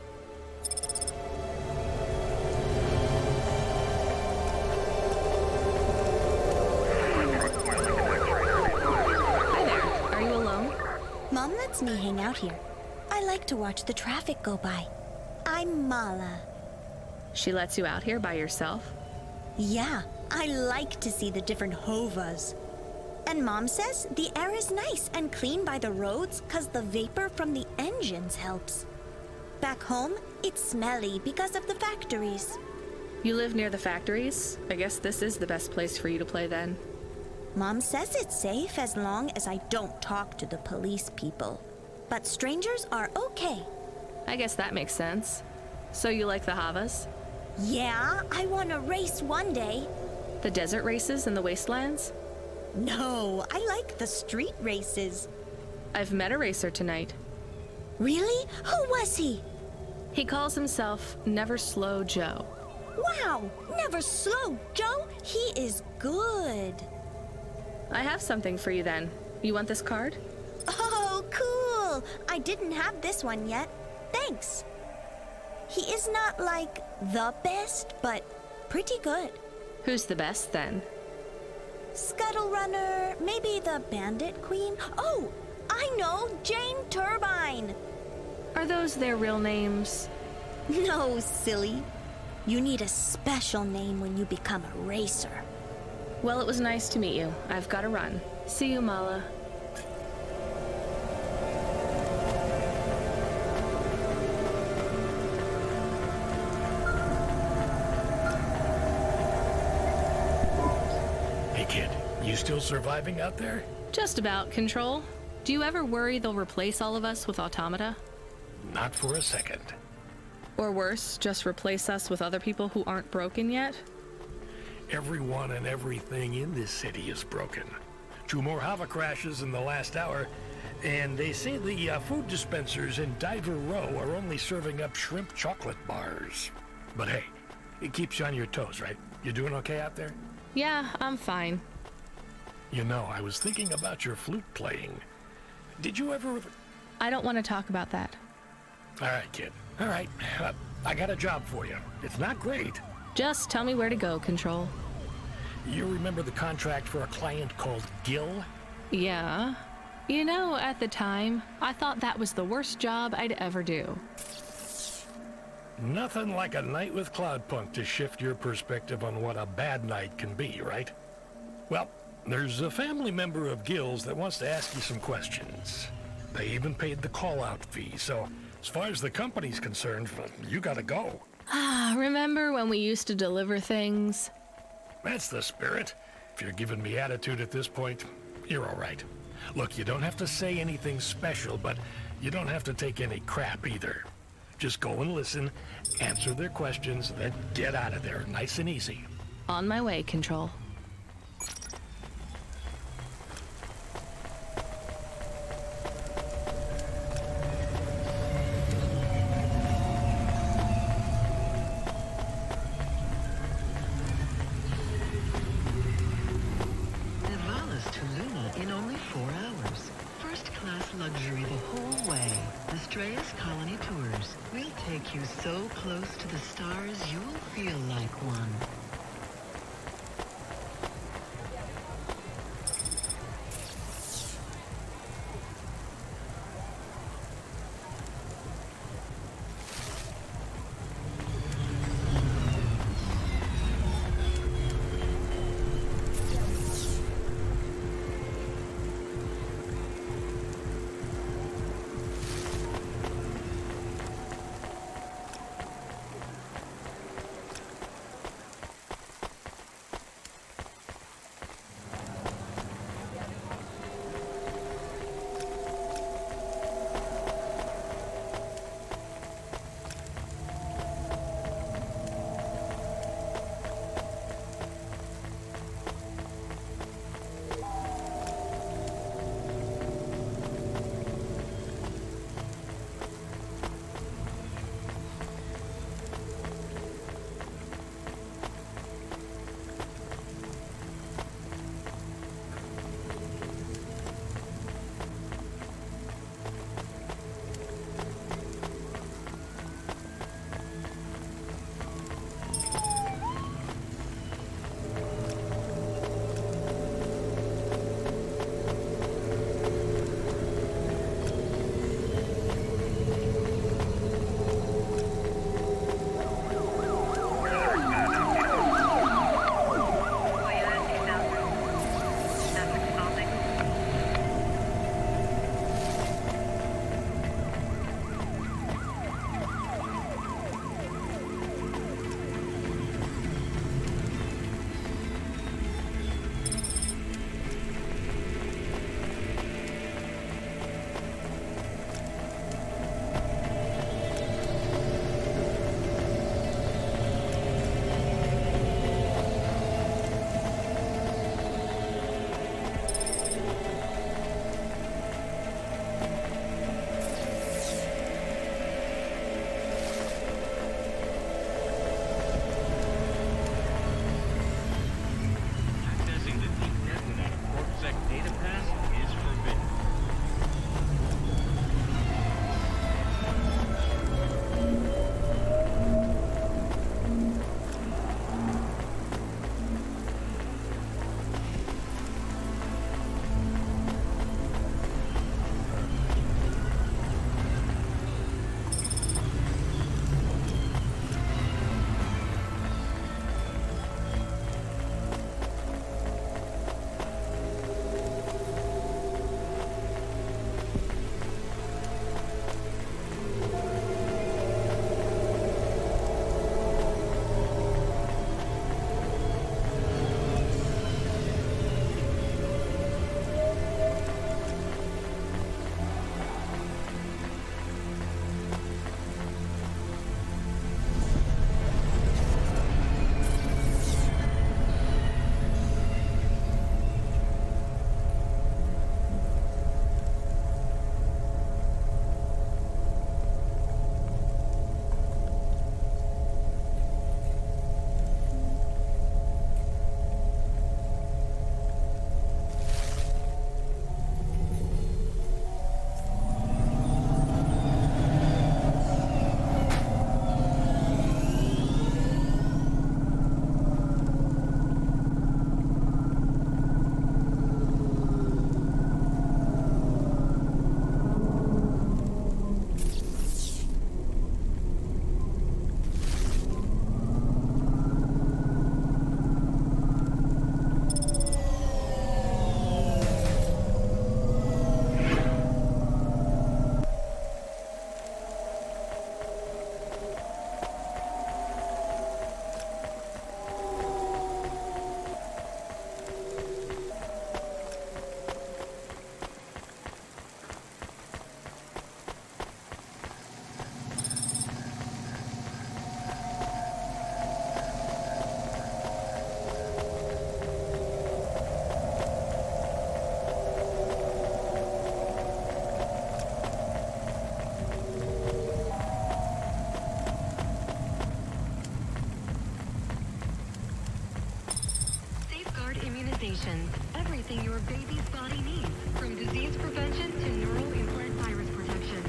Hi there. Are you alone? Mom lets me hang out here. I like to watch the traffic go by. I'm Mala. She lets you out here by yourself? Yeah, I like to see the different hovas. And Mom says the air is nice and clean by the roads because the vapor from the engines helps. Back home, it's smelly because of the factories. You live near the factories? I guess this is the best place for you to play then. Mom says it's safe as long as I don't talk to the police people. But strangers are okay. I guess that makes sense. So you like the Havas? Yeah, I want to race one day. The desert races in the wastelands? No, I like the street races. I've met a racer tonight. Really? Who was he? He calls himself Never Slow Joe. Wow, Never Slow Joe? He is good. I have something for you then. You want this card? Oh, cool. I didn't have this one yet. Thanks. He is not like the best, but pretty good. Who's the best then? Scuttle Runner, maybe the Bandit Queen. Oh, I know, Jane Turbine. Are those their real names? No, silly. You need a special name when you become a racer. Well, it was nice to meet you. I've got to run. See you, Mala. Hey, kid, you still surviving out there? Just about, Control. Do you ever worry they'll replace all of us with automata? Not for a second. Or worse, just replace us with other people who aren't broken yet? Everyone and everything in this city is broken. 2 more Hava crashes in the last hour, and they say the food dispensers in Diver Row are only serving up shrimp chocolate bars. But hey, it keeps you on your toes, right? You doing okay out there? Yeah, I'm fine. You know, I was thinking about your flute playing. Did you ever... I don't want to talk about that. All right, kid. All right. I got a job for you. It's not great. Just tell me where to go, Control. You remember the contract for a client called Gil? Yeah. You know, at the time, I thought that was the worst job I'd ever do. Nothing like a night with Cloudpunk to shift your perspective on what a bad night can be, right? Well, there's a family member of Gil's that wants to ask you some questions. They even paid the call-out fee, so as far as the company's concerned, you gotta go. Ah, remember when we used to deliver things? That's the spirit. If you're giving me attitude at this point, you're all right. Look, you don't have to say anything special, but you don't have to take any crap either. Just go and listen, answer their questions, then get out of there, nice and easy. On my way, Control. Luxury the whole way. The Strayas Colony Tours. We'll take you so close to the stars you'll feel like one. state-of-the-art immunizations. Everything your baby's body needs, from disease prevention to neural implant virus protection.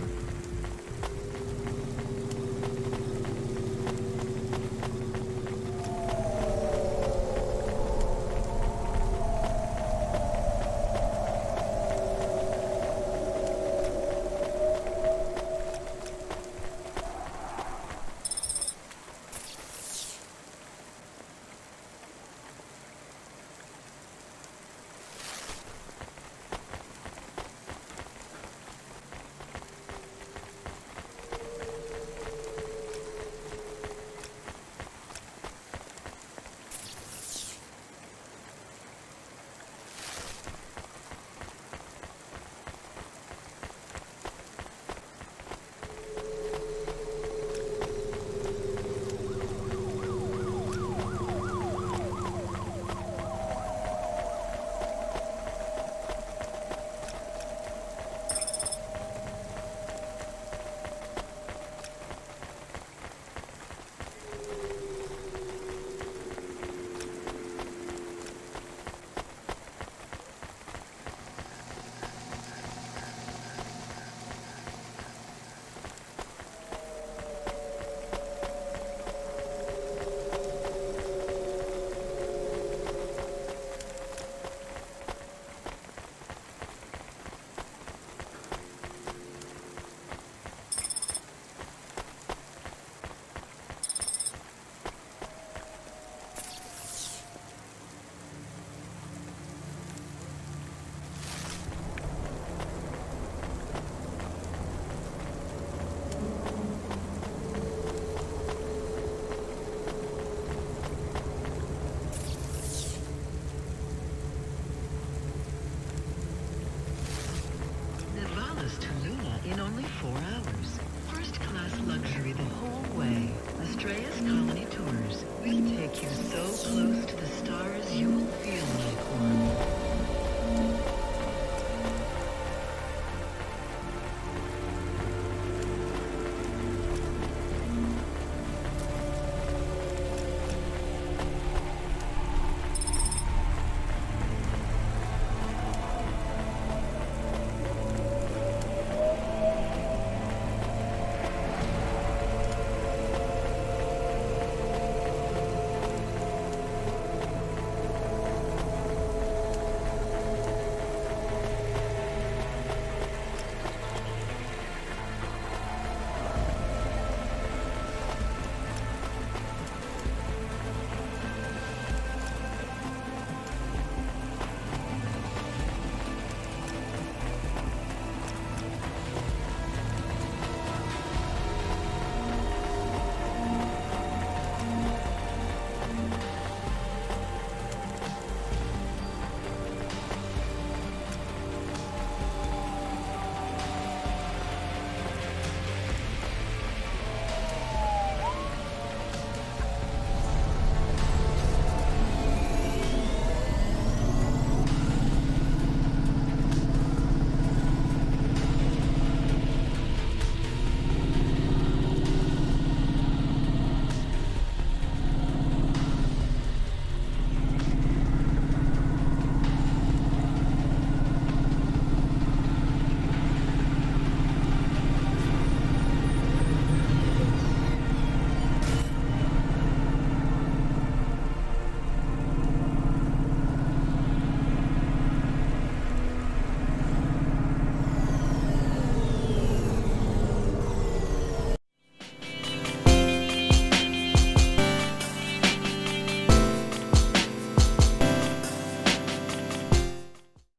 In only 4 hours. First-class luxury the whole way. Astrea's Colony Tours. We'll take you so close